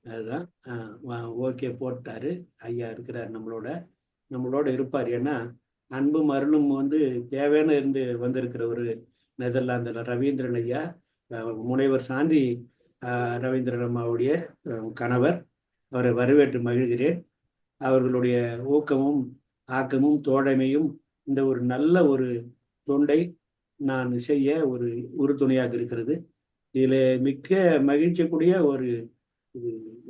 அதுதான். ஓகே போட்டாரு. ஐயா இருக்கிறார் நம்மளோட இருப்பார். ஏன்னா அன்பும் அருளும் வந்து தேவையான இருந்து வந்திருக்கிற ஒரு நெதர்லாந்தில் ரவீந்திரன் ஐயா, முனைவர் சாந்தி ரவீந்திரன் அம்மாவுடைய கணவர். அவரை வரவேற்று மகிழ்கிறேன். அவர்களுடைய ஊக்கமும் ஆக்கமும் தோழமையும் இந்த ஒரு நல்ல ஒரு தொண்டை நான் செய்ய ஒரு உறுதுணையாக இருக்கிறது. இதில் மிக்க மகிழ்ச்சிக்குரிய ஒரு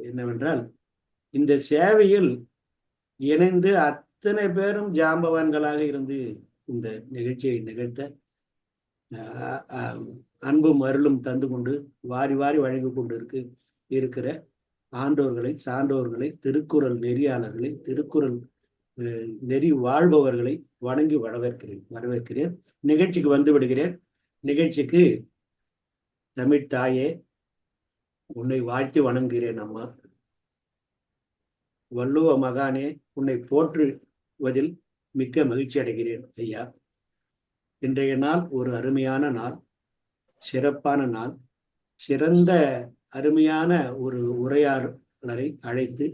என்னவென்றால், இந்த சேவையில் இணைந்து அத்தனை பேரும் ஜாம்பவான்களாக இருந்து இந்த நிகழ்ச்சியை நிகழ்த்த அன்பும் அருளும் தந்து கொண்டு வாரி வாரி வழங்கி கொண்டு இருக்கிற ஆண்டோர்களை, சான்றோர்களை, திருக்குறள் நெறியாளர்களை, திருக்குறள் நெறி வாழ்பவர்களை வணங்கி வரவேற்கிறேன். நிகழ்ச்சிக்கு வந்து விடுகிறேன். நிகழ்ச்சிக்கு தமிழ் தாயே, உன்னை வாழ்த்தி வணங்குகிறேன் அம்மா. வள்ளுவ மகானே, உன்னை போற்றுவதில் மிக்க மகிழ்ச்சி அடைகிறேன் ஐயா. இன்றைய நாள் ஒரு அருமையான நாள், சிறப்பான நாள். சிறந்த அருமையான ஒரு உரையாளரை அழைத்து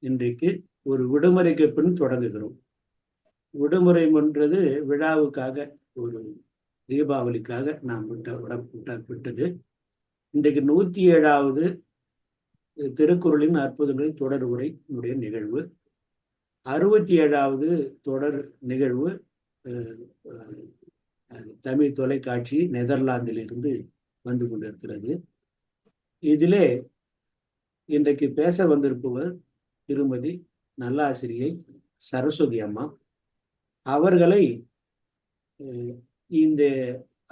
இன்றைக்கு ஒரு விடுமுறைக்கு பின் தொடங்குகிறோம். விடுமுறை என்றது விழாவுக்காக, ஒரு தீபாவளிக்காக நாம் விட்டது. இன்றைக்கு 107வது திருக்குறளின் அற்புதங்களின் தொடர் உரையினுடைய நிகழ்வு. 67வது தொடர் நிகழ்வு தமிழ் தொலைக்காட்சி நெதர்லாந்திலிருந்து வந்து கொண்டிருக்கிறது. இதிலே இன்றைக்கு பேச வந்திருப்பவர் திருமதி நல்லாசிரியை சரஸ்வதி அம்மா. அவர்களை இந்த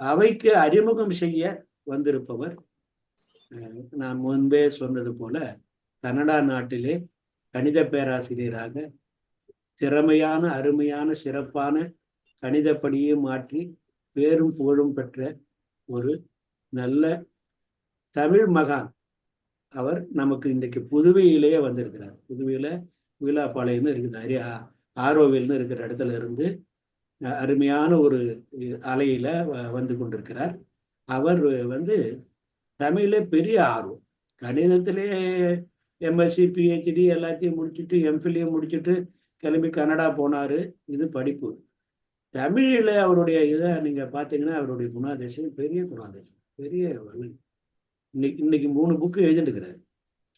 அவைக்கு அறிமுகம் செய்ய வந்திருப்பவர், நான் முன்பே சொன்னது போல கனடா நாட்டிலே கணித பேராசிரியராக திறமையான, அருமையான, சிறப்பான கணிதப்படியை மாற்றி பேரும் புகழும் பெற்ற ஒரு நல்ல தமிழ் மகான். அவர் நமக்கு இன்றைக்கு புதுவையிலேயே வந்திருக்கிறார். புதுவையில வீலாப்பாளையம்னு இருக்குது, ஆரோவில்னு இருக்கிற இடத்துல இருந்து அருமையான ஒரு அலையில வந்து கொண்டிருக்கிறார். அவர் வந்து தமிழ்ல பெரிய ஆர்வம். கணிதத்திலே எம்எஸ்சி பிஹெச்டி எல்லாத்தையும் முடிச்சுட்டு எம்ஃபில்லையும் முடிச்சுட்டு கிளம்பி கனடா போனாரு. இது படிப்பு. தமிழில் அவருடைய இதை நீங்க பார்த்தீங்கன்னா அவருடைய குணாதிசயம் பெரிய குணாதிசயம், பெரிய இன்னைக்கு 3 புக்கு எழுதிட்டுக்கிறாரு.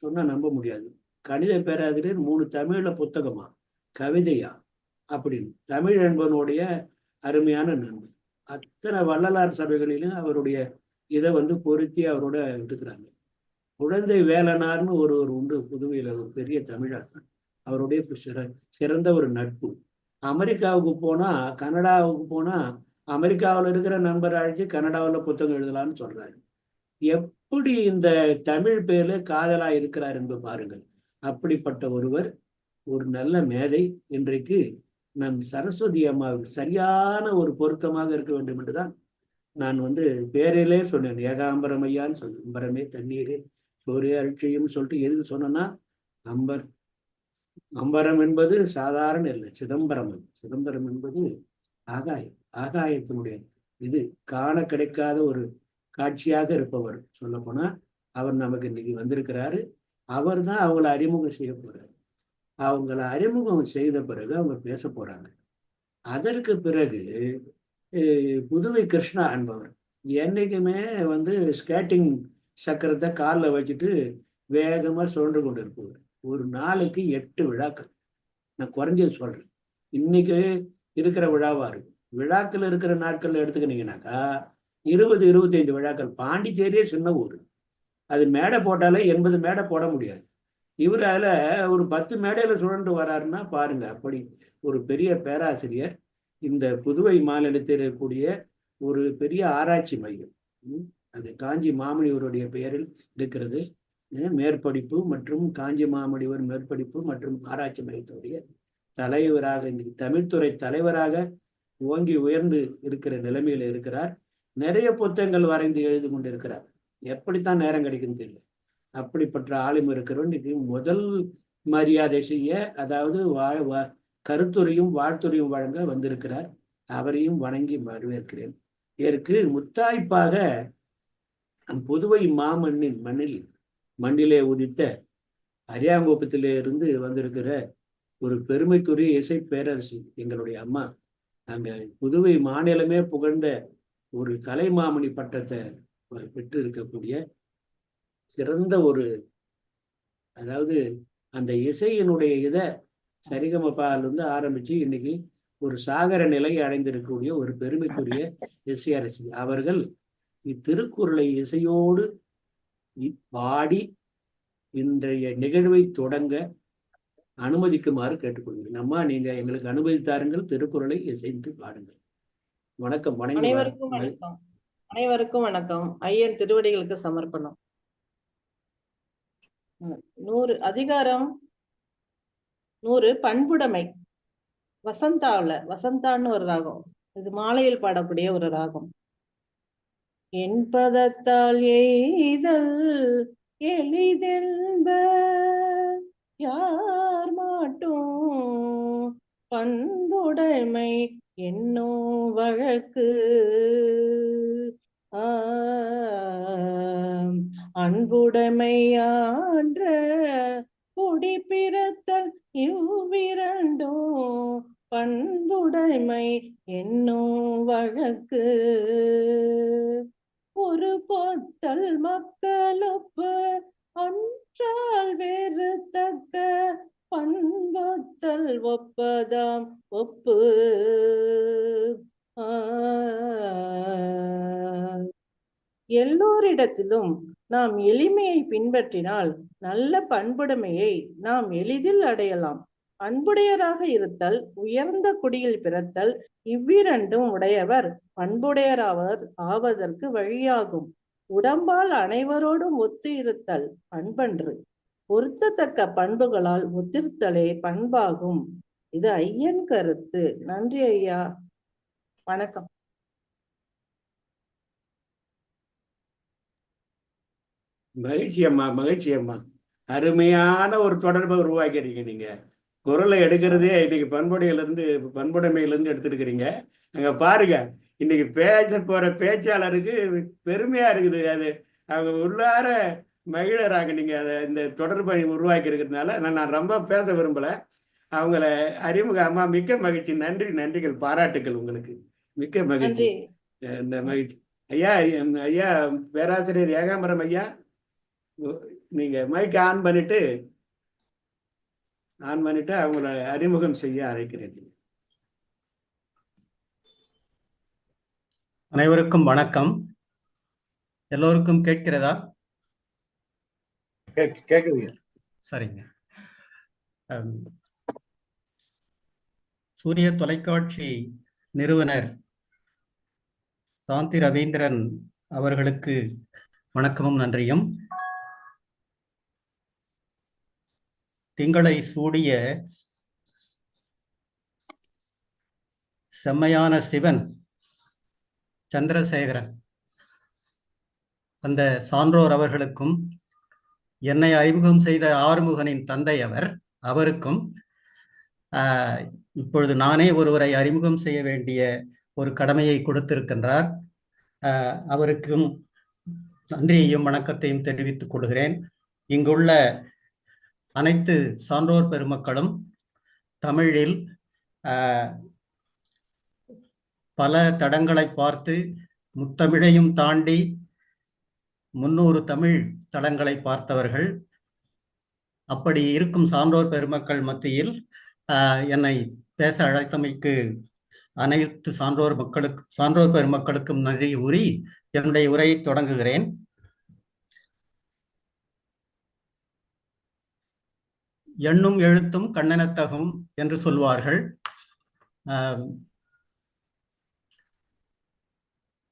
சொன்னா நம்ப முடியாது. கணித பேராசிரியர் 3 தமிழ்ல புத்தகமா, கவிதையா அப்படின்னு. தமிழ் என்பவனுடைய அருமையான நண்பர். அத்தனை வள்ளலார் சபைகளிலும் அவருடைய இதை வந்து பொருத்தி அவரோட இருக்கிறாங்க. குழந்தை வேலனார்னு ஒருவர் உண்டு புதுவையில், ஒரு பெரிய தமிழாசன். அவருடைய சிறந்த ஒரு நட்பு. அமெரிக்காவுக்கு போனா, கனடாவுக்கு போனா அமெரிக்காவில் இருக்கிற நண்பர் அழைச்சி கனடாவில் புத்தகம் எழுதலாம்னு சொல்றாரு. எப்படி இந்த தமிழ் பேர்ல காதலா இருக்கிறார் என்று பாருங்கள். அப்படிப்பட்ட ஒருவர், ஒரு நல்ல மேதை. இன்றைக்கு நம் சரஸ்வதி அம்மாவுக்கு சரியான ஒரு பொருத்தமாக இருக்க வேண்டும் என்றுதான் நான் வந்து பேரிலே சொன்னேன். ஏகாம்பரம் ஐயான்னு சொன்னேன். அம்பரமே தண்ணீரே சோரிய அரிட்சியும் சொல்லிட்டு எதுக்கு சொன்னா, அம்பரம் என்பது சாதாரண இல்லை, சிதம்பரம். சிதம்பரம் என்பது ஆகாயம், ஆகாயத்தினுடைய இது காண கிடைக்காத ஒரு காட்சியாக இருப்பவர். சொல்ல போனா அவர் நமக்கு இன்னைக்கு வந்திருக்கிறாரு. அவர் தான் அவங்கள அறிமுகம் செய்ய போறாரு. அவங்கள அறிமுகம் செய்த பிறகு அவங்க பேச போறாங்க. அதற்கு பிறகு புதுவை கிருஷ்ணா என்பவர் என்னைக்குமே வந்து ஸ்கேட்டிங் சக்கரத்தை காலில் வச்சுட்டு வேகமா சுழன்று கொண்டு இருப்பவர். ஒரு நாளைக்கு 8 விழாக்கள். நான் குறைஞ்சது சொல்றேன். இன்னைக்கு இருக்கிற விழாவா இருக்கு. விழாக்கள் இருக்கிற நாட்கள் எடுத்துக்கினீங்கன்னாக்கா 20-25 விழாக்கள். பாண்டிச்சேரியே சின்ன ஊர். அது மேடை போட்டாலே 80 மேடை போட முடியாது. இவர் அதில் ஒரு 10 மேடையில சுழன்று வராருன்னா பாருங்க. அப்படி ஒரு பெரிய பேராசிரியர். இந்த புதுவை மாநிலத்தில் இருக்கக்கூடிய ஒரு பெரிய ஆராய்ச்சி மையம், அது காஞ்சி மாமணிவருடைய பெயரில் இருக்கிறது. மேற்படிப்பு மற்றும் காஞ்சி மாமணிவர் மேற்படிப்பு மற்றும் ஆராய்ச்சி மையத்துடைய தலைவராக, இன்னைக்கு தமிழ்துறை தலைவராக ஓங்கி உயர்ந்து இருக்கிற நிலைமையில இருக்கிறார். நிறைய புத்தகங்கள் வரைந்து எழுதி கொண்டு இருக்கிறார். எப்படித்தான் நேரம் கிடைக்குன்னு தெரியல. அப்படிப்பட்ட ஆளும் இருக்கிறோம். இன்னைக்கு முதல் மரியாதை செய்ய, அதாவது கருத்துரையும் வாழ்த்துறையும் வழங்க வந்திருக்கிறார். அவரையும் வணங்கி வரவேற்கிறேன். இதற்கு முத்தாய்ப்பாக புதுவை மண்ணிலே உதித்த அரியாங்குப்பத்திலிருந்து வந்திருக்கிற ஒரு பெருமைக்குரிய இசை பேரரசி எங்களுடைய அம்மா. நாங்க புதுவை மாநிலமே புகழ்ந்த ஒரு கலைமாமணி பட்டத்தை பெற்று இருக்கக்கூடிய சிறந்த ஒரு, அதாவது அந்த இசையினுடைய சரிகமபாலிருந்து ஆரம்பிச்சு இன்னைக்கு ஒரு சாகர நிலை அடைந்திருக்கக்கூடிய ஒரு பெருமைக்குரிய இசையரசி அவர்கள் இத்திருக்குறளை இசையோடு பாடி இன்றைய நிகழ்வை தொடங்க அனுமதிக்குமாறு கேட்டுக்கொள்கிறேன். அம்மா, நீங்க எங்களுக்கு அனுமதித்தாருங்கள், திருக்குறளை இசைந்து பாடுங்கள். வணக்கம். அனைவருக்கும் வணக்கம். அனைவருக்கும் வணக்கம். ஐயன் திருவடிகளுக்கு சமர்ப்பணம். 100 அதிகாரம் 100 பண்புடைமை. வசந்தான்னு ஒரு ராகம். இது மாலையில் பாடக்கூடிய ஒரு ராகம். என்பதத்தால் எய்தல் எளிதென்ப யார் மாட்டும் பண்புடைமை என்னோ வழக்கு அன்புடைமையான்ற குடி பிறத்தல் இவ்விரண்டோ பண்புடைமை என்னோ வழக்கு ஒரு பொத்தல் மக்களுப்பு அன்றால் வேறுதக்க பண்பொத்தல் ஒப்பதாம் ஒப்பு எல்லோரிடத்திலும் நாம் எளிமையை பின்பற்றினால் நல்ல பண்புடைமையை நாம் எளிதில் அடையலாம். அன்புடையராக இருத்தல், உயர்ந்த குடியில் பிறத்தல், இவ்விரண்டும் உடையவர் பண்புடையராவர் ஆவதற்கு வழியாகும். உடம்பால் அனைவரோடும் ஒத்து இருத்தல் பண்பன்று, பொருத்தத்தக்க பண்புகளால் ஒத்திருத்தலே பண்பாகும். இது ஐயன் கருத்து. நன்றி ஐயா. வணக்கம். மகிழ்ச்சி அம்மா, மகிழ்ச்சி அம்மா. அருமையான ஒரு தொடர்பை உருவாக்கிறீங்க. நீங்க குரலை எடுக்கிறதே இன்னைக்கு பண்புடைமையிலிருந்து எடுத்துருக்கிறீங்க. அங்க பாருங்க, இன்னைக்கு பேச போற பேச்சாளருக்கு பெருமையா இருக்குது. அது அவங்க உள்ளார மகிழறாங்க. நீங்க அதை இந்த தொடர்பை உருவாக்கி இருக்கிறதுனால நான் ரொம்ப பேச விரும்பல. அவங்கள அறிமுக அம்மா, மிக்க மகிழ்ச்சி. நன்றிகள், பாராட்டுகள் உங்களுக்கு. மிக்க மகிழ்ச்சி. இந்த மகிழ்ச்சி. ஐயா, ஐயா பேராசிரியர் ஏகாம்பரம் ஐயா, நீங்க மைக் ஆன் பண்ணிட்டு அவங்கள அறிமுகம் செய்ய அழைக்கிறேன். அனைவருக்கும் வணக்கம். எல்லோருக்கும் கேட்கிறதா? கேக்குதுங்க. சரிங்க. சூரிய தொலைக்காட்சி நிறுவனர் சாந்தி ரவீந்திரன் அவர்களுக்கு வணக்கமும் நன்றியும். திங்களை சூடிய செம்மையான சிவன் சந்திரசேகரன், அந்த சான்றோர் அவர்களுக்கும், என்னை அறிமுகம் செய்த ஆறுமுகனின் தந்தை அவருக்கும், இப்பொழுது நானே ஒருவரை அறிமுகம் செய்ய வேண்டிய ஒரு கடமையை கொடுத்திருக்கின்றார். அவருக்கும் நன்றியையும் வணக்கத்தையும் தெரிவித்துக் கொள்கிறேன். இங்குள்ள அனைத்து சான்றோர் பெருமக்களும் தமிழில் பல தடங்களை பார்த்து, முத்தமிழையும் தாண்டி 300 தமிழ் தளங்களை பார்த்தவர்கள். அப்படி இருக்கும் சான்றோர் பெருமக்கள் மத்தியில் என்னை பேச அழைத்தமைக்கு அனைத்து சான்றோர் பெருமக்களுக்கும் நன்றி கூறி என்னுடைய உரையை தொடங்குகிறேன். எண்ணும் எழுத்தும் கண்ணெனத்தகும் என்று சொல்வார்கள்.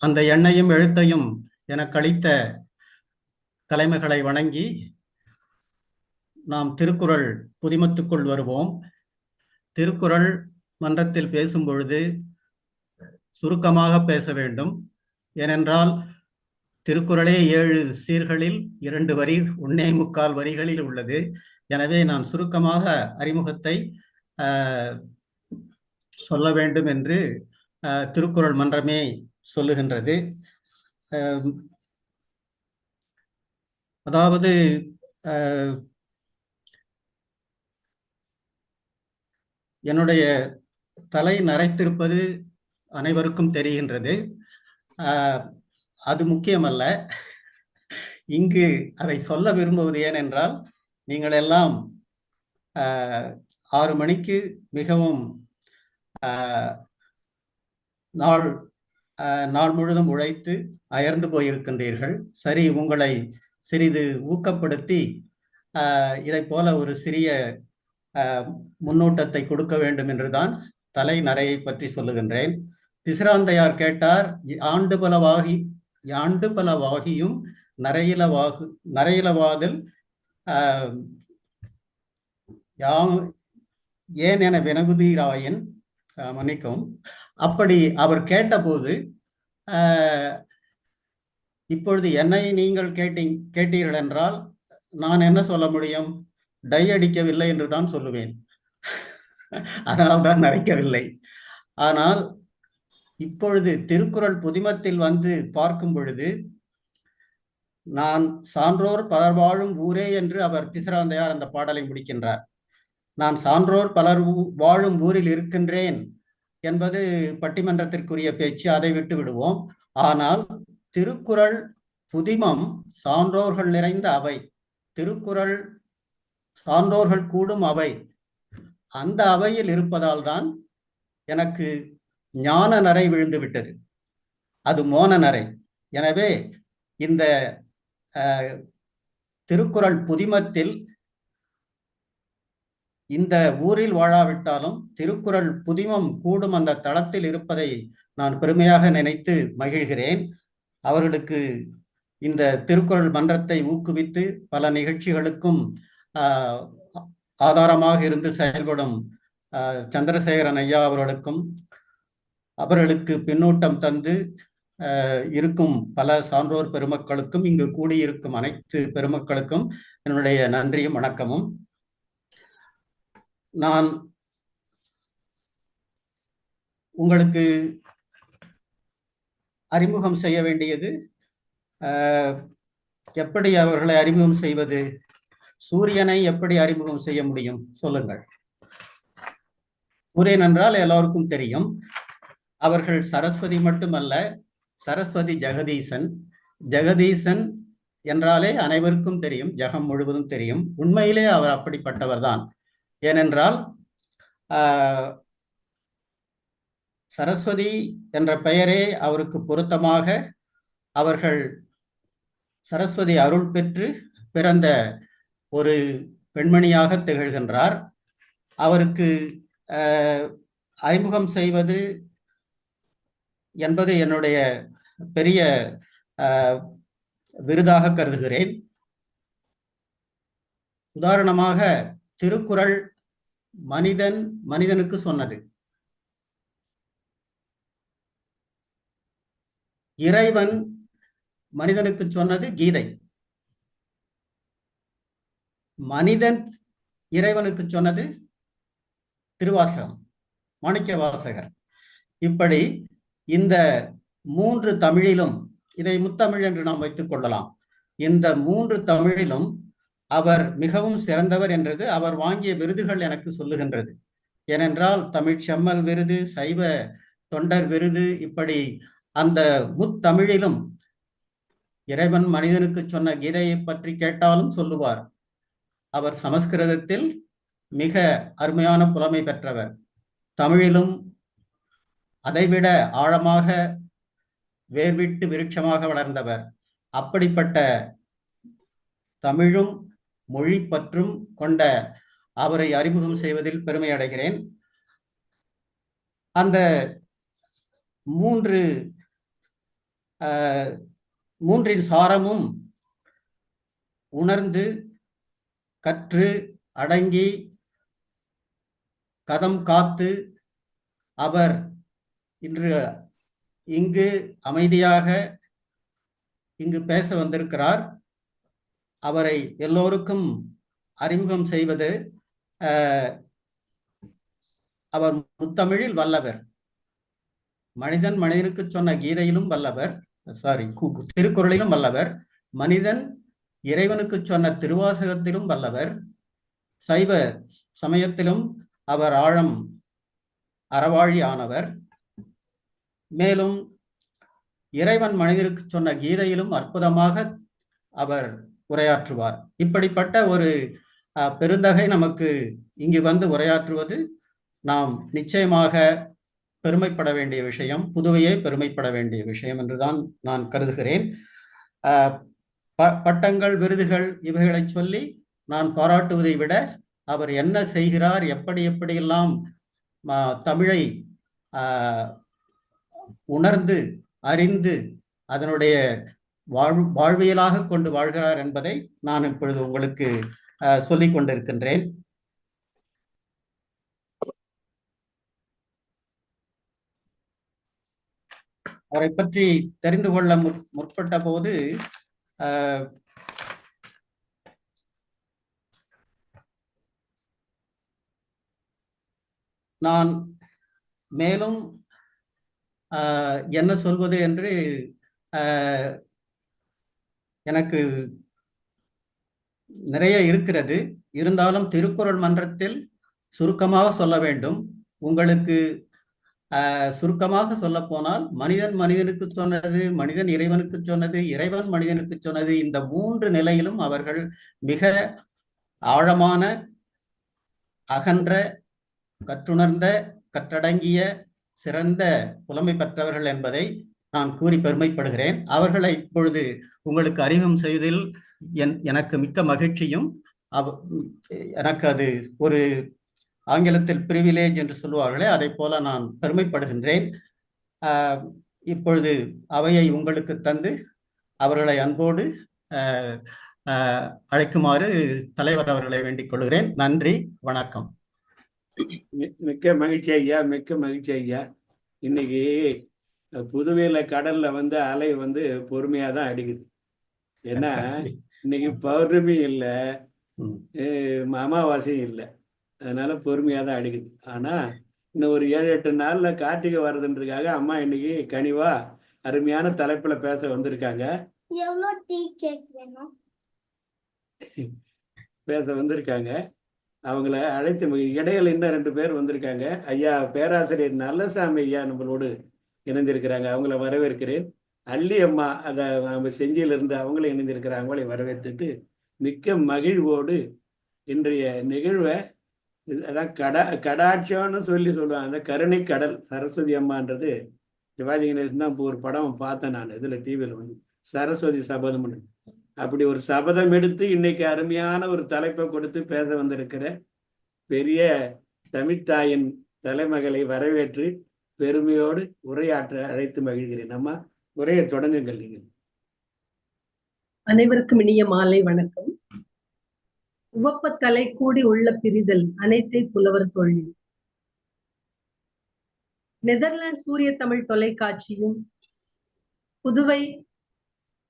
அந்த எண்ணையும் எழுத்தையும் எனக்கு அளித்த தலைமைகளை வணங்கி நாம் திருக்குறள் புதிமத்துக்குள் வருவோம். திருக்குறள் மன்றத்தில் பேசும் பொழுது சுருக்கமாக பேச வேண்டும். ஏனென்றால் திருக்குறளே 7 சீர்களில் 2 வரி 1.25 வரிகளில் உள்ளது. எனவே நான் சுருக்கமாக அறிமுகத்தை சொல்ல வேண்டும் என்று திருக்குறள் மன்றமே சொல்லுகின்றது. அதாவது என்னுடைய தலை நரைத்திருப்பது அனைவருக்கும் தெரிகின்றது. அது முக்கியமல்ல. இங்கு அதை சொல்ல விரும்புவது ஏனென்றால், நீங்கள் எல்லாம் 6 மணிக்கு மிகவும் நாள் முழுதும் உழைத்து அயர்ந்து போயிருக்கின்றீர்கள். சரி, உங்களை சிறிது ஊக்கப்படுத்தி இதை போல ஒரு சிறிய முன்னூட்டத்தை கொடுக்க வேண்டும் என்றுதான் தலை நரையை பற்றி சொல்லுகின்றேன். பிசிராந்தையார் கேட்டார், ஆண்டு பல வாகியும் நரையிலவாதில் ஏன் என வினகுதீராயன், மன்னிக்கவும். அப்படி அவர் கேட்டபோது, இப்பொழுது என்னை நீங்கள் கேட்டீர்கள் என்றால் நான் என்ன சொல்ல முடியும்? டை அடிக்கவில்லை என்று தான் சொல்லுவேன். அதனால் தான் நரைக்கவில்லை. ஆனால் இப்பொழுது திருக்குறள் புதிமத்தில் வந்து பார்க்கும் பொழுது, நான் சான்றோர் பலர் வாழும் ஊரே என்று அவர் பிசிராந்தையார் அந்த பாடலை முடிக்கின்றார். நான் சான்றோர் பலர் வாழும் ஊரில் இருக்கின்றேன் என்பது பட்டிமன்றத்திற்குரிய பேச்சு, அதை விட்டு விடுவோம். ஆனால் திருக்குறள் புதிமம் சான்றோர்கள் நிறைந்த அவை, திருக்குறள் சான்றோர்கள் கூடும் அவை, அந்த அவையில் இருப்பதால் தான் எனக்கு ஞான நரை விழுந்து விட்டது. அது மோன நரை. எனவே இந்த திருக்குறள் புதிமத்தில் இந்த ஊரில் வாழாவிட்டாலும் திருக்குறள் புதிமம் கூடும் அந்த தளத்தில் இருப்பதை நான் பெருமையாக நினைத்து மகிழ்கிறேன். அவர்களுக்கு இந்த திருக்குறள் மன்றத்தை ஊக்குவித்து பல நிகழ்ச்சிகளுக்கும் ஆதாரமாக இருந்து செயல்படும் சந்திரசேகரன் ஐயா அவர்களுக்கும், அவர்களுக்கு பின்னூட்டம் தந்து இருக்கும் பல சான்றோர் பெருமக்களுக்கும், இங்கு கூடியிருக்கும் அனைத்து பெருமக்களுக்கும் என்னுடைய நன்றியும் வணக்கமும். நான் உங்களுக்கு அறிமுகம் செய்ய வேண்டியது, எப்படி அவர்களை அறிமுகம் செய்வது? சூரியனை எப்படி அறிமுகம் செய்ய முடியும் சொல்லுங்கள். சூரியன் என்றால் எல்லோருக்கும் தெரியும். அவர்கள் சரஸ்வதி மட்டுமல்ல, சரஸ்வதி ஜெகதீசன். ஜெகதீசன் என்றாலே அனைவருக்கும் தெரியும், ஜெகம் முழுவதும் தெரியும். உண்மையிலே அவர் அப்படிப்பட்டவர் தான். ஏனென்றால் சரஸ்வதி என்ற பெயரே அவருக்கு பொருத்தமாக, அவர்கள் சரஸ்வதி அருள் பெற்று பிறந்த ஒரு பெண்மணியாக திகழ்கின்றார். அவருக்கு அறிமுகம் செய்வது என்பது என்னுடைய பெரிய விருதாக கருதுகிறேன். உதாரணமாக, திருக்குறள் மனிதனுக்கு சொன்னது, இறைவன் மனிதனுக்கு சொன்னது கீதை, மனிதன் இறைவனுக்கு சொன்னது திருவாசகம், மாணிக்க வாசகர். இப்படி இந்த 3 தமிழிலும், இதை முத்தமிழ் என்று நாம் வைத்துக் கொள்ளலாம், இந்த 3 தமிழிலும் அவர் மிகவும் சிறந்தவர் என்றது அவர் வாங்கிய விருதுகள் எனக்கு சொல்லுகின்றது. ஏனென்றால் தமிழ் செம்மல் விருது, சைவ தொண்டர் விருது, இப்படி அந்த முத்தமிழிலும் இறைவன் மனிதனுக்கு சொன்ன கீதையை பற்றி கேட்டாலும் சொல்லுவார். அவர் சமஸ்கிருதத்தில் மிக அருமையான புலமை பெற்றவர், தமிழிலும் அதைவிட ஆழமாக வேர்விட்டு விருட்சமாக வளர்ந்தவர். அப்படிப்பட்ட தமிழும் மொழி பற்றும் கொண்ட அவரை அறிமுகம் செய்வதில் பெருமை அடைகிறேன். அந்த மூன்றின் சாரமும் உணர்ந்து கற்று அடங்கி கதம் காத்து அவர் இன்று இங்கு அமைதியாக இங்கு பேச வந்திருக்கிறார். அவரை எல்லோருக்கும் அறிமுகம் செய்வது, அவர் முத்தமிழில் வல்லவர், மனிதனுக்கு சொன்ன கீதையிலும் வல்லவர், திருக்குறளிலும் வல்லவர், மனிதன் இறைவனுக்கு சொன்ன திருவாசகத்திலும் வல்லவர், சைவ சமயத்திலும் அவர் ஆழம் அறவாழி ஆனவர். மேலும் இறைவன் மனிதருக்கு சொன்ன கீதையிலும் அற்புதமாக அவர் உரையாற்றுவார். இப்படிப்பட்ட ஒரு பெருந்தகை நமக்கு இங்கு வந்து உரையாற்றுவது நாம் நிச்சயமாக பெருமைப்பட வேண்டிய விஷயம், புதுவையே பெருமைப்பட வேண்டிய விஷயம் என்றுதான் நான் கருதுகிறேன். பட்டங்கள், விருதுகள் இவைகளை சொல்லி நான் பாராட்டுவதை விட அவர் என்ன செய்கிறார், எப்படியெல்லாம் தமிழை உணர்ந்து அறிந்து அதனுடைய வாழ்வியலாக கொண்டு வாழ்கிறார் என்பதை நான் இப்பொழுது உங்களுக்கு சொல்லிக் கொண்டிருக்கின்றேன். அவரை பற்றி தெரிந்து கொள்ள முற்பட்ட போது நான் மேலும் என்ன சொல்வது என்று எனக்கு நிறைய இருக்கிறது. இருந்தாலும் திருக்குறள் மன்றத்தில் சுருக்கமாக சொல்ல வேண்டும். உங்களுக்கு சுருக்கமாக சொல்ல போனால், மனிதன் மனிதனுக்கு சொன்னது, மனிதன் இறைவனுக்கு சொன்னது, இறைவன் மனிதனுக்கு சொன்னது, இந்த 3 நிலையிலும் அவர்கள் மிக ஆழமான, அகன்ற, கற்றுணர்ந்த, கற்றடங்கிய, சிறந்த புலமை பெற்றவர்கள் என்பதை நான் கூறி பெருமைப்படுகிறேன். அவர்களை இப்பொழுது உங்களுக்கு அறிமுகம் செய்வதில் எனக்கு மிக்க மகிழ்ச்சியும், எனக்கு அது ஒரு ஆங்கிலத்தில் பிரிவிலேஜ் என்று சொல்லுவார்களே, அதை போல நான் பெருமைப்படுகின்றேன். இப்பொழுது அவையை உங்களுக்கு தந்து அவர்களை அன்போடு அழைக்குமாறு தலைவர் அவர்களை வேண்டிக் கொள்கிறேன். நன்றி, வணக்கம். மிக்க மகிழ்ச்சி ஐயா, மிக்க மகிழ்ச்சி ஐயா. இன்னைக்கு புதுவையில கடல்ல வந்து அலை வந்து பொறுமையா தான் அடிக்குது. ஏன்னா இன்னைக்கு பௌர்ணமி இல்லை, அமாவாசையும் இல்லை, அதனால பொறுமையா தான் அடிக்குது. ஆனா இன்னும் ஒரு 7-8 நாள்ல கார்த்திகை வருதுன்றதுக்காக அம்மா இன்னைக்கு கனிவா அருமையான தலைப்புல பேச வந்திருக்காங்க. பேச வந்திருக்காங்க. அவங்கள அழைத்து, இடையில இன்னும் 2 பேர் வந்திருக்காங்க. ஐயா பேராசிரியர் நல்லசாமி ஐயா நம்மளோடு இணைந்திருக்கிறாங்க, அவங்கள வரவேற்கிறேன். அள்ளி அம்மா அதை செஞ்சியிலிருந்து அவங்களும் இணைந்திருக்கிறாங்க, அவங்களை வரவேற்றுட்டு மிக்க மகிழ்வோடு இன்றைய நிகழ்வை, அதான் கடாட்சம்னு சொல்லுவாங்க, அந்த கருணை கடல் சரஸ்வதி அம்மான்றது சிவாஜி கணேசன் தான் இப்போ ஒரு படம் பார்த்தேன் நான் இதுல டிவியில வந்து, சரஸ்வதி சபதம்னு. அப்படி ஒரு சபதம் எடுத்து இன்னைக்கு அருமையான ஒரு தலைப்பை கொடுத்து பேச வந்திருக்கிற பெரிய தமிழ்த்தாயின் தலைமகளை வரவேற்று பெருமையோடு உரையாற்ற அழைத்து மகிழ்கிறேன். அம்மா, உரையை தொடங்குங்கள் நீங்கள். அனைவருக்கும் இனிய மாலை வணக்கம். உவப்பத்தலை கூடி உள்ள பிரிதல் அனைத்தை புலவர் தொழில். நெதர்லாந்து சூரிய தமிழ் தொலைக்காட்சியும் புதுவை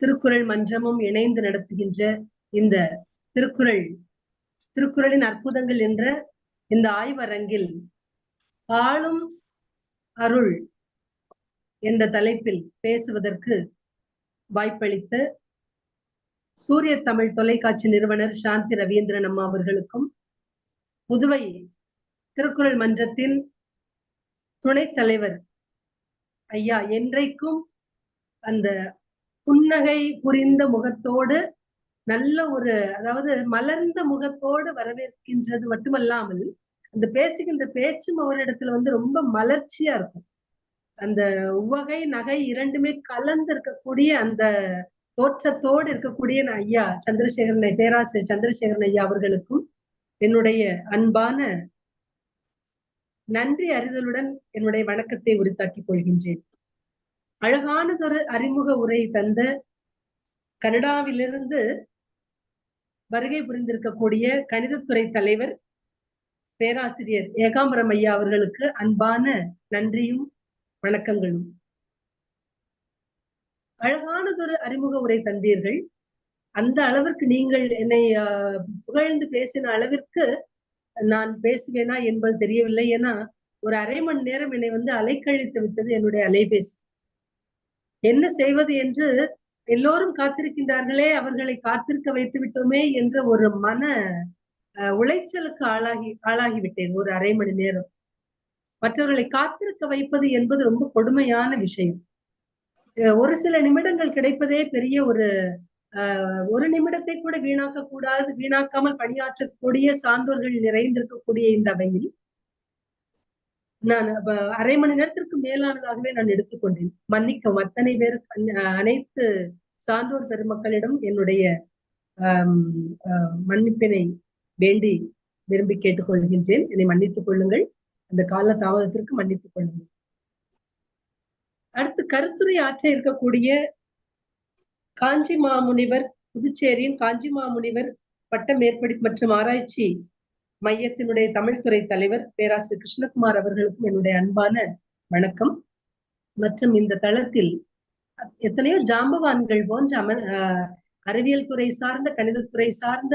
திருக்குறள் மன்றமும் இணைந்து நடத்துகின்ற இந்த திருக்குறளின் அற்புதங்கள் என்ற இந்த ஆய்வரங்கில் ஆளும் அருள் என்ற தலைப்பில் பேசுவதற்கு வாய்ப்பளித்த சூரிய தமிழ் தொலைக்காட்சி நிறுவனர் சாந்தி ரவீந்திரன் அம்மா அவர்களுக்கும், புதுவை திருக்குறள் மன்றத்தின் துணைத் தலைவர் ஐயா என்றைக்கும் அந்த புன்னகை புரிந்த முகத்தோடு, நல்ல ஒரு, அதாவது மலர்ந்த முகத்தோடு வரவேற்கின்றது மட்டுமல்லாமல் அந்த பேசுகின்ற பேச்சும் அவரிடத்துல வந்து ரொம்ப மலர்ச்சியா இருக்கும். அந்த உவகை நகை இரண்டுமே கலந்து இருக்கக்கூடிய அந்த தோற்றத்தோடு இருக்கக்கூடிய ஐயா சந்திரசேகரன், பேராசிரியர் சந்திரசேகரன் ஐயா அவர்களுக்கும் என்னுடைய அன்பான நன்றி அறிதலுடன் என்னுடைய வணக்கத்தை உரித்தாக்கிக் கொள்கின்றேன். அழகானதொரு அறிமுக உரை தந்த கனடாவிலிருந்து வருகை புரிந்திருக்கக்கூடிய கணிதத்துறை தலைவர் பேராசிரியர் ஏகாம்பரம் ஐயா அவர்களுக்கு அன்பான நன்றியும் வணக்கங்களும். அழகானதொரு அறிமுக உரை தந்தீர்கள். அந்த அளவிற்கு நீங்கள் என்னை புகழ்ந்து பேசின அளவிற்கு நான் பேசுவேனா என்பது தெரியவில்லை. ஏன்னா ஒரு அரை மணி நேரம் என்னை வந்து அலைக்கழித்து விட்டது என்னுடைய அலைபேசி. என்ன செய்வது என்று எல்லோரும் காத்திருக்கின்றார்களே, அவர்களை காத்திருக்க வைத்து விட்டோமே என்ற ஒரு மன உளைச்சலுக்கு ஆளாகிவிட்டேன் ஒரு அரை மணி நேரம். மற்றவர்களை காத்திருக்க வைப்பது என்பது ரொம்ப கொடுமையான விஷயம். ஒரு சில நிமிடங்கள் கிடைப்பதே பெரிய ஒரு நிமிடத்தை கூட வீணாக்காமல் பணியாற்றக்கூடிய சான்றோர்கள் நிறைந்திருக்கக்கூடிய இந்த அவையில் நான் அரை மணி நேரத்திற்கு மேலானதாகவே நான் எடுத்துக்கொண்டேன். மன்னிக்கவும். அனைத்து சான்றோர் பெருமக்களிடம் என்னுடைய மன்னிப்பினை வேண்டி விரும்பி கேட்டுக்கொள்கின்றேன். என்னை மன்னித்துக் கொள்ளுங்கள். அந்த கால தாமதத்திற்கு மன்னித்துக் கொள்ளுங்கள். அடுத்து கருத்துரை ஆற்ற இருக்கக்கூடிய காஞ்சி மாமுனிவர், புதுச்சேரியின் காஞ்சி மாமுனிவர் பட்ட மேற்படிப்பு மற்றும் ஆராய்ச்சி மையத்தினுடைய தமிழ்துறை தலைவர் பேராசிரியர் கிருஷ்ணகுமார் அவர்களுக்கும் என்னுடைய அன்பான வணக்கம். மற்றும் இந்த தளத்தில் எத்தனையோ ஜாம்பவான்கள் போன்ற அறிவியல் துறை சார்ந்த, கணிதத்துறை சார்ந்த,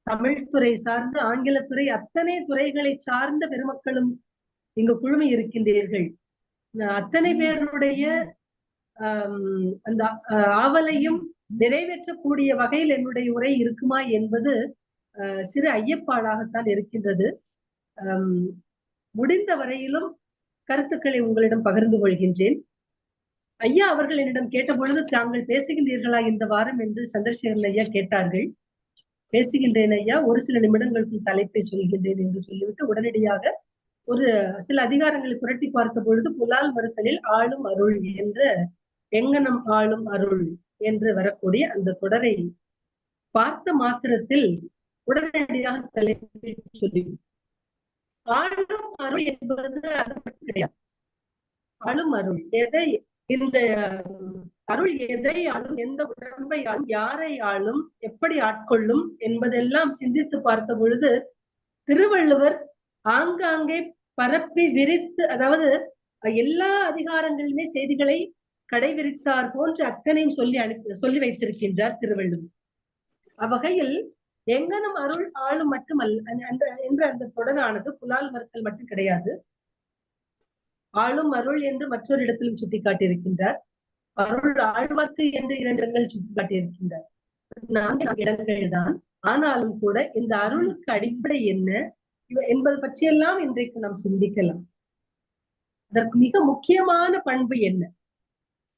தமிழ்துறை சார்ந்த, ஆங்கிலத்துறை, அத்தனை துறைகளை சார்ந்த பெருமக்களும் இங்கு குழுமி இருக்கின்றீர்கள். அத்தனை பேருடைய அந்த ஆவலையும் நிறைவேற்றக்கூடிய வகையில் என்னுடைய உரை இருக்குமா என்பது சிறு ஐயப்பாடாகத்தான் இருக்கின்றது. முடிந்த வரையிலும் கருத்துக்களை உங்களிடம் பகிர்ந்து கொள்கின்றேன். ஐயா அவர்கள் என்னிடம் கேட்ட பொழுது, தாங்கள் பேசுகின்றீர்களா இந்த வாரம் என்று சந்திரசேகரன் ஐயா கேட்டார்கள். பேசுகின்றேன் ஐயா, ஒரு சில நிமிடங்களுக்கு தலைப்பை சொல்கின்றேன் என்று சொல்லிவிட்டு உடனடியாக ஒரு சில அதிகாரங்களை புரட்டி பார்த்த பொழுது புலால் மறுத்தலில் ஆளும் அருள் என்ற எங்கனம் ஆளும் அருள் என்று வரக்கூடிய அந்த தொடரை பார்த்த மாத்திரத்தில் உடனடியாக தலைப்பை சொல்லி, ஆளும் அருள் என்பது அது மட்டும் கிடையாது. ஆளும் அருள் இந்த அருள் எதை ஆளும், எந்த உடம்பை ஆளும், யாரை ஆளும், எப்படி ஆட்கொள்ளும் என்பதெல்லாம் சிந்தித்து பார்த்த பொழுது திருவள்ளுவர் ஆங்காங்கே பரப்பி விரித்து, அதாவது எல்லா அதிகாரங்களிலுமே செய்திகளை கடைவிரித்தார் போன்று அத்தனையும் சொல்லி வைத்திருக்கின்றார் திருவள்ளுவர். அவ்வகையில் எங்கனம் அருள் ஆளும் மட்டுமல்ல என்ற அந்த தொடரானது புலால் மறுத்தல் மட்டும் கிடையாது. ஆளும் அருள் என்று மற்றொரு இடத்திலும் சுட்டிக்காட்டியிருக்கின்றார். அருள் ஆழ்வார்க்கு என்று 2 இடங்கள் சுட்டிக்காட்டியிருக்கின்றார். 4 இடங்கள் தான். ஆனாலும் கூட இந்த அருளுக்கு அடிப்படை என்ன என்பது பற்றியெல்லாம் இன்றைக்கு நாம் சிந்திக்கலாம். அதற்கு மிக முக்கியமான பண்பு என்ன?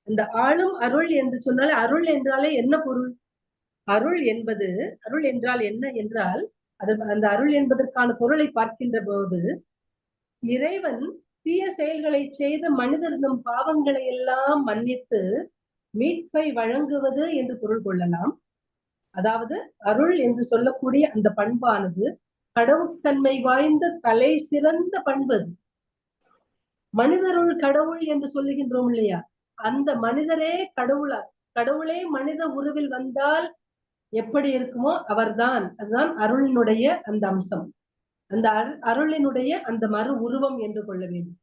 இந்த ஆளும் அருள் என்று சொன்னாலே, அருள் என்றாலே என்ன பொருள்? அருள் என்றால் என்ன என்றால், அந்த அருள் என்பதற்கான பொருளை பார்க்கின்ற போது, இறைவன் தீய செயல்களை செய்த மனிதர்தம் பாவங்களை எல்லாம் மன்னித்து மீட்பை வழங்குவது என்று பொருள் கொள்ளலாம். அதாவது அருள் என்று சொல்லக்கூடிய அந்த பண்பானது கடவுட்தன்மை வாய்ந்த தலை சிறந்த பண்பு. மனிதருள் கடவுள் என்று சொல்லுகின்றோம் இல்லையா? அந்த மனிதரே கடவுளே மனித உருவில் வந்தால் எப்படி இருக்குமோ அவர்தான். அதுதான் அருளினுடைய அந்த அம்சம். அந்த அருளினுடைய அந்த மறு உருவம் என்று கொள்ள வேண்டும்.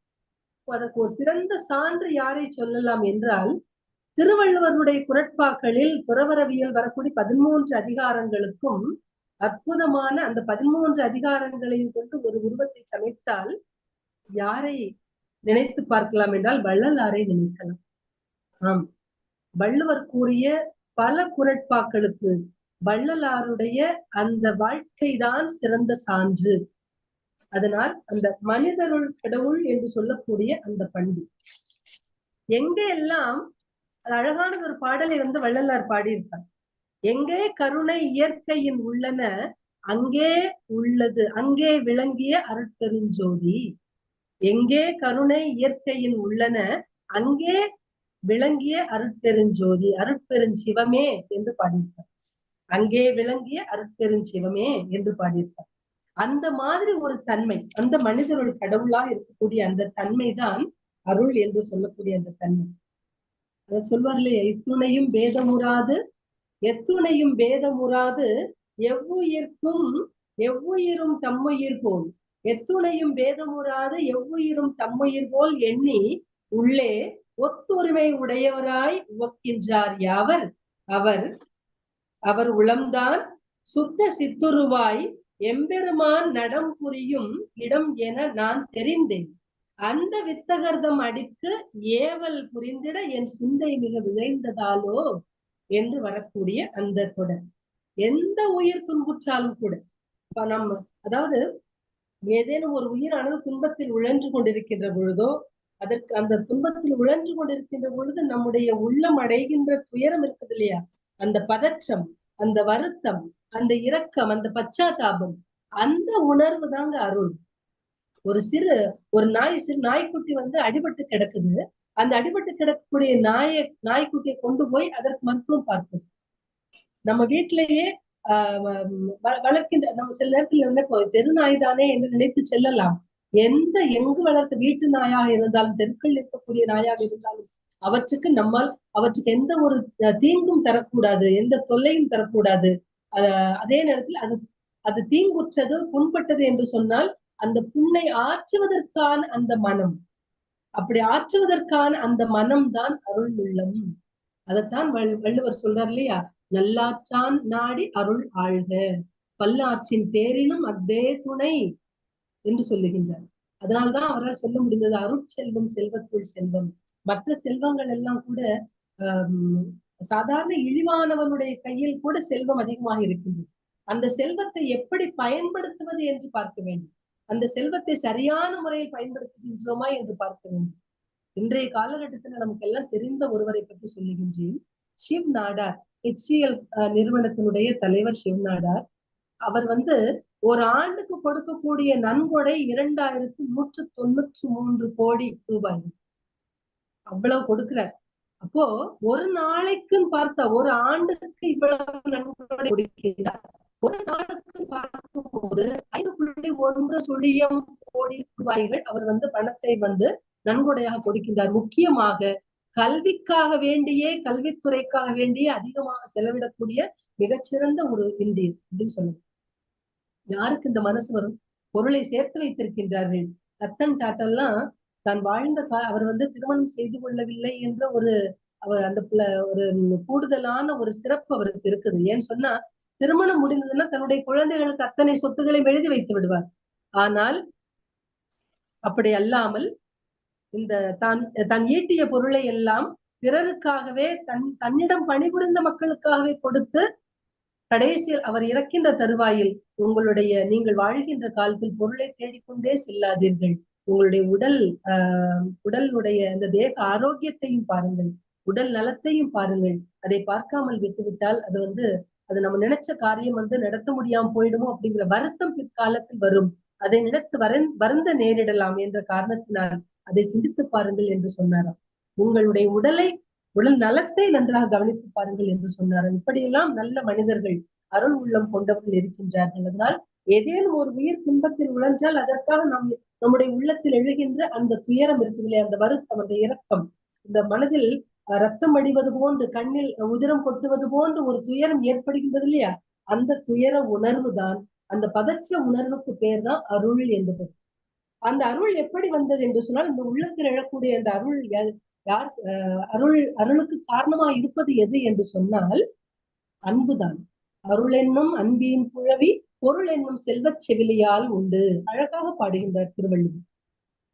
அதற்கு ஒரு சிறந்த சான்று யாரை சொல்லலாம் என்றால், திருவள்ளுவருடைய குறட்பாக்களில் துறவரவியல் வரக்கூடிய 13 அதிகாரங்களுக்கும் அற்புதமான அந்த 13 அதிகாரங்களையும் கொண்டு ஒரு உருவத்தை சமைத்தால் யாரை நினைத்து பார்க்கலாம் என்றால் வள்ளலாரை நினைக்கலாம். ஆம், வள்ளுவர் கூறிய பல குறட்பாக்களுக்கு வள்ளலாருடைய அந்த வாழ்க்கைதான் சிறந்த சான்று. அதனால் அந்த மனிதருள் கடவுள் என்று சொல்லக்கூடிய அந்த பண்பு எங்கே எல்லாம், அழகான ஒரு பாடலை வள்ளலார் பாடியிருப்பார். எங்கே கருணை இயற்கையின் உள்ளன அங்கே உள்ளது, அங்கே விளங்கிய அருட்பெருஞ்சோதி. எங்கே கருணை இயற்கையின் உள்ளன அங்கே விளங்கிய அருட்பெருஞ்சோதி, அருட்பெருஞ்சிவமே என்று பாடியிருப்பார். அங்கே விளங்கிய அருட்பெருஞ்சிவமே என்று பாடியிருப்பார். அந்த மாதிரி ஒரு தன்மை, அந்த மனிதருள் கடவுளா இருக்கக்கூடிய அந்த தன்மைதான் அருள் என்று சொல்லக்கூடிய அந்த தன்மை. அதை சொல்வார்களே, எத்துணையும் பேதமுறாது எவ்வுயிரும் தம்முயிர் போல், எத்துணையும் பேதமுறாது எவ்வுயிரும் தம்முயிர் போல் எண்ணி உள்ளே ஒத்துரிமை உடையவராய் உவக்கின்றார் யாவர் அவர் உளம்தான் சுத்த சித்துருவாய் எம்பெருமான் நடம் புரியும் இடம் என நான் தெரிந்தேன். அந்த வித்தகர்தம் அடிக்கு ஏவல் புரிந்திட என் சிந்தை மிக விளைந்ததாலோ என்று வரக்கூடிய அந்த தொடர். எந்த உயிர் துன்புற்றாலும் கூட, நம்ம அதாவது ஏதேனும் ஒரு உயிரானது துன்பத்தில் உழன்று கொண்டிருக்கின்ற பொழுதோ, அதற்கு அந்த துன்பத்தில் உழன்று கொண்டிருக்கின்ற பொழுது நம்முடைய உள்ளம் அடைகின்ற துயரம் இருக்குது இல்லையா, அந்த பதற்றம், அந்த வருத்தம், அந்த இரக்கம், அந்த பச்சாத்தாபம், அந்த உணர்வு தாங்க அருள். ஒரு சிறு நாய்க்குட்டி அடிபட்டு கிடக்குது. அந்த அடிபட்டு கிடக்கக்கூடிய நாய்க்குட்டியை கொண்டு போய் அதற்கு மருத்துவம் பார்க்கும். நம்ம வீட்டிலேயே வளர்க்கின்ற நம்ம சில நேரத்தில் நினைப்போம், தெரு நாய் தானே என்று நினைத்து செல்லலாம். எங்கு வளர்த்த வீட்டு நாயாக இருந்தாலும், தெருக்கள் இருக்கக்கூடிய நாயாக இருந்தாலும், அவற்றுக்கு எந்த ஒரு தீங்கும் தரக்கூடாது, எந்த தொல்லையும் தரக்கூடாது. அதே நேரத்தில் அது தீங்குற்றது, புண்பட்டது என்று சொன்னால் அந்த புண்ணை ஆற்றுவதற்கான அந்த மனம், அப்படி ஆற்றுவதற்கான அந்த மனம் தான் அருள் உள்ளம். அதைத்தான் வள்ளுவர் சொல்றார் இல்லையா, நல்லாற்றான் நாடி அருள் ஆழ்க, பல்லாற்றின் தேரினும் அத்தே துணை என்று சொல்லுகின்றார். அதனால்தான் அவரால் சொல்ல முடிந்தது அருட்செல்வம் செல்வத்துள் செல்வம். மற்ற செல்வங்கள் எல்லாம் கூட சாதாரண இழிவானவனுடைய கையில் கூட செல்வம் அதிகமாக இருக்கின்றது. அந்த செல்வத்தை எப்படி பயன்படுத்துவது என்று பார்க்க வேண்டும். அந்த செல்வத்தை சரியான முறையில் பயன்படுத்துகின்றோமா என்று பார்க்க வேண்டும். இன்றைய காலகட்டத்தில் நமக்கு எல்லாம் தெரிந்த ஒருவரை பற்றி சொல்லுகின்றேன். ஷிவ் நாடார், HCL நிறுவனத்தினுடைய தலைவர் ஷிவ் நாடார். அவர் ஒரு ஆண்டுக்கு கொடுக்கக்கூடிய நன்கொடை 2193 கோடி ரூபாய். அவ்வளவு கொடுக்கிறார். அப்போ ஒரு நாளைக்குன்னு பார்த்தா, ஒரு ஆண்டுக்கு இவ்வளவு நன்கொடை கொடுக்கிறார். ஒரு நாளுக்கு பார்க்கும்போது 5.1 கோடி ரூபாய்கள் அவர் பணத்தை நன்கொடையாக கொடுக்கின்றார். முக்கியமாக கல்விக்காக வேண்டியே, கல்வித்துறைக்காக வேண்டியே அதிகமாக செலவிடக்கூடிய மிகச்சிறந்த ஒரு இந்தியர் அப்படின்னு சொல்லுங்க. யாருக்கு இந்த மனசு வரும்? பொருளை சேர்த்து வைத்திருக்கின்றார்கள். ரத்தன் டாட்டெல்லாம் தான் வாழ்ந்த அவர் திருமணம் செய்து கொள்ளவில்லை என்ற அவர் அந்த ஒரு கூடுதலான ஒரு சிறப்பு அவருக்கு இருக்குது. ஏன்னு சொன்னா, திருமணம் முடிந்ததுன்னா தன்னுடைய குழந்தைகளுக்கு அத்தனை சொத்துக்களையும் எழுதி வைத்து விடுவார். ஆனால் அப்படி அல்லாமல் இந்த தான் ஈட்டிய பொருளை எல்லாம் பிறருக்காகவே, தன்னிடம் பணிபுரிந்த மக்களுக்காகவே கொடுத்து கடைசியில் அவர் இறக்கின்ற தருவாயில், நீங்கள் வாழ்கின்ற காலத்தில் பொருளை தேடிக்கொண்டே செல்லாதீர்கள். உங்களுடைய உடலுடைய அந்த தேக ஆரோக்கியத்தையும் பாருங்கள், உடல் நலத்தையும் பாருங்கள். அதை பார்க்காமல் விட்டுவிட்டால் அது நம்ம நினைச்ச காரியம் நடத்த முடியாம போயிடுமோ அப்படிங்கிற வருத்தம் பிற்காலத்தில் வரும். அதை நினைத்து வருந்த நேரிடலாம் என்ற காரணத்தினால் அதை சிந்தித்து பாருங்கள் என்று சொன்னாராம். உங்களுடைய உடல் நலத்தை நன்றாக கவனித்து பாருங்கள் என்று சொன்னாராம். இப்படியெல்லாம் நல்ல மனிதர்கள், அருள் உள்ளம் கொண்டவர்கள் இருக்கின்றார்கள். அதனால் ஏதேனும் ஒரு உயிர் துன்பத்தில் உழன்றால் அதற்காக நம்முடைய உள்ளத்தில் எழுகின்ற அந்த துயரம் இருக்குது இல்லையா, அந்த வருத்தம், அந்த இரக்கம், இந்த மனதில் ரத்தம் அடிவது போன்று, கண்ணில் உதிரம் கொட்டுவது போன்று ஒரு துயரம் ஏற்படுகின்றது இல்லையா, அந்த துயர உணர்வு தான், அந்த பதற்ற உணர்வுக்கு பேர் தான் அருள் என்பது. அந்த அருள் எப்படி வந்தது என்று சொன்னால், இந்த உள்ளத்தில் எழக்கூடிய அந்த அருள் யார் அருளுக்கு காரணமா இருப்பது எது என்று சொன்னால் அன்புதான். அருள் என்னும் அன்பின் புழவி பொருள் என்னும் செல்வச் செவிலியால் உண்டு. அழகாக பாடுகின்றார் திருவள்ளுவர்.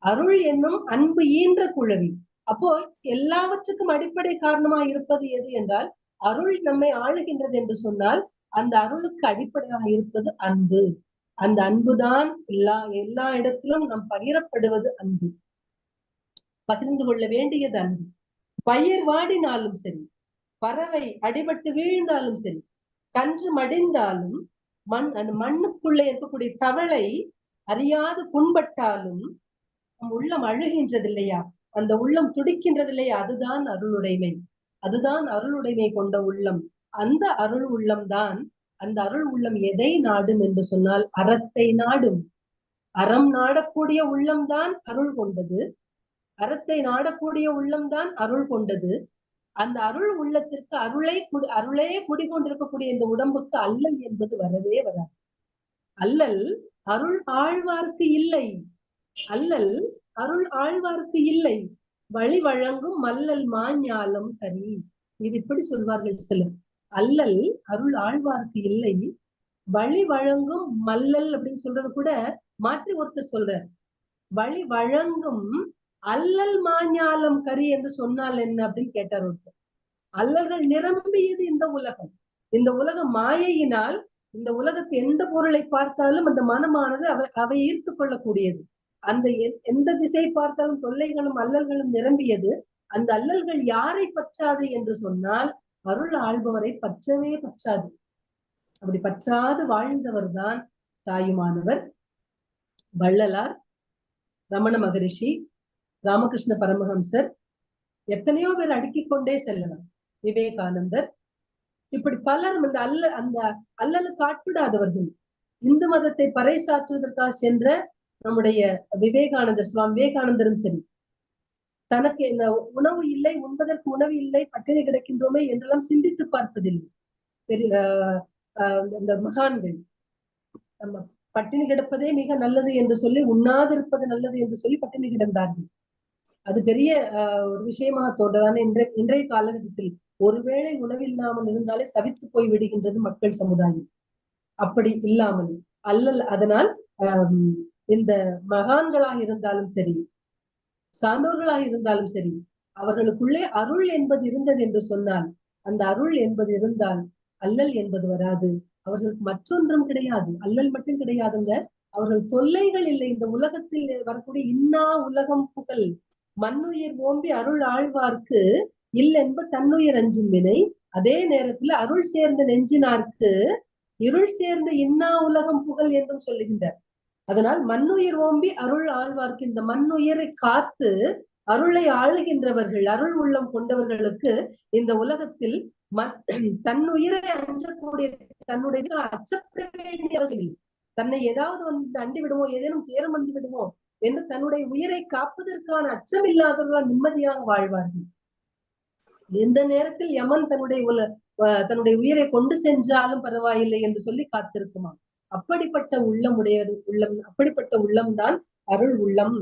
அருள் என்னும் அன்பு ஈன்ற குழவி. அப்போ எல்லாவற்றுக்கும் அடிப்படை காரணமா இருப்பது எது என்றால் அருள் நம்மை ஆளுகின்றது என்று சொன்னால் அந்த அருளுக்கு அடிப்படையாக இருப்பது அன்பு. அந்த அன்புதான் எல்லா இடத்திலும் நாம் பகிரப்படுவது அன்பு, பகிர்ந்து கொள்ள வேண்டியது அன்பு. பயிர் வாடினாலும் சரி, பறவை அடிபட்டு வீழ்ந்தாலும் சரி, கன்று மடிந்தாலும், அந்த மண்ணுக்குள்ளே இருக்கக்கூடிய தவளை அறியாது புண்பட்டாலும் உள்ளம் அழுகின்றது இல்லையா, அந்த உள்ளம் துடிக்கின்றது இல்லையா, அதுதான் அருளுடைமை. அதுதான் அருளுடைமை கொண்ட உள்ளம். அந்த அருள் உள்ளம் தான், அந்த அருள் உள்ளம் எதை நாடும் என்று சொன்னால் அறத்தை நாடும். அறம் நாடக்கூடிய உள்ளம்தான் அருள் கொண்டது. அறத்தை நாடக்கூடிய உள்ளம்தான் அருள் கொண்டது. அந்த அருள் உள்ளத்திற்கு அருளே குடிகொண்டிருக்கக்கூடிய இந்த உடம்புக்கு அல்லல் என்பது வரவே வராது. அல்லல் அருள் ஆழ்வார்க்கு இல்லை. அல்லல் அருள் ஆழ்வார்க்கு இல்லை. வழி வழங்கும் மல்லல் மாஞாலம் கரி. இது இப்படி சொல்வார்கள் சிலர். அல்லல் அருள் ஆழ்வார்க்கு இல்லை, வழி வழங்கும் மல்லல் அப்படின்னு சொல்றது கூட மாற்றி ஒருத்தர் சொல்றார். வழி வழங்கும் அல்லல் மாஞாலம் கரி என்று சொன்னால் என்ன அப்படின்னு கேட்டார் ஒருத்தர். அல்லல்கள் நிரம்பியது இந்த உலகம். இந்த உலகம் மாயையினால் இந்த உலகத்து எந்த பொருளை பார்த்தாலும் அந்த மனமானது அவை ஈர்த்து கொள்ளக்கூடியது. அந்த எந்த திசை பார்த்தாலும் தொல்லைகளும் அல்லல்களும் நிரம்பியது. அந்த அல்லல்கள் யாரை பற்றாது என்று சொன்னால் அருள் ஆள்பவரை பற்றவே பற்றாது. அப்படி பற்றாது வாழ்ந்தவர் தான் தாயுமானவர், வள்ளலார், ரமண மகரிஷி, ராமகிருஷ்ண பரமஹம்சர், எத்தனையோ பேர் அடுக்கிக் கொண்டே செல்லலாம், விவேகானந்தர், இப்படி பலரும் அந்த அல்லலுக்கு ஆட்படாதவர்கள். இந்து மதத்தை பறைசாற்றுவதற்காக சென்ற நம்முடைய விவேகானந்தர், சுவாமி விவேகானந்தரும் சரி, தனக்கு இந்த உணவு இல்லை, உண்பதற்கு உணவு இல்லை, பட்டினி கிடக்கின்றோமே என்றெல்லாம் சிந்தித்து பார்ப்பதில்லை. இந்த மகான்கள் நம்ம பட்டினி கிடப்பதே மிக நல்லது என்று சொல்லி, உண்ணாதிருப்பது நல்லது என்று சொல்லி பட்டினி கிடந்தார்கள். அது பெரிய ஒரு விஷயமாக தோன்றதான இன்றைய காலகட்டத்தில் ஒருவேளை உணவில்லாமல் இருந்தாலே தவித்து போய் விடுகின்றது மக்கள் சமுதாயம். அப்படி இல்லாமல் அல்லல். அதனால் இந்த மகான்களாக இருந்தாலும் சரி, சான்றோர்களாக இருந்தாலும் சரி, அவர்களுக்குள்ளே அருள் என்பது இருந்தது என்று சொன்னால், அந்த அருள் என்பது இருந்தால் அல்லல் என்பது வராது. அவர்களுக்கு மற்றொன்றும் கிடையாது, அல்லல் மட்டும் கிடையாதுங்க, அவர்கள் தொல்லைகள் இல்லை. இந்த உலகத்தில் வரக்கூடிய இன்னா உலகம் புகழ் மண்ணுயிர் ஓம்பி அருள் ஆழ்வார்க்கு இல்லென்ப தன்னுயிர் அஞ்சும் வினை. அதே நேரத்துல அருள் சேர்ந்த நெஞ்சினார்க்கு இருள் சேர்ந்த இன்னா உலகம் புகழ் என்றும் சொல்லுகின்றார். அதனால் மண்ணுயிர் ஓம்பி அருள் ஆழ்வார்க்கு, இந்த மண்ணுயிரை காத்து அருளை ஆளுகின்றவர்கள், அருள் உள்ளம் கொண்டவர்களுக்கு இந்த உலகத்தில் தன்னுயிரை அஞ்சக்கூடிய, தன்னுடைய அச்சப்பட வேண்டிய அவசியம் இல்லை. தன்னை ஏதாவது வந்து அண்டி விடுமோ, ஏதேனும் துயரம் வந்து விடுமோ என்று தன்னுடைய உயிரை காப்பதற்கான அச்சம் இல்லாதவர்களால் நிம்மதியாக வாழ்வார்கள். எந்த நேரத்தில் யமன் தன்னுடைய உயிரை கொண்டு சென்றாலும் பரவாயில்லை என்று சொல்லி காத்திருக்குமா. அப்படிப்பட்ட அப்படிப்பட்ட உள்ளம்தான் அருள் உள்ளம்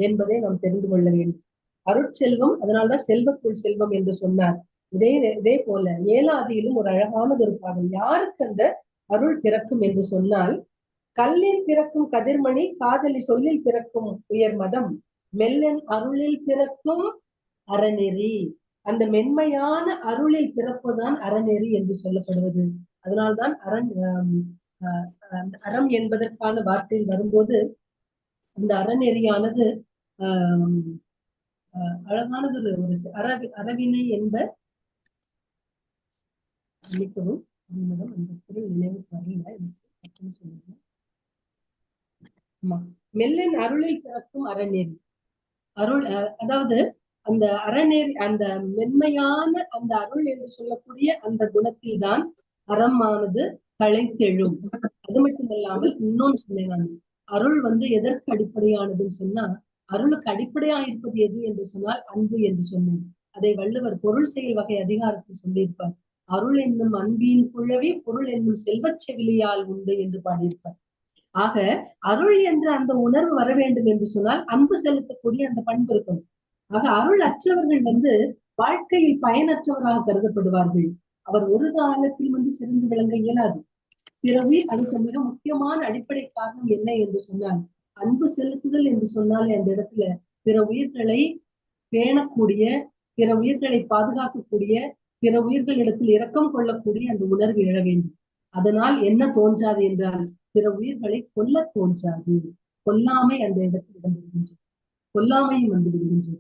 என்பதை நாம் தெரிந்து கொள்ள வேண்டும். அருட்செல்வம், அதனால்தான் செல்வத்துள் செல்வம் என்று சொன்னார். இதே போல ஏலாதியிலும் ஒரு அழகானது ஒரு பாடல். யாருக்கு அந்த அருள் பிறக்கும் என்று சொன்னால், கல்லில் பிறக்கும் கதிர்மணி, காதலி சொல்லில் பிறக்கும் உயர் மதம், மெல்லன் அருளில் பிறக்கும் அறநெறி. அந்த மென்மையான அருளில் பிறப்புதான் அறநெறி என்று சொல்லப்படுவது. அதனால்தான் அறம் என்பதற்கான வார்த்தையில் வரும்போது இந்த அறநெறியானது அழகானது. ஒரு அறவினை என்ப மிகவும் அந்த பொருள் நினைவுக்கு வரல சொல்லுங்க. மெல்லன் அருளில் பிறக்கும் அறநெறி. அருள் அதாவது அந்த அறநெறி, அந்த மென்மையான அந்த அருள் என்று சொல்லக்கூடிய அந்த குணத்தில் தான் அறமானது தழைத்தெழும். அது மட்டுமல்லாமல் இன்னொன்று சொன்னேன் நான், அருள் எதற்கு அடிப்படையானதுன்னு சொன்னா, அருளுக்கு அடிப்படையா இருப்பது எது என்று சொன்னால் அன்பு என்று சொன்னேன். அதை வள்ளுவர் பொருள் செயல் வகை அதிகாரத்தில் சொல்லியிருப்பார். அருள் என்னும் அன்பின் குழவி பொருள் என்னும் செல்வச் செவிலியால் உண்டு என்று பாடியிருப்பார். ஆக அருள் என்ற அந்த உணர்வு வர வேண்டும் என்று சொன்னால் அன்பு செலுத்தக்கூடிய அந்த பண்பு இருக்கணும். ஆக அருள் அற்றவர்கள் வாழ்க்கையில் பயனற்றவராக கருதப்படுவார்கள். அவர் ஒரு காலத்தில் சிறந்து விளங்க இயலாது. பிறகு அதுக்கு மிக முக்கியமான அடிப்படை காரணம் என்ன என்று சொன்னால், அன்பு செலுத்துதல் என்று சொன்னாலே அந்த இடத்துல பிற உயிர்களை பேணக்கூடிய, பிற உயிர்களை பாதுகாக்கக்கூடிய, பிற உயிர்களிடத்தில் இரக்கம் கொள்ளக்கூடிய அந்த உணர்வு எழ வேண்டும். அதனால் என்ன தோன்றாது என்றால் பிற உயிர்களை கொல்ல தோன்றாது. கொல்லாமை அந்த இடத்தில் இடம்பெறுகின்றது, கொல்லாமையும் வந்து விடுகின்றது.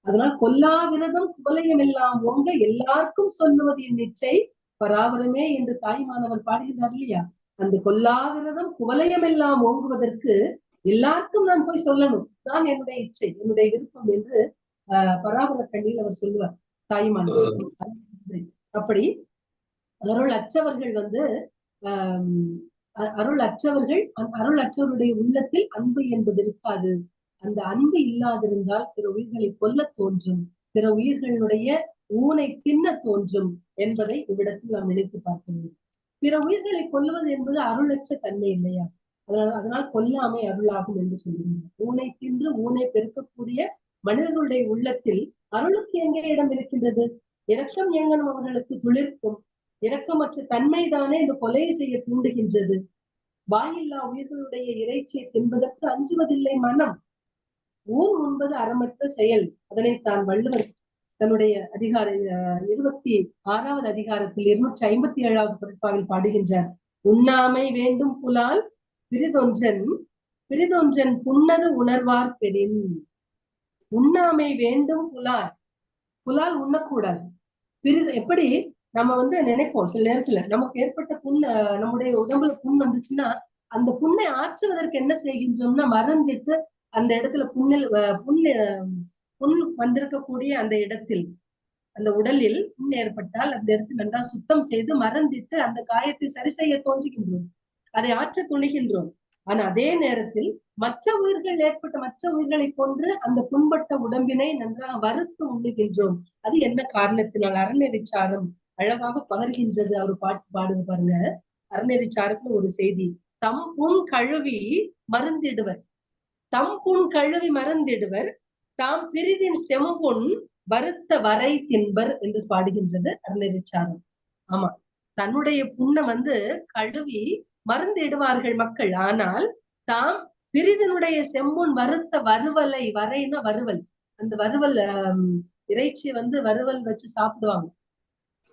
அதனால் கொல்லா விரதம் குவலயம் எல்லாம் ஓங்க எல்லாருக்கும் சொல்லுவது என் இச்சை பராபரமே என்று தாய்மானவர் பாடுகிறார் இல்லையா? அந்த கொல்லா விரதம் குவலயம் எல்லாம் ஓங்குவதற்கு எல்லாருக்கும் நான் போய் சொல்லணும், தான் என்னுடைய இச்சை, என்னுடைய விருப்பம் என்று பராபர கண்ணில் அவர் சொல்லுவார் தாய்மானவர். அப்படி அருள் அற்றவர்கள் அருள் அற்றவருடைய உள்ளத்தில் அன்பு என்பது இருக்காது. அந்த அன்பு இல்லாதிருந்தால் பிற உயிர்களை கொல்ல தோன்றும், பிற உயிர்களுடைய ஊனை தின்ன தோன்றும் என்பதை இவ்விடத்தில் நாம் நினைத்து பார்க்க வேண்டும். பிற உயிர்களை கொல்வது என்பது அருளற்ற தன்மை இல்லையா? அதனால் கொல்லாமை அருளாகும் என்று சொல்லுகின்றனர். ஊனை தின்று ஊனை பெருக்கக்கூடிய மனிதர்களுடைய உள்ளத்தில் அருளுக்கு எங்கே இடம் இருக்கின்றது? இரக்கம் எங்கனும் அவர்களுக்கு துளிர்க்கும். இரக்கமற்ற தன்மைதானே இந்த கொலையை செய்ய தூண்டுகின்றது. வாயில்லா உயிர்களுடைய இறைச்சியை தின்பதற்கு அஞ்சுவதில்லை மனம். ஊன் உண்பது அறமற்ற செயல். அதனைத்தான் வள்ளுவர் தன்னுடைய 26வது அதிகாரத்தில் 257வது குறட்பாவில் பாடுகின்றார். உண்ணாமை வேண்டும் புலால் பிரிதொன்றன் புன்னது உணர்வார் பெறின். உண்ணாமை வேண்டும் புலால் உண்ணக்கூடாது. எப்படி நம்ம நினைப்போம் சில நேரத்துல நமக்கு ஏற்பட்ட புண், நம்முடைய உடம்புல புண் வந்துச்சுன்னா அந்த புண்ணை ஆற்றுவதற்கு என்ன செய்கின்றோம்னா மறந்துட்டு அந்த இடத்துல புண் வந்திருக்கக்கூடிய அந்த இடத்தில், அந்த உடலில் புண் ஏற்பட்டால் அந்த இடத்தில் நன்றா சுத்தம் செய்து மறந்துட்டு அந்த காயத்தை சரி செய்ய தோன்றுகின்றோம், அதை ஆற்ற துணிகின்றோம். ஆனா அதே நேரத்தில் மற்ற உயிர்களை கொன்று அந்த புண்பட்ட உடம்பினை நன்றாக வறுத்து உண்ணுகின்றோம். அது என்ன காரணத்தினால்? அறநெறிச்சாரம் அழகாக பகர்கின்றது. அவர் பாட்டு பாடுது பாருங்க. அறநெறிச்சாரத்துல ஒரு செய்தி, தம் புண் கழுவி மருந்திடுவர், தாம் பிரிதின் செம்பொன் வருத்த வரை தின்பர் என்று பாடுகின்றது அறநெறிச்சாரம். ஆமா, தன்னுடைய புண்ணை கழுவி மருந்து இடுவார்கள் மக்கள். ஆனால் தாம் பிரிதனுடைய செம்பொன் வருத்த வறுவலை, வரைனா வறுவல், அந்த வறுவல் இறைச்சி வறுவல் வச்சு சாப்பிடுவாங்க.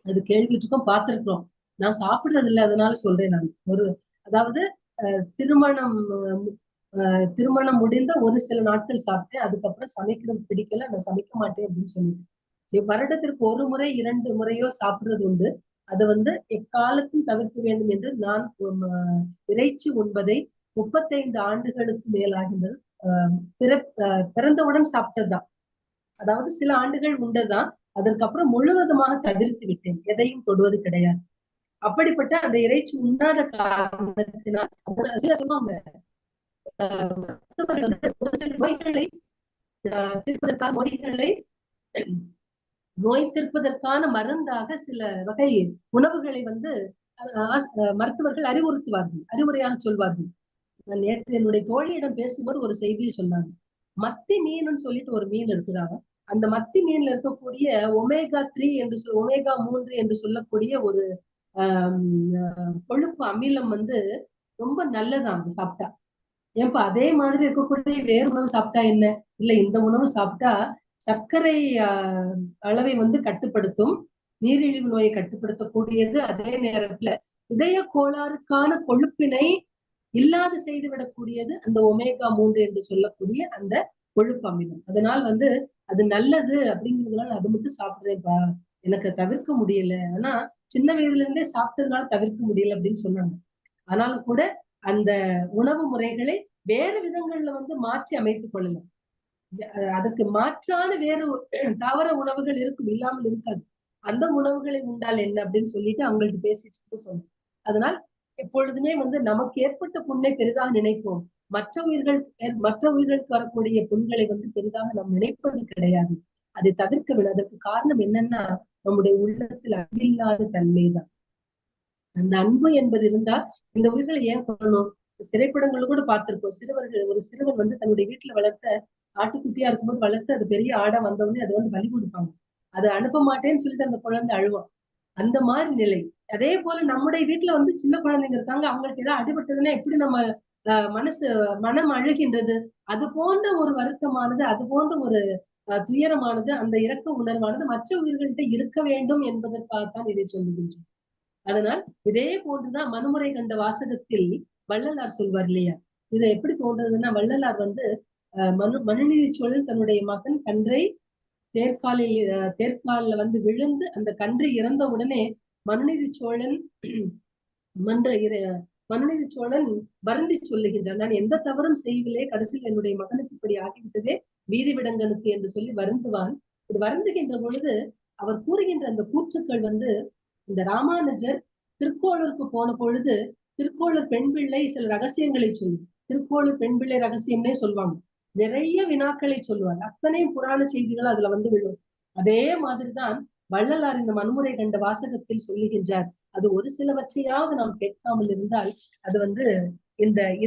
அது கேள்விட்டுக்கும் பார்த்திருக்கிறோம். நான் சாப்பிடுறது இல்லை, அதனால சொல்றேன். நான் அதாவது திருமணம் முடிந்த ஒரு சில நாட்கள் சாப்பிட்டேன். அதுக்கப்புறம் சமைக்கிறது பிடிக்கல, நான் சமைக்க மாட்டேன் அப்படின்னு சொல்லிட்டு வருடத்திற்கு 1 முறை 2 முறையோ சாப்பிடுறது உண்டு. அதை எக்காலத்தும் தவிர்க்க வேண்டும் என்று நான் இறைச்சி உண்பதை 35 ஆண்டுகளுக்கு மேலாகின்றது. பிறந்தவுடன் சாப்பிட்டதுதான், அதாவது சில ஆண்டுகள் உண்டதுதான். அதற்கப்புறம் முழுவதுமாக தவிர்த்து விட்டேன், எதையும் தொடுவது கிடையாது. அப்படிப்பட்ட அந்த இறைச்சி உண்ணாத காரணத்தினால் சொல்லுவாங்க, ஒரு சில நோய்களை நோய் தீர்ப்பதற்கான மருந்தாக சில வகை உணவுகளை மருத்துவர்கள் அறிவுரையாக சொல்வார்கள். நான் நேற்று என்னுடைய தோழியிடம் பேசும்போது ஒரு செய்தியை சொன்னாங்க. மத்தி மீன் சொல்லிட்டு ஒரு மீன் இருக்குதாங்க. அந்த மத்தி மீன்ல இருக்கக்கூடிய ஒமேகா 3 என்று ஒமேகா 3 என்று சொல்லக்கூடிய ஒரு கொழுப்பு அமிலம் ரொம்ப நல்லதான் அது சாப்பிட்டா. ஏன்பா அதே மாதிரி இருக்கக்கூடிய வேறு உணவு சாப்பிட்டா என்ன? இல்ல, இந்த உணவு சாப்பிட்டா சர்க்கரை அளவை கட்டுப்படுத்தும், நீரிழிவு நோயை கட்டுப்படுத்தக்கூடியது. அதே நேரத்துல இதய கோளாறுக்கான கொழுப்பினை இல்லாது செய்து விடக்கூடியது அந்த ஒமேகா 3 என்று சொல்லக்கூடிய அந்த கொழுப்பு அமிலம். அதனால் அது நல்லது அப்படிங்கிறதுனால அது மட்டும் சாப்பிடுறேன்ப்பா, எனக்கு தவிர்க்க முடியல. ஆனா சின்ன வயதுல இருந்தே சாப்பிட்டதுனால தவிர்க்க முடியல அப்படின்னு சொன்னாங்க. ஆனாலும் கூட அந்த உணவு முறைகளை வேறு விதங்கள்ல மாற்றி அமைத்துக் கொள்ளலாம். அதற்கு மாற்றான வேறு தாவர உணவுகள் இருக்கும், இல்லாமல் இருக்காது. அந்த உணவுகளை உண்டால் என்ன அப்படின்னு சொல்லிட்டு அவங்கள்ட்ட பேசிட்டு சொன்னோம். அதனால் எப்பொழுதுமே நமக்கு ஏற்பட்ட புண்ணை பெரிதாக நினைப்போம், மற்ற உயிர்களுக்கு வரக்கூடிய புண்களை பெரிதாக நாம் நினைப்பது கிடையாது. அதை தவிர்க்க வேண்டும். அதற்கு காரணம் என்னன்னா நம்முடைய உள்ளத்தில் அன்பில்லாத தன்மைதான். அந்த அன்பு என்பது இருந்தா இந்த உயிர்களை ஏன் கொள்ளணும்? திரைப்படங்கள் கூட பார்த்திருப்போம். ஒரு சிறுவன் தன்னுடைய வீட்டுல வளர்த்த ஆட்டுக்குட்டியா இருக்கும்போது வளர்த்து அது பெரிய ஆடா வந்தவுடனே அது பலி கொடுப்பாங்க. அதை அனுப்ப மாட்டேன்னு சொல்லிட்டு அந்த குழந்தை அழுவான். அந்த மாதிரி நிலை. அதே போல நம்முடைய வீட்டுல சின்ன குழந்தைங்க இருக்காங்க, அவங்களுக்கு ஏதாவது அடிபட்டதுன்னா எப்படி நம்ம மனம் அழுகின்றது. அது போன்ற ஒரு வருத்தமானது, அது போன்ற ஒரு துயரமானது, அந்த இரக்க உணர்வானது மற்ற உயிர்கள்ட்ட இருக்க வேண்டும் என்பதற்காகத்தான் இதை சொல்லுகின்றேன். அதனால் இதே போன்றுதான் மனுமுறை கண்ட வாசகத்தில் வள்ளலார் சொல்வார் இல்லையா? இதை எப்படி தோன்றதுன்னா, வள்ளலார் மனுநீதி சோழன் தன்னுடைய மகன் கன்றை தேர்காலில் விழுந்து அந்த கன்று இறந்த உடனே மனுநீதி சோழன் வருந்தி சொல்லுகின்றார், நான் எந்த தவறும் செய்யவில்லை, கடைசியில் என்னுடைய மகனுக்கு இப்படி ஆகிவிட்டதே, வீதி விடங்கனுக்கு என்று சொல்லி வருந்துவான். இது வருந்துகின்ற பொழுது அவர் கூறுகின்ற அந்த கூற்றுக்கள் இந்த ராமானுஜர் திருக்கோளூருக்கு போன பொழுது திருக்கோளூர் பெண் பிள்ளை சில ரகசியங்களை சொல்லி, திருக்கோளூர் பெண் பிள்ளை ரகசியம்னே சொல்லுவாங்க, நிறைய வினாக்களை சொல்லுவாங்க, அத்தனையும் புராண செய்திகள் அதுல விழும். அதே மாதிரிதான் வள்ளலார் இந்த மனுமுறை கண்ட வாசகத்தில் சொல்லுகின்றார். அது ஒரு சிலவற்றையாவது நாம் கேட்காமல் இருந்தால் அது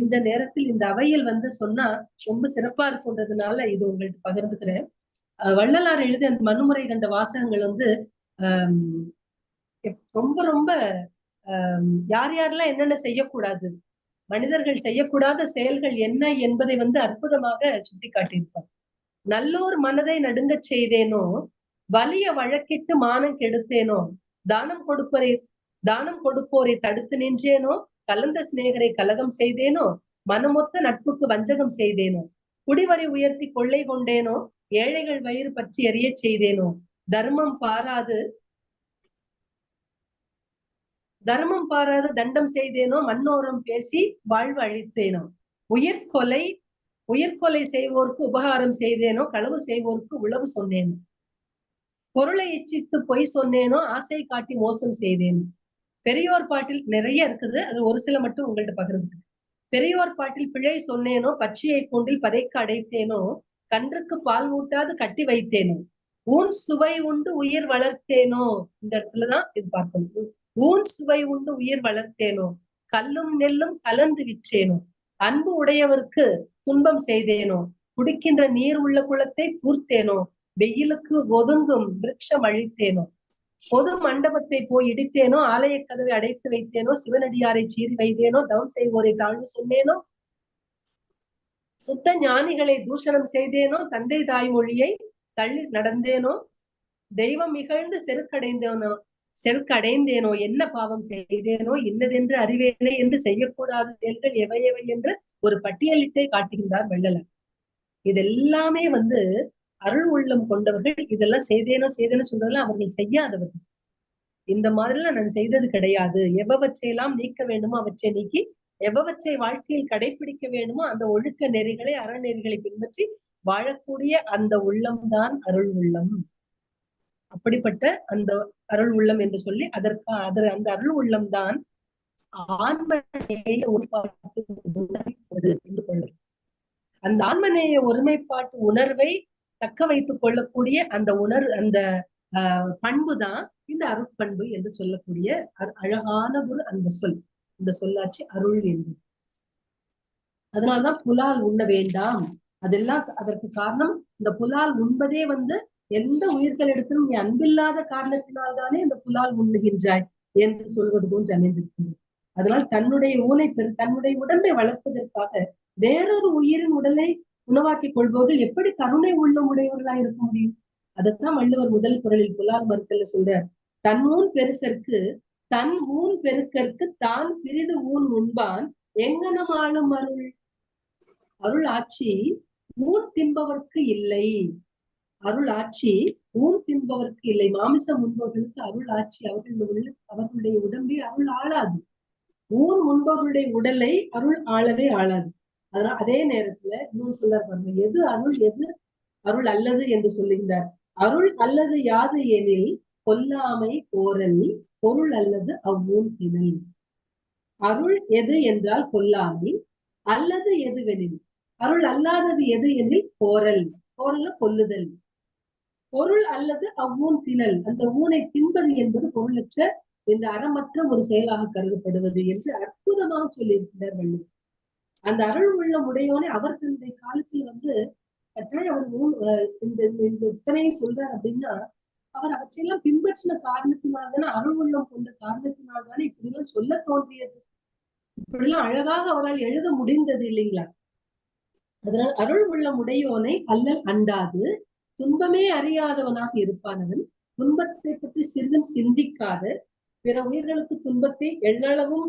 இந்த நேரத்தில் இந்த அவையில் சொன்னா ரொம்ப சிறப்பா இருக்குன்றதுனால இது உங்களுக்கு பகிர்ந்துக்கிறேன். வள்ளலார் எழுதிய அந்த மனுமுறை கண்ட வாசகங்கள் ரொம்ப ரொம்ப யார் யாரெல்லாம் என்னென்ன செய்யக்கூடாது, மனிதர்கள் செய்யக்கூடாத செயல்கள் என்ன என்பதை அற்புதமாக சுட்டி காட்டியிருப்பார். நல்லோர் மனதை நடுங்க செய்தேனோ, வலிய வழக்கிட்டு மானம் கெடுத்தேனோ, தானம் கொடுப்போரை தடுத்து நின்றேனோ, கலந்த சிநேகரை கலகம் செய்தேனோ, மனமொத்த நட்புக்கு வஞ்சகம் செய்தேனோ, குடிவரி உயர்த்தி கொள்ளை கொண்டேனோ, ஏழைகள் வயிறு பற்றி எரிய செய்தேனோ, தர்மம் பாராது தண்டம் செய்தேனோ, மண்ணோரம் பேசி வாழ்வு அழித்தேனோ, உயிர்கொலை செய்வோருக்கு உபகாரம் செய்தேனோ, களவு செய்வோருக்கு உளவு சொன்னேனோ, பொருளை இச்சித்து பொய் சொன்னேனோ, ஆசை காட்டி மோசம் செய்தேனோ. பெரியோர் பாட்டில் நிறைய இருக்குது, அது ஒரு சில மட்டும் உங்கள்கிட்ட பகிர்ந்து. பெரியோர் பாட்டில் பிழை சொன்னேனோ, பச்சையை கூண்டில் பதைக்க அடைத்தேனோ, கன்றுக்கு பால் ஊட்டாது கட்டி வைத்தேனோ, ஊன் சுவை உண்டு உயிர் வளர்த்தேனோ. இந்த இடத்துலதான் இது பார்க்கணும். ஊன் சுவை உண்டு உயிர் வளர்த்தேனோ, கல்லும் நெல்லும் கலந்து விற்றேனோ, அன்பு உடையவருக்கு துன்பம் செய்தேனோ, குடிக்கின்ற நீர் உள்ள குளத்தை கூர்த்தேனோ, வெயிலுக்கு ஒதுங்கும் விருட்சம் அழித்தேனோ, பொது மண்டபத்தை போய் இடித்தேனோ, ஆலய கதவை அடைத்து வைத்தேனோ, சிவனடியாரை சீறி வைத்தேனோ, தவம் செய்வோரை தாழ்வு சொன்னேனோ, சுத்த ஞானிகளை தூஷணம் செய்தேனோ, தந்தை தாய்மொழியை தள்ளி நடந்தேனோ, தெய்வம் இகழ்ந்து செருக்கடைந்தேனோ, என்ன பாவம் செய்தேனோ, இன்னதென்று அறிவேனே என்று செய்யக்கூடாத செயல்கள் எவை எவை என்று ஒரு பட்டியலிட்டே காட்டுகின்றார் வள்ளலார். இதெல்லாமே அருள் உள்ளம் கொண்டவர்கள் இதெல்லாம் செய்தேனோ சொல்றதெல்லாம் அவர்கள் செய்யாதவர்கள். இந்த மாதிரிலாம் நான் செய்தது கிடையாது. எவ்வவற்றையெல்லாம் நீக்க வேண்டுமோ அவற்றை நீக்கி, எவ்வவற்றை வாழ்க்கையில் கடைபிடிக்க வேண்டுமோ அந்த ஒழுக்க நெறிகளை அறநெறிகளை பின்பற்றி வாழக்கூடிய அந்த உள்ளம்தான் அருள் உள்ளம். அப்படிப்பட்ட அந்த அருள் உள்ளம் என்று சொல்லி அந்த அருள் உள்ளம் தான் ஆன்மநேய ஒருமைப்பாட்டு என்று கொள்ளும். அந்த ஆன்மநேய ஒருமைப்பாட்டு உணர்வை தக்க வைத்துக் கொள்ளக்கூடிய அந்த பண்புதான் இந்த அருட்பண்பு என்று சொல்லக்கூடிய அழகானதொரு அந்த சொல். இந்த சொல்லாட்சி அருள் என்று. அதனால்தான் புலால் உண்ண வேண்டாம். அதெல்லாம் அதற்கு காரணம், இந்த புலால் உண்பதே எந்த உயிர்களிடத்திலும் நீ அன்பில்லாத காரணத்தினால்தானே இந்த புலால் உண்ணுகின்றாய் என்று சொல்வது போன்று அமைந்திருக்கிறது. அதனால் தன்னுடைய உடம்பை வளர்ப்பதற்காக வேறொரு உயிரின் உடலை உணவாக்கிக் கொள்பவர்கள் எப்படி கருணை உள்ளம் உடையவர்களாக இருக்க முடியும்? அதைத்தான் வள்ளுவர் முதல் குறளில் புலால் மறுத்தல்ல சொல்றார். தன் ஊன் பெருக்கற்கு தான் பிரிது ஊன் உண்பான் எங்கனம் ஆளும் அருள் ஆட்சி ஊன் தின்பவர்க்கு இல்லை. அருள் ஆட்சி ஊன் தின்பவர்க்கு இல்லை. மாமிசம் உண்பவர்களுக்கு அருள் ஆட்சி அவர்களுடைய உடம்பை அருள் ஆளாது. ஊன் உண்பவர்களுடைய உடலை அருள் ஆளவே ஆளாது. அதனால அதே நேரத்துல இன்னொன்னு சொல்ல பாருங்க, எது அருள் எது அருள் அல்லது என்று சொல்லுகின்றார். அருள் அல்லது யாது எனில் கொல்லாமை ஓரல் பொருள் அல்லது அவ்வூன் திணல். அருள் எது என்றால் கொல்லாமை, அல்லது எதுவெனில் அருள் அல்லாதது எது எனில் கோரல் கொல்லுதல், பொருள் அல்லது அவ்வூன் திணல். அந்த ஊனை தின்பது என்பது பொருளற்ற இந்த அறமற்ற ஒரு செயலாக கருதப்படுவது என்று அற்புதமாக சொல்லியிருக்கிறார் வள்ளுவர். அந்த அருள் உள்ள உடையோனை அவர் தன்னுடைய காலத்தில் கட்டாயம் அவர் இந்த இத்தனையும் சொல்றார் அப்படின்னா, அவர் அவற்றையெல்லாம் பின்பற்றின காரணத்தினால்தானே, அருள் உள்ளம் கொண்ட காரணத்தினால்தானே இப்படிலாம் சொல்ல தோன்றியது. இப்படிலாம் அழகாக அவரால் எழுத முடிந்தது இல்லைங்களா? அதனால் அருள் உள்ளம் உடையோனை அல்லல் அண்டாது துன்பமே அறியாதவனாக இருப்பானவன், துன்பத்தை பற்றி சிறிதும் சிந்திக்காத, பிற உயிர்களுக்கு துன்பத்தை எள்ளளவும்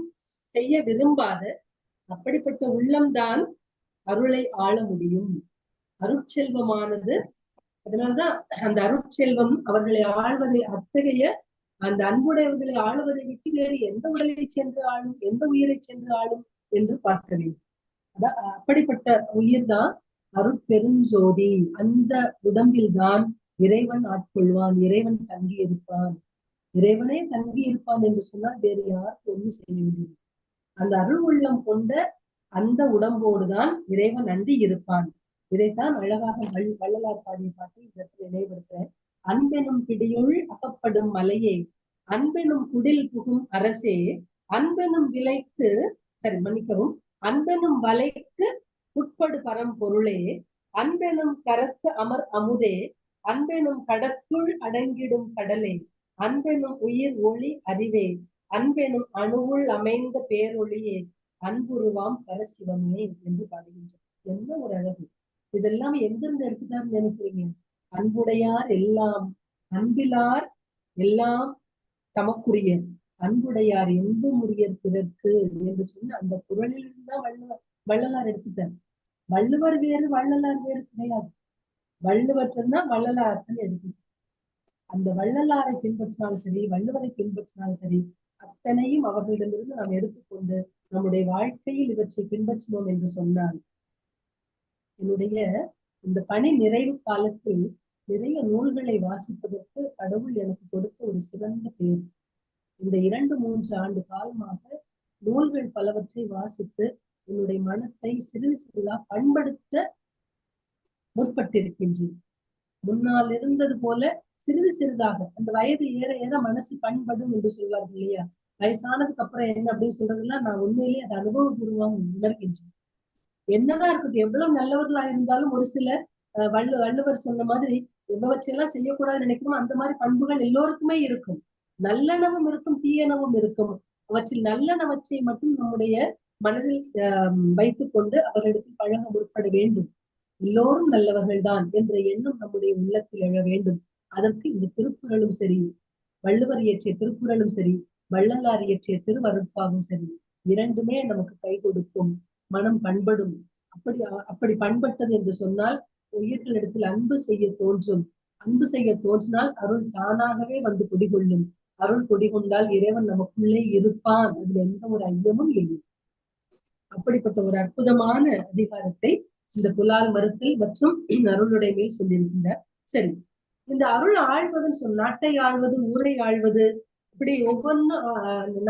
செய்ய விரும்பாத அப்படிப்பட்ட உள்ளம்தான் அருளை ஆள முடியும். அருட்செல்வமானது. அதனால்தான் அந்த அருட்செல்வம் அவர்களை ஆள்வதை, அத்தகைய அந்த அன்புடையவர்களை ஆளுவதை விட்டு வேறு எந்த உடலை சென்று ஆளும், எந்த உயிரை சென்று ஆளும் என்று பார்க்க வேண்டும். அப்படிப்பட்ட உயிர் தான் அருட்பெருஞ்சோதி. அந்த உடம்பில் தான் இறைவன் ஆட்கொள்வான், இறைவன் தங்கி இருப்பான். இறைவனே தங்கி இருப்பான் என்று சொன்னால் வேறு யாருக்கு ஒண்ணு செய்ய முடியும். அந்த அருள் உள்ளம் கொண்ட அந்த உடம்போடுதான் இறைவன் அண்டி இருப்பான். இதைத்தான் அழகாக வள்ளலார் பாடிய பாட்டை இதற்கு நினைவுபடுத்துறேன். அன்பெனும் பிடியுள் அகப்படும் மலையே, அன்பெனும் குடில் புகும் அரசே, அன்பெனும் அன்பெனும் வலைக்கு உட்படு பரம்பொருளே, அன்பெனும் கரத்து அமர் அமுதே, அன்பெனும் கடத்துள் அடங்கிடும் கடலே, அன்பெனும் உயிர் ஒளி அறிவே, அன்பெனும் அணுவுள் அமைந்த பேரொளியே, அன்புருவாம் பரசிவமே என்று பாடுகின்றார். என்ன ஒரு அழகு! இதெல்லாம் எங்கிருந்து எடுத்துட்டாருன்னு நினைக்கிறீங்க? அன்புடையார் எல்லாம் அன்பிலார் எல்லாம் தமக்குரிய, அன்புடையார் என்புமுடையர் பிறர்க்கு என்று சொன்ன அந்த குறளிலிருந்து தான் வள்ளலார் எடுத்துட்டார். வள்ளுவர் வேறு வள்ளலார் வேறு கிடையாது. வள்ளுவர் சொன்னா வள்ளலார் அர்த்தம் எடுத்து அந்த வள்ளலாரை பின்பற்றினாலும் சரி, வள்ளுவரை பின்பற்றினாலும் சரி, அத்தனையும் அவர்களிடமிருந்து நாம் எடுத்துக்கொண்டு நம்முடைய வாழ்க்கையில் இவற்றை பின்பற்றினோம் என்று சொன்னால், என்னுடைய இந்த பணி நிறைவு காலத்தில் நிறைய நூல்களை வாசிப்பதற்கு கடவுள் எனக்கு கொடுத்த ஒரு சிறந்த பேர். இந்த 2-3 ஆண்டு காலமாக நூல்கள் பலவற்றை வாசித்து என்னுடைய மனத்தை சிறிது சிறிதா பண்படுத்த முற்பட்டிருக்கின்றேன். முன்னால் இருந்தது போல சிறிது சிறிதாக அந்த வயது ஏற ஏற மனசு பண்படும் என்று சொல்வார்கள் இல்லையா? வயசானதுக்கு அப்புறம் என்ன அப்படின்னு சொல்றதுலாம் நான் உண்மையிலேயே அதை அனுபவபூர்வமாக உணர்கின்றேன். என்னதான் இருக்கட்டும், எவ்வளவு நல்லவர்களா இருந்தாலும் ஒரு சில வள்ளுவர் சொன்ன மாதிரி எவ்வளவற்றையெல்லாம் செய்யக்கூடாதுன்னு நினைக்கிறோமோ அந்த மாதிரி பண்புகள் எல்லோருக்குமே இருக்கும். நல்லனவும் இருக்கும், தீயனவும் இருக்கும். அவற்றில் நல்லனவற்றை மட்டும் நம்முடைய மனதில் வைத்துக் கொண்டு அவர்களிடத்தில் பழக முற்பட வேண்டும். எல்லோரும் நல்லவர்கள் தான் என்ற எண்ணம் நம்முடைய உள்ளத்தில் எழ வேண்டும். அதற்கு இந்த திருக்குறளும் சரி, வள்ளுவர் இயற்றிய திருக்குறளும் சரி, வள்ளலார் இயற்றிய திருவருட்பாவும் சரி, இரண்டுமே நமக்கு கை கொடுக்கும். மனம் பண்படும். அப்படி பண்பட்டது என்று சொன்னால் உயிர்களிடத்தில் அன்பு செய்ய தோன்றும். அன்பு செய்ய தோன்றினால் அருள் தானாகவே வந்து குடிகொள்ளும். அருள் குடிகொண்டால் இறைவன் நமக்குள்ளே இருப்பான். அதுல எந்த ஒரு ஐயமும் இல்லை. அப்படிப்பட்ட ஒரு அற்புதமான அதிகாரத்தை இந்த புலால் மறுத்தல் மற்றும் அருளுடைய மேல் சொல்லியிருக்கின்றார். சரி, இந்த அருள் ஆழ்வதுன்னு சொன்ன நாட்டை ஆழ்வது, ஊரை ஆழ்வது, இப்படி ஒவ்வொன்றும்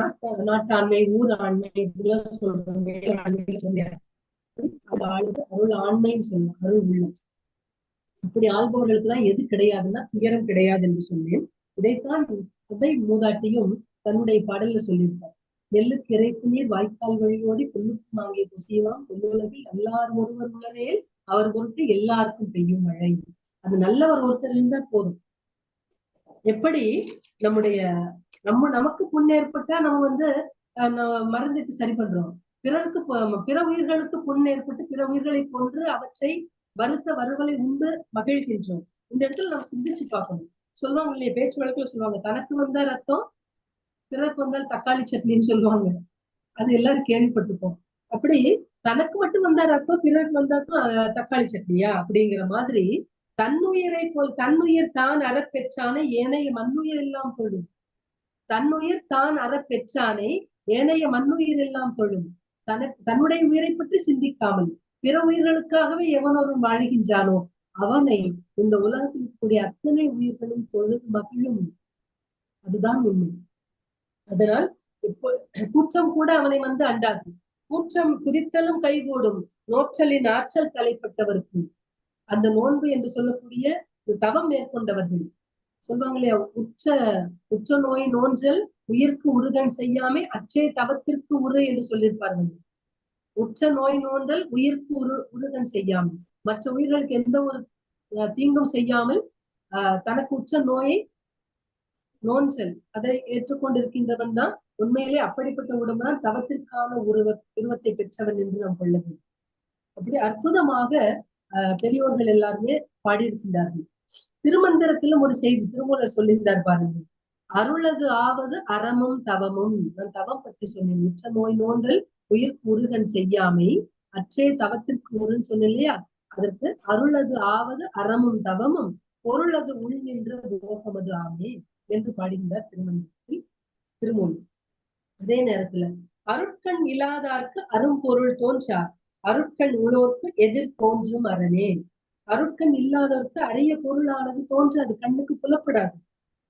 நாட்டாண்மை, ஊர் ஆண்மை இப்படிலாம் சொல்றாங்க. அது ஆழ்வது அருள் ஆண்மைன்னு சொல்லணும். அருள் உள்ளம். அப்படி ஆள்பவர்களுக்கு தான் எது கிடையாதுன்னா துயரம் கிடையாது என்று சொன்னேன். இதைத்தான் உடை மூதாட்டியும் தன்னுடைய பாடல்ல சொல்லியிருப்பார். நெல்லுக்கு இறைத்து நீர் வாய்க்கால் வழியோடி புல்லுக்கு மாங்கே புசியலாம் புல்லுலகில் எல்லார் ஒருவர் உளரேல் அவர் பொருட்டு எல்லாருக்கும் பெய்யும் மழை. அது நல்லவர் ஒருத்தர் இருந்தா போதும். எப்படி நம்முடைய நமக்கு புண் ஏற்பட்டா நம்ம மறந்துட்டு சரி பண்றோம். பிற உயிர்களுக்கு புண் ஏற்பட்டு பிற உயிர்களை கொன்று அவற்றை வருத்த வறுவலை உண்டு மகிழ்கின்றோம். இந்த இடத்துல நம்ம சிந்திச்சு பார்க்கணும். சொல்லுவாங்க இல்லையா, பேச்சு வழக்குல சொல்லுவாங்க, தனக்கு வந்தா ரத்தம் பிறருக்கு வந்தால் தக்காளி சட்னின்னு சொல்லுவாங்க. அது எல்லாரும் கேள்விப்பட்டிருப்போம். அப்படி தனக்கு மட்டும் வந்தா ரத்தம், பிறருக்கு வந்தாக்கும் தக்காளி சட்னியா அப்படிங்கிற மாதிரி தன்னுயிரை போல் தன்னுயிர் தான் அறப்பெற்றானே ஏனைய மண்ணுயிர் எல்லாம் தொழும். தன்னுயிர் தான் அறப்பெற்றானே ஏனைய மண்ணுயிர் எல்லாம் தொழும். தன்னுடைய உயிரை பற்றி சிந்திக்காமல் பிற உயிர்களுக்காகவே எவனொருவன் வாழ்கின்றானோ அவனை இந்த உலகத்தில் இருக்கக்கூடிய அத்தனை உயிர்களும் தொழுது மகிழும். அதுதான் உண்மை. அதனால் இப்போ கூற்றம் கூட அவனை அண்டாது. கூற்றம் குதித்தலும் கைகூடும் நோற்றலின் ஆற்றல் தலைப்பட்டவருக்கு. அந்த நோன்பு என்று சொல்லக்கூடிய தவம் மேற்கொண்டவர்கள் சொல்லுவாங்க இல்லையா, உற்ற நோய் நோன்றல் உயிர்க்கு உருகன் செய்யாமே அற்றே தவத்திற்கு உரு என்று சொல்லியிருப்பார்கள். உற்ற நோய் நோன்றல் உயிர்க்கு உருகன் செய்யாமல், மற்ற உயிர்களுக்கு எந்த ஒரு தீங்கும் செய்யாமல் தனக்கு உற்ற நோயை நோன்றல் அதை ஏற்றுக்கொண்டிருக்கின்றவன் தான் உண்மையிலே அப்படிப்பட்ட உடம்புதான் தவத்திற்கான உருவத்தை பெற்றவன் என்று நாம் கொள்ள வேண்டும். அப்படி அற்புதமாக பெரியோர்கள் எல்லாருமே பாடியிருக்கின்றார்கள். திருமந்திரத்திலும் ஒரு செய்தி திருமூலர் சொல்லுகின்றார் பாருங்கள். அருளது ஆவது அறமும் தவமும். நான் தவம் பற்றி சொன்னேன். உற்ற நோய் நோன்றல் உயிர்க்கு உருகன் செய்யாமை அற்றே தவத்திற்கு உருன்னு சொன்ன இல்லையா, அதற்கு அருளது ஆவது அறமும் தவமும் பொருளது உள் நின்ற போகமது ஆமே என்று பாடுகின்றார் திருமந்திரத்தில் திருமூலர். அதே நேரத்துல அருட்கண் இல்லாதார்க்கு அரும்பொருள் தோன்றா அருட்கண் உள்ளோர்க்கு எதிர் தோன்றும் அரணே. அருட்கண் இல்லாதவருக்கு அரிய பொருளானது தோன்றாது, கண்ணுக்கு புலப்படாது.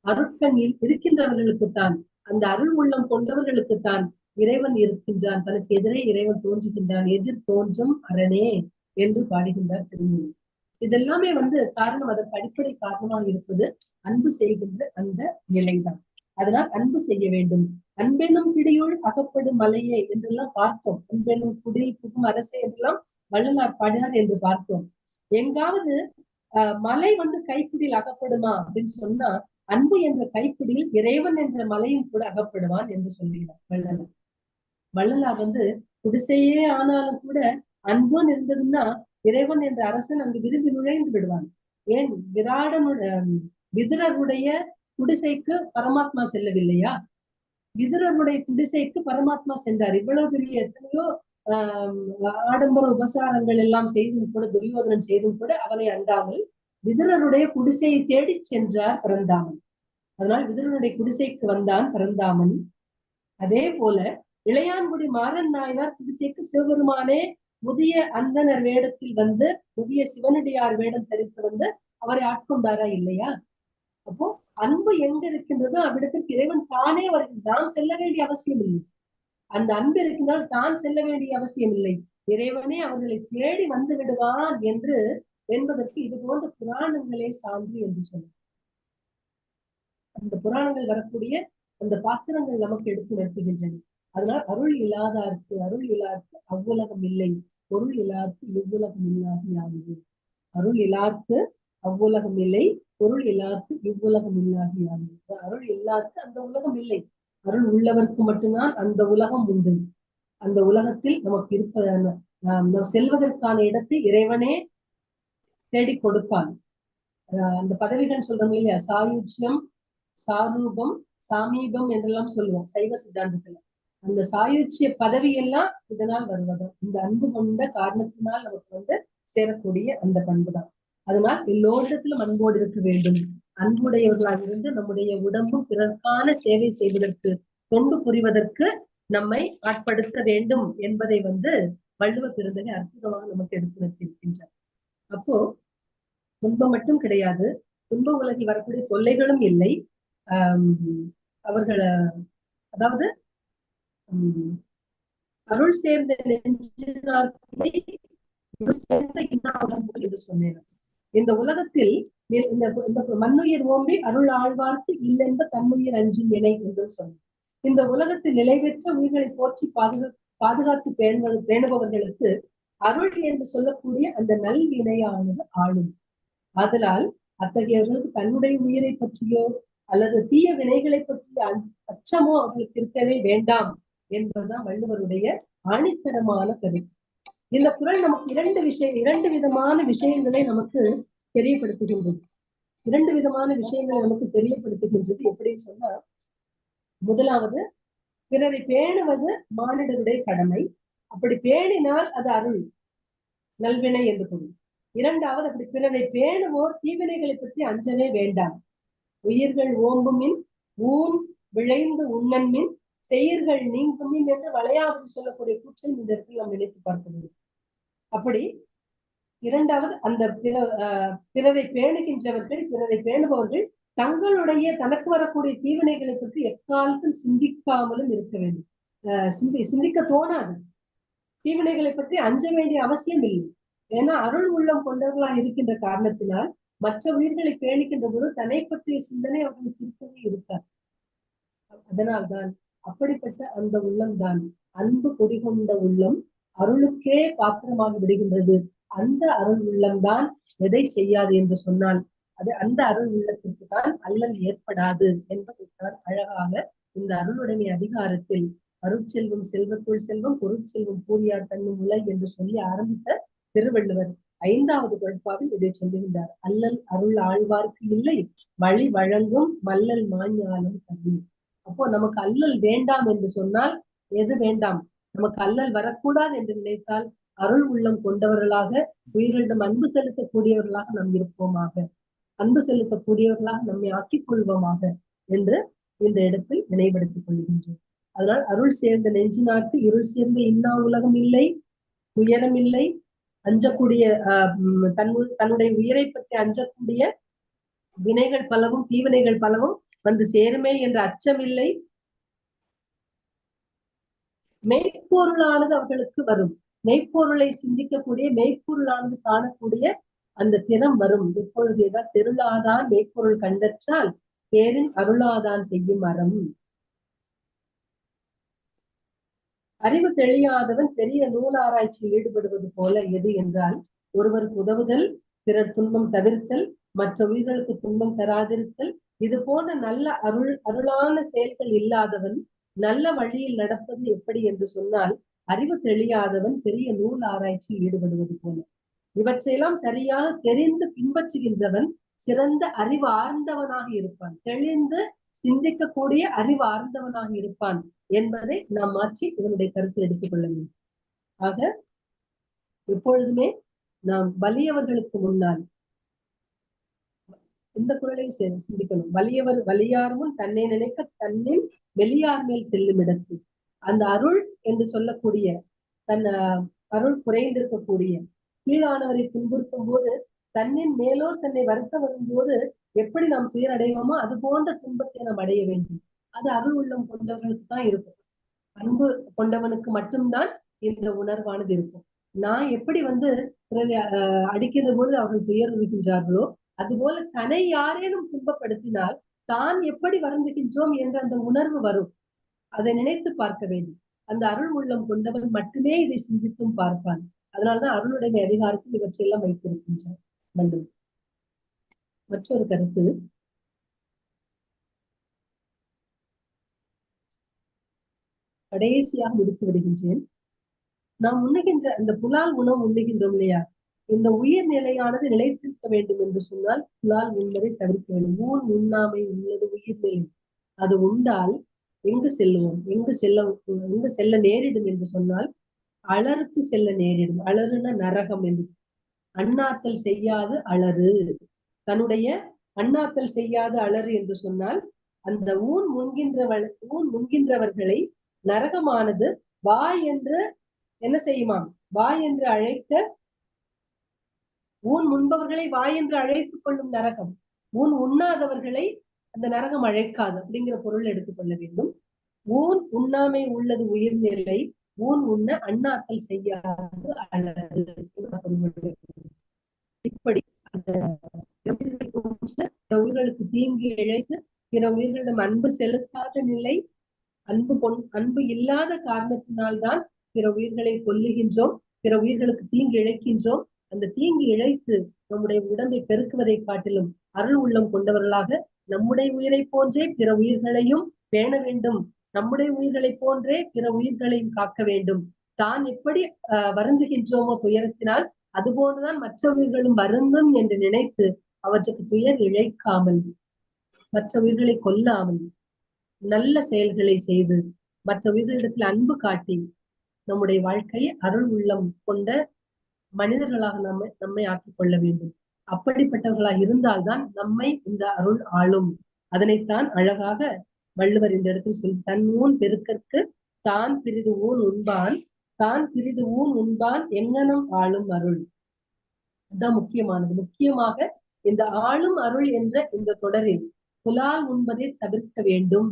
அருட்கண் இருக்கின்றவர்களுக்குத்தான், அந்த அருள் உள்ளம் கொண்டவர்களுக்குத்தான் இறைவன் இருக்கின்றான், தனக்கு எதிரே இறைவன் தோன்றுகின்றான், எதிர் தோன்றும் அரணே என்று பாடுகின்றார் திருமூலர். இதெல்லாமே காரணம், அதற்கு அடிப்படை காரணமாக இருப்பது அன்பு செய்கின்ற அந்த நிலைதான். அதனால் அன்பு செய்ய வேண்டும். அன்பெனும் பிடியுள் அகப்படும் மலையே என்றெல்லாம் பார்த்தோம். அன்பெனும் குடில் புகும் அரசே என்றெல்லாம் வள்ளலார் பாடினார் என்று பார்த்தோம். எங்காவது மலை கைப்பிடியில் அகப்படுமா அப்படின்னு சொன்னா, அன்பு என்ற கைப்பிடியில் இறைவன் என்ற மலையும் கூட அகப்படுவான் என்று சொல்லுகிறார் வள்ளலார். வள்ளலார் குடிசையே ஆனாலும் கூட அன்புன்னு இருந்ததுன்னா இறைவன் என்ற அரசன் அங்கு விரும்பி நுழைந்து விடுவான். ஏன் விராடனுடைய விதுரருடைய குடிசைக்கு பரமாத்மா செல்லவில்லையா? விதுரனுடைய குடிசைக்கு பரமாத்மா சென்றார். இவ்வளவு பெரிய எத்தனையோ ஆடம்பர உபசாரங்கள் எல்லாம் செய்தும் கூட, துரியோதனன் செய்தும் கூட அவனை அண்டாமல் விதுரனுடைய குடிசையை தேடி சென்றார் பரந்தாமன். அதனால் விதுரனுடைய குடிசைக்கு வந்தான் பரந்தாமன். அதே போல இளையான்குடி மாறன் நாயனார் குடிசைக்கு சிவபெருமானே புதிய அந்தனர் வேடத்தில் வந்து, புதிய சிவனடியார் வேடம் தரித்து வந்து அவரை ஆட்கொண்டாரா இல்லையா? அப்போ அன்பு எங்க இருக்கின்றதோ அவ்விடத்துக்கு இறைவன் தானே நாம் செல்ல வேண்டிய அவசியம் இல்லை. அந்த அன்பு இருக்கின்றால் தான் செல்ல வேண்டிய அவசியம் இல்லை. இறைவனே அவர்களை தேடி வந்து விடுவான் என்பதற்கு இது போன்ற புராணங்களே சான்று என்று சொல்லும். அந்த புராணங்கள் வரக்கூடிய அந்த பாத்திரங்கள் நமக்கு எடுத்து நடத்துகின்றன. அதனால் அருள் இல்லாதாருக்கு அவ்வுலகம் இல்லை, பொருள் இல்லாருக்கு இவ்வுலகம் இல்லாது யாவது. அருள் இல்லாருக்கு அவ்வுலகம் இல்லை, பொருள் இல்லாருக்கு இவ்வுலகம் இல்லாது யாவது. அருள் இல்லாருக்கு அந்த உலகம் இல்லை, அருள் உள்ளவருக்கு மட்டும்தான் அந்த உலகம் உண்டு. அந்த உலகத்தில் நமக்கு இருப்பதான நாம் செல்வதற்கான இடத்தை இறைவனே தேடி கொடுப்பான். அந்த பதவிகள் சொல்றோம் இல்லையா, சாயுஜ்யம், சாரூபம், சாமீபம் என்றெல்லாம் சொல்லுவோம் சைவ சித்தாந்தத்துல. அந்த சாயுச்சிய பதவி எல்லாம் இதனால் வருவது, இந்த அன்பு கொண்ட காரணத்தினால் நமக்கு சேரக்கூடிய அந்த பண்புதான். அதனால் எல்லோரிடத்திலும் அன்போடு இருக்க வேண்டும். அன்புடையவர்களாக இருந்து நம்முடைய உடம்பும் பிறர்க்கான சேவை செய்வதற்கு, தொண்டு புரிவதற்கு நம்மை ஆட்படுத்த வேண்டும் என்பதை வள்ளுவ பெருந்தகை அற்புதமாக நமக்கு எடுத்து வைத்திருக்கின்றார். அப்போ துன்பம் மட்டும் கிடையாது, துன்ப உலகில் வரக்கூடிய தொல்லைகளும் இல்லை. அவர்கள் அதாவது அருள் சேர்ந்த என்று சொன்னேன். இந்த உலகத்தில் இந்த மண்ணுயிர் ஓம்பி அருள் ஆழ்வார்க்கு இல்லென்ப தன்னுயிர் அஞ்சும் வினை என்று சொன்னேன். இந்த உலகத்தில் நிலை பெற்ற உயிர்களை போற்றி பாதுகாத்து பேணுபவர்களுக்கு அருள் என்று சொல்லக்கூடிய அந்த நல்வினையானது ஆளும். ஆதலால் அத்தகையவர்களுக்கு தன்னுடைய உயிரை பற்றியோ அல்லது தீய வினைகளை பற்றிய அச்சமோ அவர்களுக்கு இருக்கவே வேண்டாம் என்பதுதான் வள்ளுவருடைய ஆணித்தரமான கருத்து. இந்த குறள் நமக்கு இரண்டு விதமான விஷயங்களை நமக்கு தெரியப்படுத்துகின்றது. இரண்டு விதமான விஷயங்களை நமக்கு தெரியப்படுத்துகின்றது. எப்படின்னு சொன்னா, முதலாவது, பிறரை பேணுவது மானிடருடைய கடமை. அப்படி பேணினால் அது அருள், நல்வினை என்று பொருள். இரண்டாவது, அப்படி பிறரை பேணுவோர் தீவினைகளை பற்றி அஞ்சவே வேண்டாம். உயிர்கள் ஓம்புமின் ஊன் விளைந்து உண்ணன்மின் செயர்கள் நீங்குமின் என்று வளையாவது சொல்லக்கூடிய கூற்றை இந்த இடத்தில் நாம் நினைத்து பார்க்க வேண்டும். அப்படி இரண்டாவது, அந்த பிறரை பேணுகின்றவர்கள், பிறரை பேணுபவர்கள் தங்களுடைய தனக்கு வரக்கூடிய தீவினைகளை பற்றி எக்காலத்தும் சிந்திக்காமலும் இருக்க வேண்டும். சிந்திக்க தோணாது. தீவினைகளை பற்றி அஞ்ச வேண்டிய அவசியம் இல்லை. ஏன்னா அருள் உள்ளம் கொண்டவர்களாக இருக்கின்ற காரணத்தினால் மற்ற உயிர்களை பேணிக்கின்ற போது தன்னை பற்றிய சிந்தனை அவர்களுக்கு இருக்கவே இருக்காது. அதனால்தான் அப்படிப்பட்ட அந்த உள்ளம்தான் அன்பு கொடிகொண்ட உள்ளம் அருளுக்கே பாத்திரமாக விடுகின்றது. அந்த அருள் உள்ளம்தான் எதை செய்யாது என்று சொன்னால் அது அந்த அருள் உள்ளத்திற்கு தான் அல்லல் ஏற்படாது என்பதைத்தான் அழகாக இந்த அருளுடைமை அதிகாரத்தில் அருட்செல்வம் செல்வத்துள் செல்வம் பொருட்செல்வம் கூறியார் தன்னும் உலை என்று சொல்லி ஆரம்பித்த திருவள்ளுவர் 5வது குறட்பாவில் இதை சொல்லுகின்றார். அல்லல் அருள் ஆழ்வார்க்கு இல்லை, வழி வழங்கும் மல்லல் மாஞாலம் கல்வி. அப்போ நமக்கு அல்லல் வேண்டாம் என்று சொன்னால் எது வேண்டாம்? நமக்கு அல்லல் வரக்கூடாது என்று நினைத்தால் அருள் உள்ளம் கொண்டவர்களாக, உயிர்களிடம் அன்பு செலுத்தக்கூடியவர்களாக நாம் இருப்போமாக, அன்பு செலுத்தக்கூடியவர்களாக நம்மை ஆக்கிக் கொள்வோமாக என்று இந்த இடத்தில் நினைவுபடுத்திக் கொள்கின்றோம். அதனால் அருள் சேர்ந்த நெஞ்சினார்க்கு இருள் சேர்ந்த இன்னா உலகம் இல்லை, துயரம் இல்லை, அஞ்சக்கூடிய தன்னுடைய உயிரை பற்றி அஞ்சக்கூடிய வினைகள் பலவும் தீவினைகள் பலவும் சேருமே என்ற அச்சம் இல்லை. மெய்ப்பொருளானது அவர்களுக்கு வரும். மெய்ப்பொருளை சிந்திக்கக்கூடிய, மெய்ப்பொருளானது காணக்கூடிய அந்த திறம் வரும். எப்பொழுது ஏதாவது தெருளாதான் மெய்ப்பொருள் கண்டற்றால் பேரின் அருளாதான் செய்யும் அறம். அறிவு தெளியாதவன் பெரிய நூல் ஆராய்ச்சியில் ஈடுபடுவது போல எது என்றால், ஒருவருக்கு உதவுதல், பிறர் துன்பம் தவிர்த்தல், மற்ற உயிர்களுக்கு துன்பம் தராதிருத்தல், இது போன்ற நல்ல அருளான செயல்கள் இல்லாதவன் நல்ல வழியில் நடப்பது எப்படி என்று சொன்னால், அறிவு தெளியாதவன் பெரிய நூல் ஆராய்ச்சியில் ஈடுபடுவது போல. இவற்றையெல்லாம் சரியாக தெரிந்து பின்பற்றுகின்றவன் சிறந்த அறிவு ஆர்ந்தவனாக இருப்பான். தெளிந்து சிந்திக்கக்கூடிய அறிவார்ந்தவனாக இருப்பான் என்பதை நாம் மாற்றி இதனுடைய கருத்தில் எடுத்துக்கொள்ள வேண்டும். ஆக எப்பொழுதுமே நாம் வலியவர்களுக்கு முன்னால் இந்த குறளை சிந்திக்கணும். வலியவர் வலியார்முன் தன்னை நினைக்க தன்னில் வெளியார் மேல் செல்லும் இடத்து. அந்த அருள் என்று சொல்லக்கூடிய தன் அருள் குறைந்திருக்கக்கூடிய கீழானவரை துன்புறுத்தும் போது தன்னின் மேலோர் தன்னை வருத்த வரும்போது எப்படி நாம் துயர் அடைவோமோ அது போன்ற துன்பத்தை நாம் அடைய வேண்டும். அது அருள் உள்ளம் கொண்டவர்களுக்கு தான் இருக்கும். அன்பு கொண்டவனுக்கு மட்டும்தான் இந்த உணர்வானது இருக்கும். நான் எப்படி அடிக்கின்ற பொழுது அவர்கள் துயர் இருக்கின்றார்களோ அதுபோல தன்னை யாரேனும் துன்பப்படுத்தினால் தான் எப்படி வருந்துகின்றோம் என்ற அந்த உணர்வு வரும். அதை நினைத்து பார்க்க வேண்டும். அந்த அருள் உள்ளம் கொண்டவன் மட்டுமே இதை சிந்தித்தும் பார்ப்பான். அதனாலதான் அருளுடைய அதிகாரத்தில் இவற்றையெல்லாம் வைத்திருக்கின்றார் வள்ளுவர். மற்றொரு கருத்து, கடைசியாக முடித்து விடுகின்றேன். நாம் உண்ணுகின்ற அந்த புலால் உணவு உண்ணுகின்றோம் இல்லையா, இந்த உயிர் நிலையானது நிலைத்திருக்க வேண்டும் என்று சொன்னால் புலால் உண்பதை தவிர்க்க வேண்டும். ஊன் உண்ணாமை உள்ளது உயிர்நிலை. அது உண்டால் எங்கு செல்லுவோம், எங்கு செல்ல நேரிடும் என்று சொன்னால் அலருக்கு செல்ல நேரிடும். அலறுன நரகம் என்று. அண்ணாத்தல் செய்யாது அலறு. தன்னுடைய அண்ணாத்தல் செய்யாது அலறு என்று சொன்னால் அந்த ஊன் முன்கின்றவர்களை நரகமானது வா என்று என்ன செய்யுமாம், வா என்று அழைக்க, ஊன் முன்பவர்களை வா என்று அழைத்துக் கொள்ளும் நரகம். ஊன் உண்ணாதவர்களை அந்த நரகம் அழைக்காது அப்படிங்கிற பொருள் எடுத்துக்கொள்ள வேண்டும். ஊன் உண்ணாமை உள்ளது உயிர்நிலை. ஊன் உண்ண அண்ணாத்தல் செய்யாது அலறு. இப்படி அந்த உயிர்களுக்கு தீங்கு இழைத்து பிற உயிர்களிடம் அன்பு செலுத்தாத நிலை, அன்பு இல்லாத காரணத்தினால்தான் பிற உயிர்களை கொல்லுகின்றோம், பிற உயிர்களுக்கு தீங்கு இழைக்கின்றோம். அந்த தீங்கு இழைத்து நம்முடைய உடம்பை பெருக்குவதை காட்டிலும் அருள் உள்ளம் கொண்டவர்களாக நம்முடைய உயிரை போன்றே பிற உயிர்களையும் பேண வேண்டும், நம்முடைய உயிர்களை போன்றே பிற உயிர்களையும் காக்க வேண்டும். தான் எப்படி வருந்துகின்றோமோ துயரத்தினால் அதுபோன்றுதான் மற்ற உயிர்களும் வருந்தும் என்று நினைத்து அவற்றுக்கு துயர் இழைக்காமல், மற்ற உயிர்களை கொல்லாமல், நல்ல செயல்களை செய்து மற்ற உயிர்களிடத்தில் அன்பு காட்டி நம்முடைய வாழ்க்கையை அருள் உள்ளம் கொண்ட மனிதர்களாக நம்மை ஆக்கிக் கொள்ள வேண்டும். அப்படிப்பட்டவர்களாக இருந்தால்தான் நம்மை இந்த அருள் ஆளும். அதனைத்தான் அழகாக வள்ளுவர் இந்த இடத்தில் சொல்லி, தன் ஊன் பெருக்கற்கு தான் பிரிது ஊன் உண்பான், தான் பிரிது ஊன் உண்பான் எங்கனம் ஆளும் அருள். அதுதான் முக்கியமானது. முக்கியமாக இந்த ஆளும் அருள் என்ற இந்த தொடரில் புலால் உண்பதை தவிர்க்க வேண்டும்.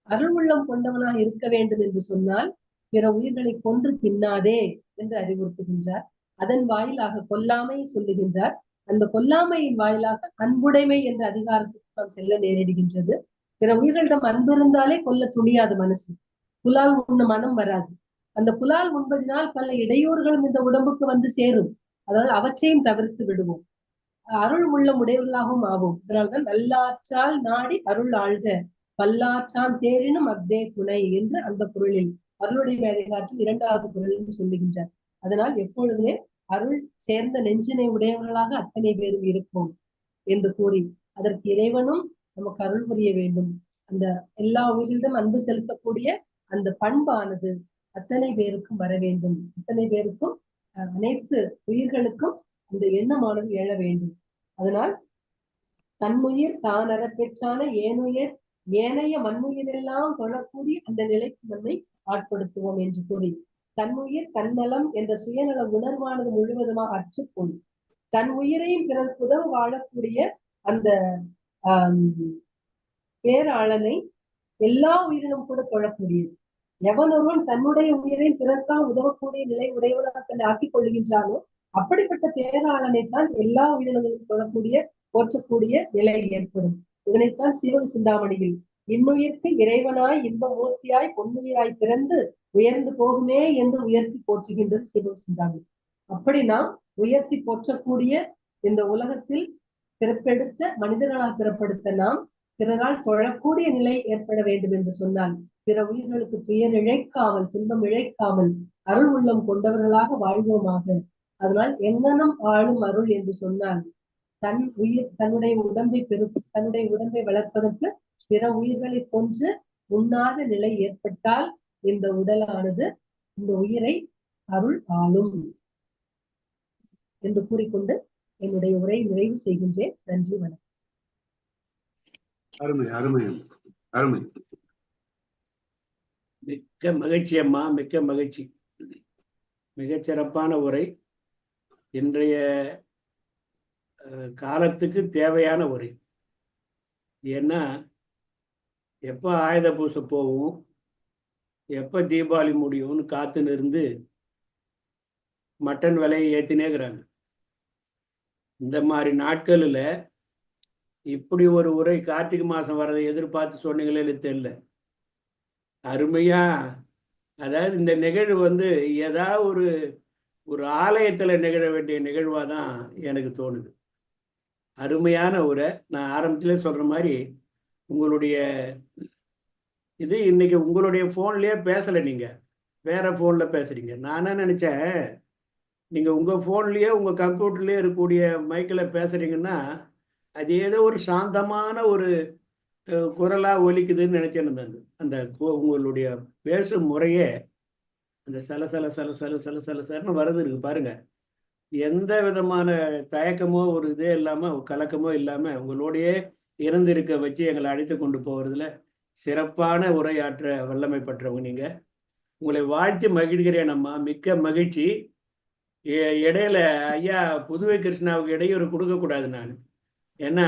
அருள் உள்ளம் கொண்டவனாக இருக்க வேண்டும் என்று சொன்னால் பிற உயிர்களை கொன்று தின்னாதே என்று அறிவுறுத்துகின்றார். அதன் வாயிலாக கொல்லாமை சொல்லுகின்றார். அந்த கொல்லாமையின் வாயிலாக அன்புடைமை என்ற அதிகாரத்துக்கு நாம் செல்ல நேரிடுகின்றது. பிற உயிர்களிடம் அன்பு இருந்தாலே கொல்ல துணியாது மனசு. புலால் உண்ண மனம் வராது. அந்த புலால் உண்பதினால் பல இடையூறுகளும் இந்த உடம்புக்கு வந்து சேரும். அதனால் அவற்றையும் தவிர்த்து விடுவோம். அருள் உள்ளம் உடையவர்களாகவும் ஆகும். அதனால்தான் நல்லாற்றால் நாடி அருள் ஆழ்க, பல்லாற்றான் தேரினும் அக்தே துணை என்று அந்த குறளில் அருளுடைய அதிகாரத்தில் 2வது குறளில் சொல்லுகின்றார். அதனால் எப்பொழுதுமே அருள் சேர்ந்த நெஞ்சினை உடையவர்களாக அத்தனை பேரும் இருப்போம் என்று கூறி, அதற்கு இறைவனும் நமக்கு அருள் புரிய வேண்டும். அந்த எல்லா உயிரிடம் அன்பு செலுத்தக்கூடிய அந்த பண்பானது அத்தனை பேருக்கும் வர வேண்டும். அத்தனை பேருக்கும், அனைத்து உயிர்களுக்கும் அந்த எண்ணமானது எழ வேண்டும். அதனால் தன்னுயிர் தான் அறப்பெற்றான ஏனுயிர் ஏனைய மண்ணுயிரெல்லாம் தொழக்கூடிய அந்த நிலைக்கு நம்மை ஆட்படுத்துவோம் என்று கூறி, தன்னுயிர் தன்னலம் என்ற சுயநல உணர்வானது முழுவதுமாக அற்றுப்போய் தன் உயிரையும் பிறருக்கு உதவ வாழக்கூடிய அந்த பேராளனை எல்லா உயிரினும் கூட தொழக்கூடியது. எவன் ஒருவன் தன்னுடைய உயிரையும் பிறர்க்காக உதவக்கூடிய நிலை உடையவனாக தன்னை ஆக்கிக் கொள்ளுகின்றானோ அப்படிப்பட்ட பேராளனைத்தான் எல்லா உயிரினங்களும் தொழக்கூடிய போற்றக்கூடிய நிலை ஏற்படும். இதனைத்தான் சிவ சிந்தாமணியில் இன்னுயிர்க்கு இறைவனாய் இன்ப மூர்த்தியாய் பொன்னுயிராய் பிறந்து உயர்ந்து போகுமே என்று உயர்த்தி போற்றுகின்றது சிவ சிந்தாமணி. அப்படி நாம் உயர்த்தி போற்றக்கூடிய இந்த உலகத்தில் பிறப்பெடுத்த மனிதர்களாக பிறப்படுத்த நாம் பிறரால் தொழக்கூடிய நிலை ஏற்பட வேண்டும் என்று சொன்னால் பிற உயிர்களுக்கு துயர் இழைக்காமல், துன்பம் இழைக்காமல் அருள் உள்ளம் கொண்டவர்களாக வாழ்வோமாக. அதனால் எங்கனம் ஆளும் அருள் என்று சொன்னால் தன்னுடைய உடம்பை வளர்ப்பதற்கு பிற உயிர்களை கொன்று உண்ணாத நிலை ஏற்பட்டால் இந்த உடலானது இந்த உயிரை அருள் ஆளும் என்று கூறிக்கொண்டு என்னுடைய உரையை நிறைவு செய்கின்றேன். நன்றி, வணக்கம். அருமை அருமை அருமை. மிக்க மகிழ்ச்சி அம்மா, மிக்க மகிழ்ச்சி. மிகச்சிறப்பான உரை. இன்றைய காலத்துக்கு தேவையான உரை. ஏன்னா எப்போ ஆயுத பூசை போகும், எப்போ தீபாவளி முடியும்னு காத்துன்னு இருந்து மட்டன் விலையை ஏற்றினேங்கிறாங்க. இந்த மாதிரி நாட்களில் இப்படி ஒரு உரை கார்த்திகை மாதம் வரதை எதிர்பார்த்து சொன்னீங்களே தெரியல. அருமையா, அதாவது இந்த நிகழ்வு வந்து ஏதாவது ஒரு ஆலயத்தில் நிகழ வேண்டிய நிகழ்வாக தான் எனக்கு தோணுது. அருமையான உரை. நான் ஆரம்பத்திலே சொல்கிற மாதிரி உங்களுடைய இது இன்னைக்கு உங்களுடைய ஃபோன்லேயே பேசலை, நீங்கள் வேற ஃபோனில் பேசுகிறீங்க. நான் என்ன நினச்சேன், நீங்கள் உங்கள் ஃபோன்லேயே உங்கள் கம்ப்யூட்டர்லேயே இருக்கக்கூடிய மைக்கில் பேசுகிறீங்கன்னா அது ஏதோ ஒரு சாந்தமான ஒரு குரலாக ஒலிக்குதுன்னு நினச்சேன். அந்த உங்களுடைய பேசும் முறையே அந்த சல சல சல சல சல சல சலன்னு வருது இருக்கு பாருங்க. எந்த விதமான தயக்கமோ ஒரு இதே இல்லாமல் கலக்கமோ இல்லாமல் உங்களோடையே இருந்திருக்க வச்சு எங்களை அழைத்து கொண்டு போகிறதுல சிறப்பான உரையாற்ற வல்லமை பெற்றவங்க நீங்கள். உங்களை வாழ்த்தி மகிழ்கிறேன் அம்மா, மிக்க மகிழ்ச்சி. இடையில ஐயா புதுவை கிருஷ்ணாவுக்கு இடையூறு கொடுக்கக்கூடாது நான். ஏன்னா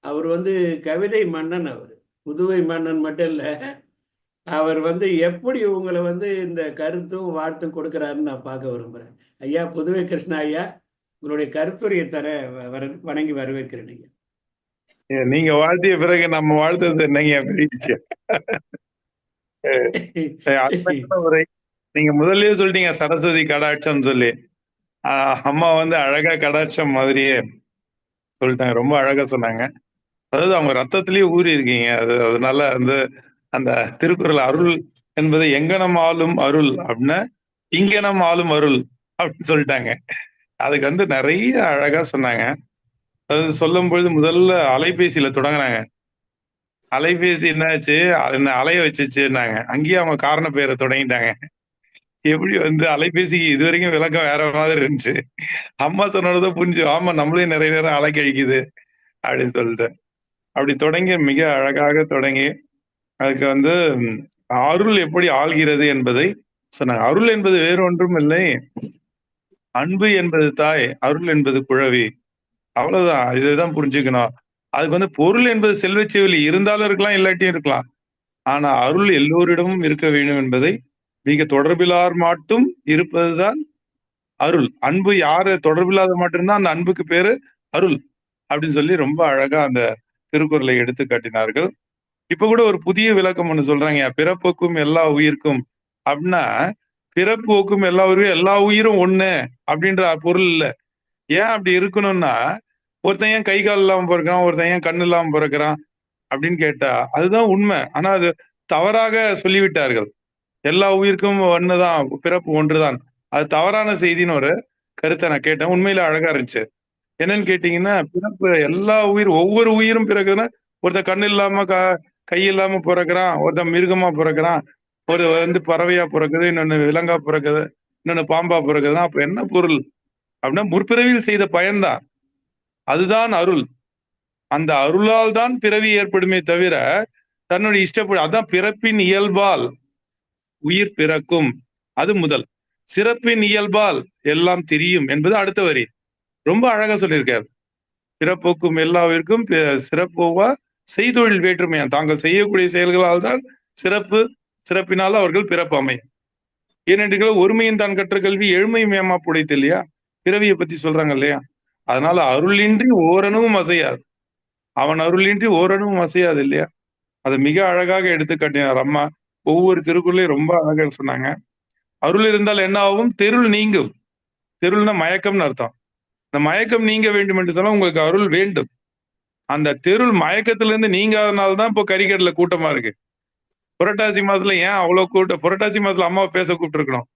அவர் வந்து கவிதை மன்னன். அவர் புதுவை மன்னன் மட்டும் இல்லை, அவர் வந்து எப்படி உங்களை வந்து இந்த கருத்தும் வாழ்த்தும் கொடுக்குறாருன்னு நான் பார்க்க விரும்புகிறேன். ஐயா புதுவை கிருஷ்ணா ஐயா, உங்களுடைய கருத்துரையை தர வணங்கி வரவேற்கிறேன். ஐயா நீங்க வாழ்த்திய பிறகு நம்ம வாழ்த்துறது என்னங்க பெரிய விஷயம். உரை நீங்க முதல்லயே சொல்லிட்டீங்க, சரஸ்வதி கடாட்சம் சொல்லி. அம்மா வந்து அழகா கடாட்சம் மாதிரியே சொல்லிட்டாங்க, ரொம்ப அழகா சொன்னாங்க. அதாவது அவங்க ரத்தத்திலேயே ஊறி இருக்கீங்க. அதனால வந்து அந்த திருக்குறள் அருள் என்பது எங்கனம் ஆளும் அருள் அப்படின்னா இங்கனம் ஆளும் அருள் அப்படின்னு சொல்லிட்டாங்க. அதுக்கு வந்து நிறைய அழகா சொன்னாங்க. அது சொல்லும் பொழுது முதல்ல அலைபேசியில தொடங்கினாங்க. அலைபேசி என்னாச்சு, என்ன அலைய வச்சுச்சுன்னாங்க. அங்கேயே அவங்க காரண பேரை தொடங்கிட்டாங்க. எப்படி வந்து அலைபேசிக்கு இது வரைக்கும் விளக்கம் வேற மாதிரி இருந்துச்சு. அம்மா சொன்னதான் புரிஞ்சு, ஆமா நம்மளே நிறைய நேரம் அலை கழிக்குது அப்படின்னு சொல்லிட்டு அப்படி தொடங்கி மிக அழகாக தொடங்கி அதுக்கு வந்து அருள் எப்படி ஆள்கிறது என்பதை சொன்னாங்க. அருள் என்பது வேறு ஒன்றும் இல்லை, அன்பு என்பது தாய், அருள் என்பது குழவி. அவ்வளவுதான். இதுதான் புரிஞ்சுக்கணும். அதுக்கு வந்து பொருள் என்பது செல்வச் செவிலி இருந்தாலும் இருக்கலாம், இல்லாட்டியும் இருக்கலாம். ஆனா அருள் எல்லோரிடமும் இருக்க வேண்டும் என்பதை மிக தொடர்பிலார் மாட்டும் இருப்பதுதான் அருள். அன்பு யாரு தொடர்பில்லாத மட்டும்தான் அந்த அன்புக்கு பேரு அருள் அப்படின்னு சொல்லி ரொம்ப அழகா அந்த திருக்குறளை எடுத்து காட்டினார்கள். இப்ப கூட ஒரு புதிய விளக்கம் ஒண்ணு சொல்றாங்க, பிறப்புக்கும் எல்லா உயிர்க்கும் அப்படின்னா பிறப்புக்கும் எல்லா உயிரும் எல்லா உயிரும் ஒண்ணு அப்படின்ற பொருள் இல்ல. ஏன் அப்படி இருக்கணும்னா, ஒருத்தன் ஏன் கை கால் இல்லாம பிறக்கிறான், ஒருத்தன் ஏன் கண்ணு இல்லாம பிறக்கிறான் அப்படின்னு கேட்டா அதுதான் உண்மை. ஆனா அது தவறாக சொல்லிவிட்டார்கள். எல்லா உயிருக்கும் ஒண்ணுதான், பிறப்பு ஒன்றுதான். அது தவறான செய்தின்னு ஒரு கருத்தை நான் கேட்டேன். உண்மையில அழகா இருந்துச்சு. என்னன்னு கேட்டீங்கன்னா, பிறப்பு எல்லா ஒவ்வொரு உயிரும் பிறகுன்னா ஒருத்தன் கண்ணு இல்லாம கை இல்லாம பிறக்கிறான், ஒருத்தன் மிருகமா பிறக்கிறான், ஒரு வந்து பறவையா பிறக்குது, இன்னொன்னு விலங்கா பிறக்குது, இன்னொன்னு பாம்பா பிறக்குதுன்னா அப்ப என்ன பொருள் அப்படின்னா முற்பிறவியில் செய்த பயன்தான். அதுதான் அருள். அந்த அருளால் தான் பிறவி ஏற்படுமே தவிர தன்னுடைய இஷ்டப்படி அதான் பிறப்பின் இயல்பால் உயிர் பிறக்கும். அது முதல். சிறப்பின் இயல்பால் எல்லாம் தெரியும் என்பது அடுத்த வரி. ரொம்ப அழகா சொல்லியிருக்காரு. பிறப்போக்கும் எல்லா உயிருக்கும் சிறப்போவா செய்தொழில் வேற்றுமையா, தாங்கள் செய்யக்கூடிய செயல்களால் தான் சிறப்பினால் அவர்கள் பிறப்பு அமையும். ஏனென்று ஒருமையின் தான் கற்ற கல்வி எழுமை மேமா புடைத்து இல்லையா, பிறவியை பத்தி சொல்றாங்க இல்லையா. அதனால அருளின்றி ஓரணுவும் அசையாது, அவன் அருளின்றி ஓரணுவும் அசையாது இல்லையா. அதை மிக அழகாக எடுத்து காட்டினார் அம்மா. ஒவ்வொரு திருக்குறளையும் ரொம்ப அழகாக சொன்னாங்க. அருள் இருந்தால் என்ன ஆகும், தெருள் நீங்கும். தெருள்னா மயக்கம்னு அர்த்தம். இந்த மயக்கம் நீங்க வேண்டும் என்று சொன்னா உங்களுக்கு அருள் வேண்டும். அந்த தெருள் மயக்கத்துல இருந்து நீங்காதனால்தான் இப்போ கறிக்கடையில கூட்டமா இருக்கு. புரட்டாசி மாதத்துல ஏன் அவ்வளவு கூட்டம்? புரட்டாசி மாதத்துல அம்மாவை பேச கூப்பிட்டு இருக்கணும்.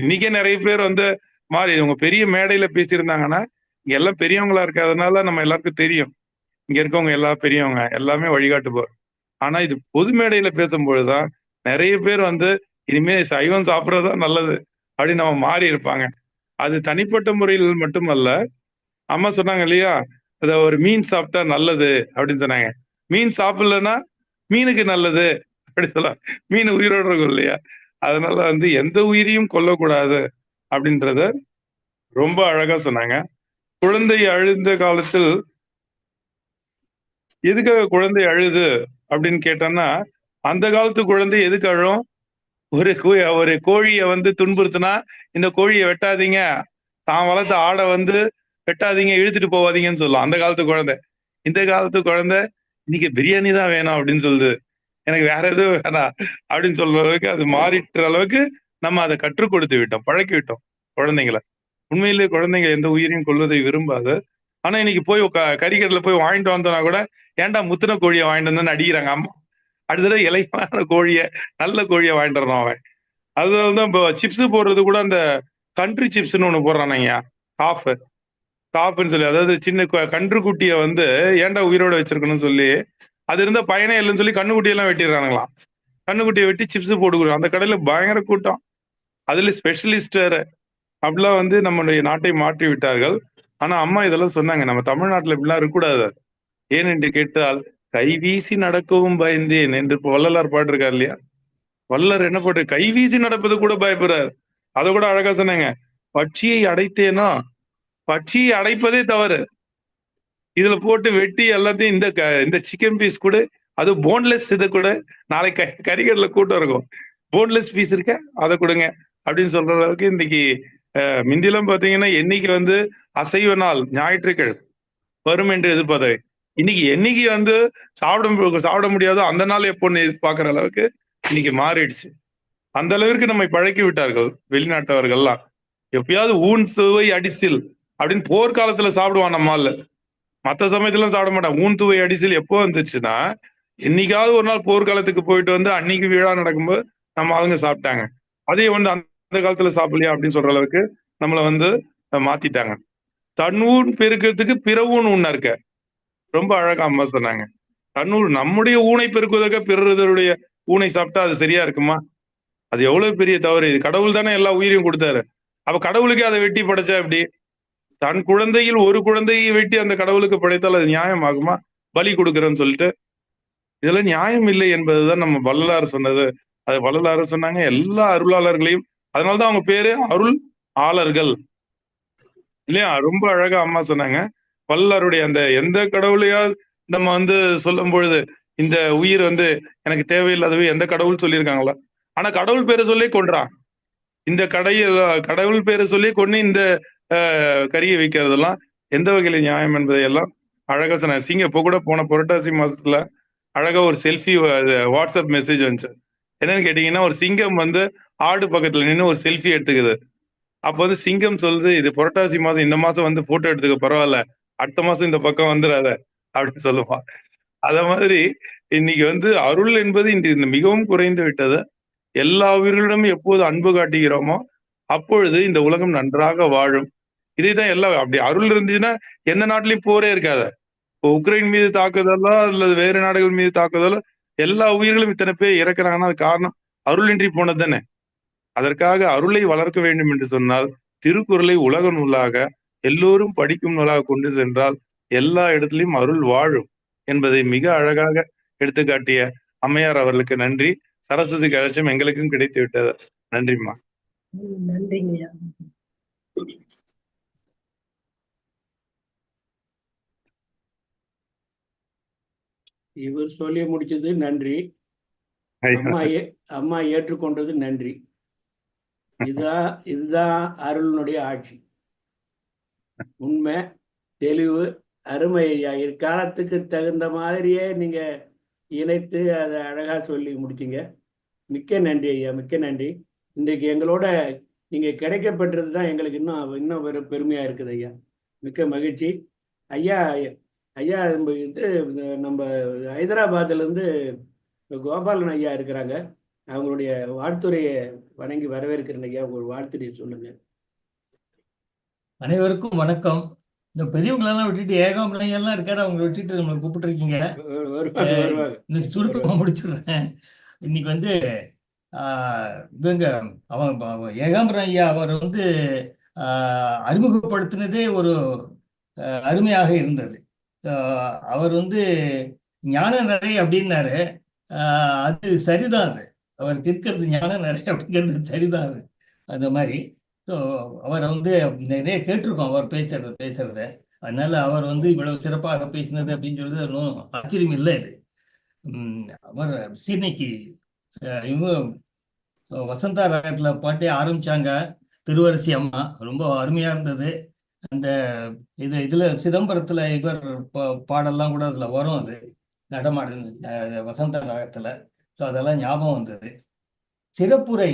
இன்னைக்கே நிறைய பேர் வந்து மாறி உங்க பெரிய மேடையில பேசியிருந்தாங்கன்னா இங்க எல்லாம் பெரியவங்களா இருக்கிறதுனால நம்ம எல்லாருக்கும் தெரியும். இங்க இருக்கவங்க எல்லா பெரியவங்க எல்லாமே வழிகாட்டுப்போம். ஆனா இது பொது மேடையில பேசும்பொழுதுதான் நிறைய பேர் வந்து இனிமே சைவம் சாப்பிட்றதுதான் நல்லது அப்படின்னு நம்ம மாறி இருப்பாங்க. அது தனிப்பட்ட முறையில் மட்டுமல்ல. அம்மா சொன்னாங்க இல்லையா, அத ஒரு மீன் சாப்பிட்டா நல்லது அப்படின்னு சொன்னாங்க. மீன் சாப்பிடலன்னா மீனுக்கு நல்லது அப்படி சொல்லலாம். மீன் உயிரோடு இருக்கும் இல்லையா, அதனால வந்து எந்த உயிரையும் கொல்லக்கூடாது அப்படின்றத ரொம்ப அழகா சொன்னாங்க. குழந்தை அழுந்த காலத்தில் எதுக்காக குழந்தை அழுது அப்படின்னு கேட்டோம்னா, அந்த காலத்து குழந்தை எதுக்கு அழும்? ஒரு கோழியை வந்து துன்புறுத்தினா இந்த கோழியை வெட்டாதீங்க, தான் வளர்த்த ஆடை வந்து வெட்டாதீங்க, இழுத்துட்டு போவாதீங்கன்னு சொல்லும் அந்த காலத்து குழந்தை. இந்த காலத்து குழந்தை இன்னைக்கு பிரியாணி தான் வேணும் அப்படின்னு சொல்லுது, எனக்கு வேற எதுவும் வேணாம் அப்படின்னு சொல்ற அளவுக்கு அது மாறிட்டுற அளவுக்கு நம்ம அதை கற்றுக் கொடுத்து விட்டோம், பழக்கி விட்டோம் குழந்தைங்களை. உண்மையிலேயே குழந்தைங்க எந்த உயிரையும் கொள்வதை விரும்பாது. ஆனா இன்னைக்கு போய் கறிக்கடையில போய் வாங்கிட்டு வந்தோம்னா கூட, ஏன்டா முத்தின கோழியை வாங்கிட்டு வந்து அடிக்கிறாங்க அம்மா. அடுத்தது இலையான கோழியை, நல்ல கோழியை வாங்கிட்டு வர்றான் அவன். அதனாலதான் இப்போ சிப்ஸ் போடுறது கூட அந்த கண்ட்ரி சிப்ஸ்ன்னு ஒண்ணு போடுறானுங்க, காஃப்னு சொல்லி. அதாவது சின்ன கன்று குட்டியை வந்து ஏன்டா உயிரோட வச்சிருக்கணும்னு சொல்லி, அது இருந்த பயனே இல்லைன்னு சொல்லி கண்ணுக்குட்டியெல்லாம் வெட்டிடுறானுங்களாம். கண்ணுக்குட்டியை வெட்டி சிப்ஸ் போட்டுக்கிறோம். அந்த கடையில பயங்கர கூட்டம், அதுல ஸ்பெஷலிஸ்ட் அப்படிலாம் வந்து நம்மளுடைய நாட்டை மாற்றி விட்டார்கள். ஆனா அம்மா இதெல்லாம் சொன்னாங்க, நம்ம தமிழ்நாட்டுல இப்படிலாம் இருக்கக்கூடாது. ஏன் என்று கேட்டால், கைவீசி நடக்கவும் பயந்தேன் என்று வள்ளலார் பாட்டிருக்காரு இல்லையா, வள்ளலார் என்ன போட்டு கைவீசி நடப்பது கூட பயப்படுறாரு. அதை கூட அழகா சொன்னாங்க. பட்சியை அடைத்தேனா, பட்சியை அடைப்பதே தவறு, இதுல போட்டு வெட்டி எல்லாத்தையும் இந்த சிக்கன் பீஸ் கூட, அது போன்லெஸ் இதை கூட நாளைக்கு கறிக்கடையில கூட்டம் இருக்கும், போன்லெஸ் பீஸ் இருக்க அதை கொடுங்க அப்படின்னு சொல்ற அளவுக்கு இன்னைக்கு மிந்திலாம் பாத்தீங்கன்னா, என்னைக்கு வந்து அசைவ நாள் ஞாயிற்றுக்கிழமை வரும் என்று எதிர்பார்த்தாங்க. இன்னைக்கு என்னைக்கு வந்து சாப்பிட முடியாதோ அந்த நாள் எப்போன்னு எதிர்பார்க்கிற அளவுக்கு இன்னைக்கு மாறிடுச்சு. அந்த அளவிற்கு நம்மை பழக்கி விட்டார்கள் வெளிநாட்டவர்கள்லாம். எப்பயாவது ஊன் சுவை அடிசில் அப்படின்னு போர்க்காலத்துல சாப்பிடுவான் நம்மால, மற்ற சமயத்துல சாப்பிட மாட்டான். ஊன் சுவை அடிசில் எப்போ வந்துச்சுன்னா, என்னைக்காவது ஒரு நாள் போர்க்காலத்துக்கு போயிட்டு வந்து அன்னைக்கு விழா நடக்கும்போது நம்ம ஆளுங்க சாப்பிட்டாங்க. அதையும் வந்து அந்த காலத்துல சாப்பிடலையா அப்படின்னு சொல்ற அளவுக்கு நம்மளை வந்து மாத்திட்டாங்க. தன் ஊன் பெருக்கிறதுக்கு பிற ஊன் உண்ண இருக்க, ரொம்ப அழகா அம்மா சொன்னாங்க. தன்னூர் நம்முடைய ஊனை பெருக்குவதற்காக பிறருடைய ஊனை சாப்பிட்டா அது சரியா இருக்குமா? அது எவ்வளவு பெரிய தவறு. இது கடவுள் தானே எல்லா உயிரையும் கொடுத்தாரு. அப்ப கடவுளுக்கே அதை வெட்டி படைச்சா எப்படி? தன் குழந்தையில் ஒரு குழந்தையை வெட்டி அந்த கடவுளுக்கு படைத்தால் அது நியாயம் ஆகுமா? பலி கொடுக்குறேன்னு சொல்லிட்டு இதெல்லாம் நியாயம் இல்லை என்பதுதான் நம்ம வள்ளலார் சொன்னது. அது வள்ளலார் சொன்னாங்க, எல்லா அருளாளர்களையும். அதனாலதான் அவங்க பேரு அருள் ஆளர்கள் இல்லையா? ரொம்ப அழகா அம்மா சொன்னாங்க. வள்ளலாருடைய அந்த எந்த கடவுளையாவது நம்ம வந்து சொல்லும் பொழுது, இந்த உயிர் வந்து எனக்கு தேவையில்லாதவை எந்த கடவுள் சொல்லியிருக்காங்களா? ஆனா கடவுள் பேரை சொல்லி கொன்றான். இந்த கடவுள் பேரை சொல்லி கொண்டு இந்த கறியை வைக்கிறதெல்லாம் எந்த வகையில நியாயம் என்பதை எல்லாம் அழகா சொன்னாங்க. இப்ப கூட போன புரட்டாசி மாசத்துல அழகா ஒரு செல்ஃபி வாட்ஸ்அப் மெசேஜ் வந்துச்சு. என்னன்னு கேட்டீங்கன்னா, ஒரு சிங்கம் வந்து ஆடு பக்கத்துல நின்று ஒரு செல்ஃபி எடுத்துக்குது. அப்ப வந்து சிங்கம் சொல்லுது, இது புரட்டாசி மாசம், இந்த மாசம் வந்து போட்டோ எடுத்துக்க பரவாயில்ல, அடுத்த மாசம் இந்த பக்கம் வந்துடாத அப்படின்னு சொல்லுவான். அத மாதிரி இன்னைக்கு வந்து அருள் என்பது இன்று மிகவும் குறைந்து விட்டது. எல்லா உயிர்களிடமும் எப்போது அன்பு காட்டுகிறோமோ அப்பொழுது இந்த உலகம் நன்றாக வாழும். இதைதான் எல்லாம் அப்படி அருள் இருந்துச்சுன்னா எந்த நாட்டிலையும் போரே இருக்காது. இப்போ உக்ரைன் மீது தாக்குதலோ அல்லது வேறு நாடுகள் மீது தாக்குதலோ எல்லா உயிர்களும் இத்தனை பேர் இறக்குறாங்கன்னா அது காரணம் அருளின்றி போனது தானே. அதற்காக அருளை வளர்க்க வேண்டும் என்று சொன்னால் திருக்குறளை உலக நூலாக எல்லோரும் படிக்கும் நூலாக கொண்டு சென்றால் எல்லா இடத்திலையும் அருள் வாழும் என்பதை மிக அழகாக எடுத்துக்காட்டிய அம்மையார் அவர்களுக்கு நன்றி. சரஸ்வதி கடாட்சம் எங்களுக்கும் கிடைத்து விட்டது. நன்றிம்மா. நன்றிங்கய்யா. இவர் சொல்லி முடிச்சது நன்றி, அம்மா ஏற்றுக்கொண்டது நன்றி. இதுதான் அருளினுடைய ஆட்சி. உண்மை, தெளிவு, அருமை ஐயா. இக்காலத்துக்கு தகுந்த மாதிரியே நீங்க இணைத்து அதை அழகா சொல்லி முடிச்சிங்க. மிக்க நன்றி ஐயா, மிக்க நன்றி. இன்றைக்கு எங்களோட நீங்க கிடைக்கப்பட்டது தான் எங்களுக்கு இன்னும் பெருமையா இருக்குது ஐயா. மிக்க மகிழ்ச்சி ஐயா. ஐயா இது நம்ம ஹைதராபாத்ல இருந்து கோபாலன் ஐயா இருக்கிறாங்க. அவங்களுடைய வாழ்த்துறையை வணங்கி வரவேற்கிறேன் ஐயா. ஒரு வாழ்த்துறை சொல்லுங்க. அனைவருக்கும் வணக்கம். இந்த பெரியவங்களெல்லாம் விட்டுட்டு ஏகாம்பரம் எல்லாம் இருக்காரு, அவங்க விட்டுட்டு நம்மளை கூப்பிட்டு இருக்கீங்க. வருவாங்க. இன்னைக்கு சுருக்கமா முடிச்சிடுறேன். இன்னைக்கு வந்து இவங்க ஏகாம்பரம் ஐயா அவர் வந்து அறிமுகப்படுத்தினதே ஒரு அருமையாக இருந்தது. அவர் வந்து ஞான நிறை அப்படின்னாரு. அது சரிதான். அது அவர் இருக்கிறது ஞான நிறை அப்படிங்கிறது சரிதான். அது அந்த மாதிரி அவரை வந்து நிறைய கேட்டிருக்கோம் அவர் பேசுறத. அதனால அவர் வந்து இவ்வளவு சிறப்பாக பேசினது அப்படின்னு சொல்றது ஒன்றும் ஆச்சரியம் இல்லை. இது அவர் சீர்னைக்கு இவங்க வசந்தா ராகத்துல பாட்டே ஆரம்பிச்சாங்க. திருவரசி அம்மா ரொம்ப அருமையா இருந்தது. அந்த இதுல சிதம்பரத்துல இவர் பாடெல்லாம் கூட அதுல வரும். அது நடமாடு வசந்த ராகத்துல. ஸோ அதெல்லாம் ஞாபகம் வந்தது. சிறப்புரை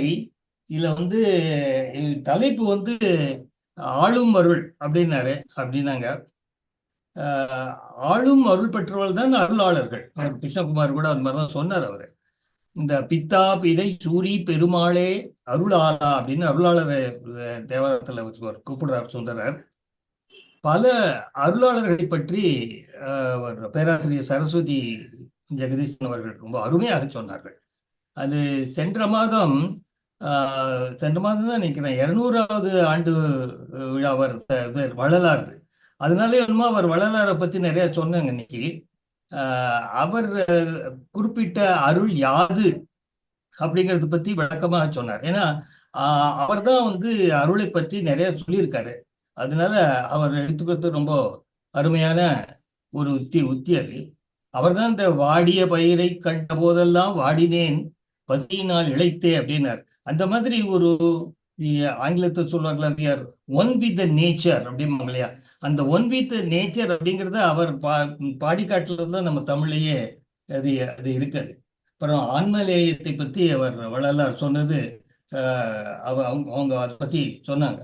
இதுல வந்து தலைப்பு வந்து ஆளும் அருள் அப்படின்னாங்க. ஆளும் அருள் பெற்றவர்கள் தான் அருளாளர்கள். கிருஷ்ணகுமார் கூட அந்த மாதிரிதான் சொன்னார் அவரு. இந்த பித்தா பிதை சூரி பெருமாளே அருளாளா அப்படின்னு அருளாளர் தேவாரத்துல கூப்பிடுறார் சுந்தரர். பல அருளாளர்களை பற்றி பேராசிரியர் சரஸ்வதி ஜெகதீசன் அவர்கள் ரொம்ப அருமையாக சொன்னார்கள். அது சென்ற மாதம் தான் நினைக்கிறேன் 200வது ஆண்டு விழா அவர் வள்ளலார். அதனாலே என்னமோ அவர் வள்ளலாரை பத்தி நிறைய சொன்னாங்க இன்னைக்கு. அவர் குறிப்பிட்ட அருள் யாது அப்படிங்கறத பத்தி விளக்கமாக சொன்னார். ஏன்னா அவர் தான் வந்து அருளை பற்றி நிறைய சொல்லியிருக்காரு. அதனால அவர் எடுத்துக்கிறது ரொம்ப அருமையான ஒரு உத்தி அது. அவர் தான் இந்த வாடிய பயிரை கண்ட போதெல்லாம் வாடினேன் பசியினால் இழைத்தே அப்படின்னார். அந்த மாதிரி ஒரு ஆங்கிலத்தில் சொல்லுவாங்களா, we are one with the nature அப்படிம்பாங்க இல்லையா, அந்த ஒன் வித் நேச்சர் அப்படிங்கிறத அவர் பாடி காட்டுறது தான் நம்ம தமிழ்லயே அது இருக்காது. அப்புறம் ஆன்மலேயத்தை பத்தி அவர் வள்ளலார் சொன்னது அவங்க அதை பத்தி சொன்னாங்க.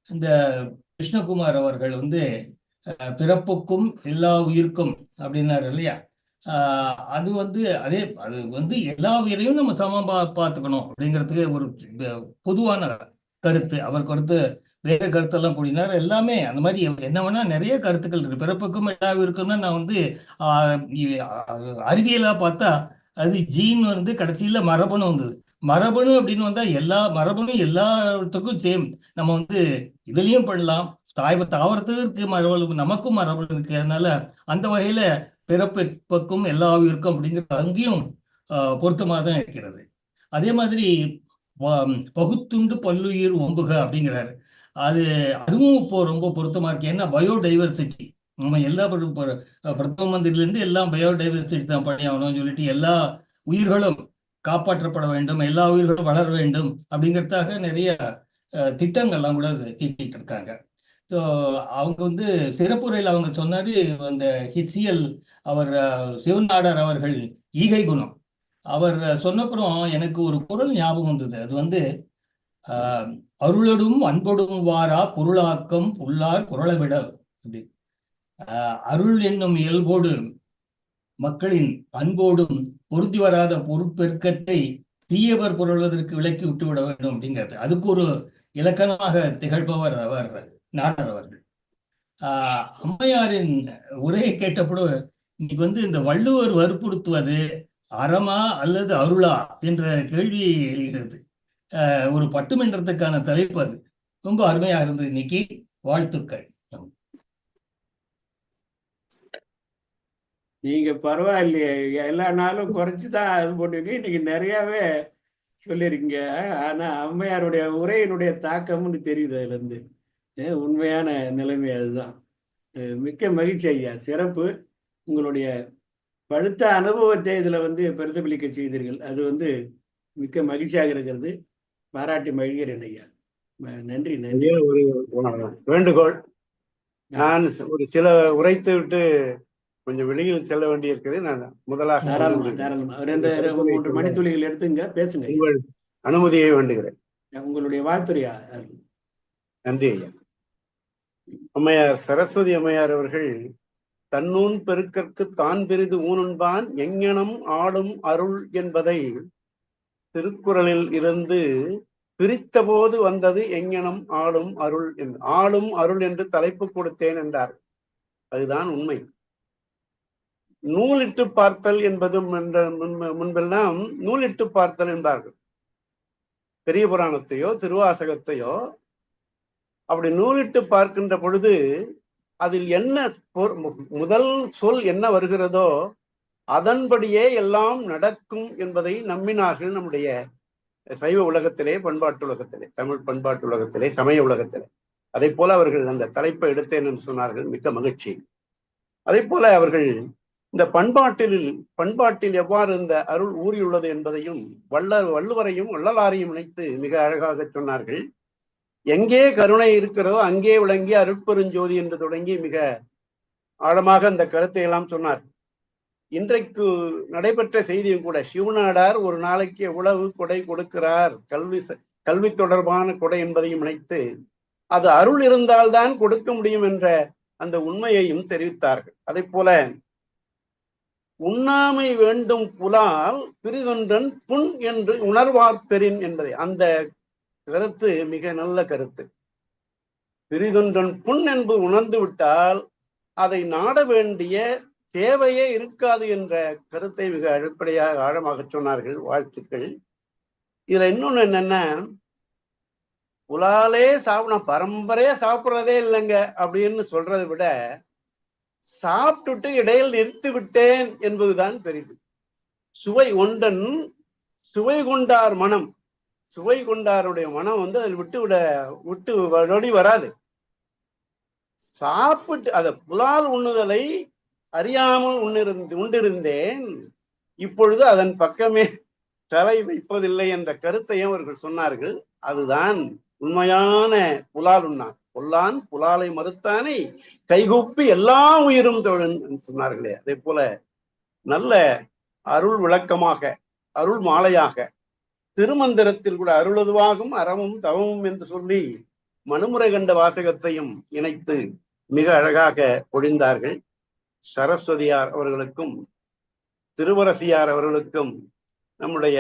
இந்த கிருஷ்ணகுமார் அவர்கள் வந்து பிறப்புக்கும் எல்லா உயிர்க்கும் அப்படின்னாரு இல்லையா. அது வந்து அது வந்து எல்லா உயிரையும் நம்ம சமமா பார்த்துக்கணும் அப்படிங்கிறதுக்கு ஒரு பொதுவான கருத்து. அவர் கருத்து வேற கருத்தெல்லாம் கூடினார். எல்லாமே அந்த மாதிரி என்ன வேணா நிறைய கருத்துக்கள் இருக்கு. பிறப்புக்கும் எல்லா உயிருக்கும்னா நான் வந்து அறிவியலா பார்த்தா அது ஜீன் வந்து கடைசியில மரபணு வந்தது. மரபணு அப்படின்னு வந்தா எல்லா மரபணும் எல்லாத்துக்கும் சேம். நம்ம வந்து இதுலயும் பண்ணலாம். தாவரத்துக்கு இருக்கு மரபணு, நமக்கும் மரபணு இருக்கு. அதனால அந்த வகையில பிறப்புக்கும் எல்லா உயிருக்கும் அப்படிங்கிறது அங்கேயும் பொருத்தமாக தான் இருக்கிறது. அதே மாதிரி பகுத்துண்டு பல்லுயிர் ஒம்புக அப்படிங்கிறாரு. அதுவும் இப்போ ரொம்ப பொருத்தமா இருக்கு. ஏன்னா பயோடைவர்சிட்டி நம்ம எல்லா பிரதம மந்திரிலேருந்து எல்லாம் பயோடைவர்சிட்டி தான் பண்ணியாகணும்னு சொல்லிட்டு எல்லா உயிர்களும் காப்பாற்றப்பட வேண்டும், எல்லா உயிர்களும் வளர வேண்டும் அப்படிங்கிறதுக்காக நிறைய திட்டங்கள்லாம் கூட தீட்டிட்டு இருக்காங்க. ஸோ அவங்க வந்து சிறப்புரையில் அவங்க சொன்னாரு, அந்த ஹிட்சியல் அவர் சிவநாடர் அவர்கள் ஈகை குணம் அவர் சொன்னப்புறம் எனக்கு ஒரு குறள் ஞாபகம் வந்தது. அது வந்து அருளடும் அன்பொடும் வாரா பொருளாக்கம் புல்லார் புரளவிடல் அப்படி. அருள் என்னும் இயல்போடு மக்களின் அன்போடும் பொருந்தி வராத பொருட்பெருக்கத்தை தீயவர் புரள்வதற்கு விலக்கி விட்டு விட வேண்டும் அப்படிங்கிறது அதுக்கு ஒரு இலக்கணமாக திகழ்பவர் அவர் நாடர் அவர்கள். அம்மையாரின் உரையை கேட்டப்போ இன்னைக்கு வந்து இந்த வள்ளுவர் வற்புறுத்துவது அறமா அல்லது அருளா என்ற கேள்வி எழுகிறது. ஒரு பட்டுமன்றத்துக்கான தலைப்பு அது ரொம்ப அருமையா இருந்தது இன்னைக்கு. வாழ்த்துக்கள். நீங்க பரவாயில்லையே, எல்லா நாளும் குறைச்சுதான் இது போட்டுங்க. இன்னைக்கு நிறையவே சொல்லியிருக்கீங்க. ஆனா அம்மையாருடைய உரையினுடைய தாக்கம்னு தெரியுது அதுல இருந்து. உண்மையான நிலைமை அதுதான். மிக்க மகிழ்ச்சி ஐயா, சிறப்பு. உங்களுடைய படுத்த அனுபவத்தை இதுல வந்து பிரதிபலிக்க செய்தீர்கள். அது வந்து மிக்க மகிழ்ச்சியாக இருக்கிறது. பாராட்டி மகிழ்கிறேன் ஐயா. நன்றி. நன்றி. ஒரு வேண்டுகோள், நான் ஒரு சில உரைத்து விட்டு கொஞ்சம் வெளியில் செல்ல வேண்டி இருக்கிறது. நான் முதலாக தாராளமா 2-3 மணித்துளிகள் எடுத்துங்க, பேசுங்க. உங்கள் அனுமதியை வேண்டுகிறேன். உங்களுடைய வாழ்த்துறையா. நன்றி ஐயா. அம்மையார் சரஸ்வதி அம்மையார் அவர்கள் தன்னூன் பெருக்கற்கு தான் பெரிது ஊனுண்பான் எங்ஙனம் ஆளும் அருள் என்பதை திருக்குறளில் இருந்து பிரித்த போது வந்தது எங்கனம் ஆளும் அருள் என்று. ஆளும் அருள் என்று தலைப்பு கொடுத்தேன் என்றார். அதுதான் உண்மை. நூலிட்டு பார்த்தல் என்பது முன்பெல்லாம் நூலிட்டு பார்த்தல் என்பார்கள். பெரிய புராணத்தையோ திருவாசகத்தையோ அப்படி நூலிட்டு பார்க்கின்ற பொழுது அதில் என்ன முதல் சொல் என்ன வருகிறதோ அதன்படியே எல்லாம் நடக்கும் என்பதை நம்பினார்கள் நம்முடைய சைவ உலகத்திலே, பண்பாட்டு உலகத்திலே, தமிழ் பண்பாட்டு உலகத்திலே, சமய உலகத்திலே. அதை போல அவர்கள் அந்த தலைப்பை எடுத்தேன் என்று சொன்னார்கள். மிக்க மகிழ்ச்சி. அதே போல அவர்கள் இந்த பண்பாட்டில் எவ்வாறு இந்த அருள் ஊறியுள்ளது என்பதையும் வள்ளுவரையும் வள்ளலாரையும் இணைத்து மிக அழகாக சொன்னார்கள். எங்கே கருணை இருக்கிறதோ அங்கே விளங்கிய அருட்பெருஞ்சோதி என்று தொடங்கி மிக ஆழமாக அந்த கருத்தை எல்லாம் சொன்னார். இன்றைக்கு நடைபெற்ற செய்தியும் கூட, சிவநாடார் ஒரு நாளைக்கு எவ்வளவு கொடை கொடுக்கிறார், கல்வி தொடர்பான கொடை என்பதையும் இணைத்து அது அருள் இருந்தால்தான் கொடுக்க முடியும் என்ற அந்த உண்மையையும் தெரிவித்தார்கள். அதே போல உண்ணாமை வேண்டும் புலால் பிரிதொன்றன் புண் என்று உணர்வார்பெறின் என்பதை, அந்த கருத்து மிக நல்ல கருத்து. பிரிதொன்றன் புண் என்பது உணர்ந்து விட்டால் அதை நாட வேண்டிய தேவையே இருக்காது என்ற கருத்தை மிக அடிப்படையாக ஆழமாக சொன்னார்கள். வாழ்த்துக்கள். இதுல இன்னொன்னு என்னன்னா, புலாலே சாப்பிடணும், பரம்பரையா சாப்பிட்றதே இல்லைங்க அப்படின்னு சொல்றதை விட சாப்பிட்டுட்டு இடையில் நிறுத்தி விட்டேன் என்பதுதான் பெரிது. சுவை ஒன்றன் சுவை கொண்டார் மனம், சுவை கொண்டாருடைய மனம் அதில் விட்டு வழி வராது. சாப்பிட்டு அத புலால் உண்ணுதலை அறியாமல் உண்டிருந்தேன், இப்பொழுது அதன் பக்கமே தலை வைப்பதில்லை என்ற கருத்தையும் அவர்கள் சொன்னார்கள். அதுதான் உண்மையான புலால் உண்ணான். பொல்லான் புலாலை மறுத்தானை கைகூப்பி எல்லா உயிரும் தொழன் சொன்னார்களே. அதே போல நல்ல அருள் விளக்கமாக, அருள் மாலையாக, திருமந்திரத்தில் கூட அருளதுவாகும் அறமும் தவமும் என்று சொல்லி மனுமுறை கண்ட வாசகத்தையும் இணைத்து மிக அழகாக பொழிந்தார்கள். சரஸ்வதியார் அவர்களுக்கும் திருவரசியார் அவர்களுக்கும் நம்முடைய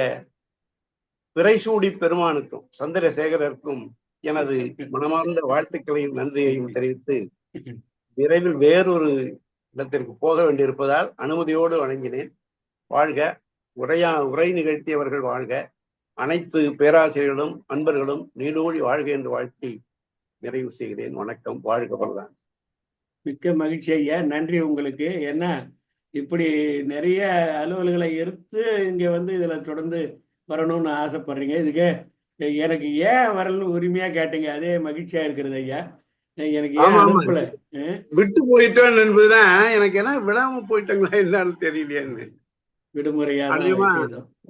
பிறைசூடி பெருமானுக்கும் சந்திரசேகரருக்கும் எனது மனமார்ந்த வாழ்த்துக்களையும் நன்றியையும் தெரிவித்து விரைவில் வேறொரு இடத்திற்கு போக வேண்டியிருப்பதால் அனுமதியோடு வழங்கினேன். வாழ்க. உரை நிகழ்த்தியவர்கள் வாழ்க. அனைத்து பேராசிரியர்களும் அன்பர்களும் நீடோடி வாழ்க என்று வாழ்த்தி நிறைவு செய்கிறேன். வணக்கம். வாழ்க பிரதான். மிக்க மகிழ்ச்சி ஐயா. நன்றி உங்களுக்கு. ஏன்னா இப்படி நிறைய அலுவல்களை எடுத்து இங்க இதுல தொடர்ந்து வரணும்னு ஆசைப்படுறீங்க. இதுக்கு எனக்கு ஏன் வரலன்னு உரிமையா கேட்டீங்க. அதே மகிழ்ச்சியா இருக்கிறது ஐயா. எனக்கு ஏன் அனுப்பல, விட்டு போயிட்டோம் என்பதுதான் எனக்கு. என்ன விடாம போயிட்டோங்களா என்னன்னு தெரியலையான்னு. விடுமுறையா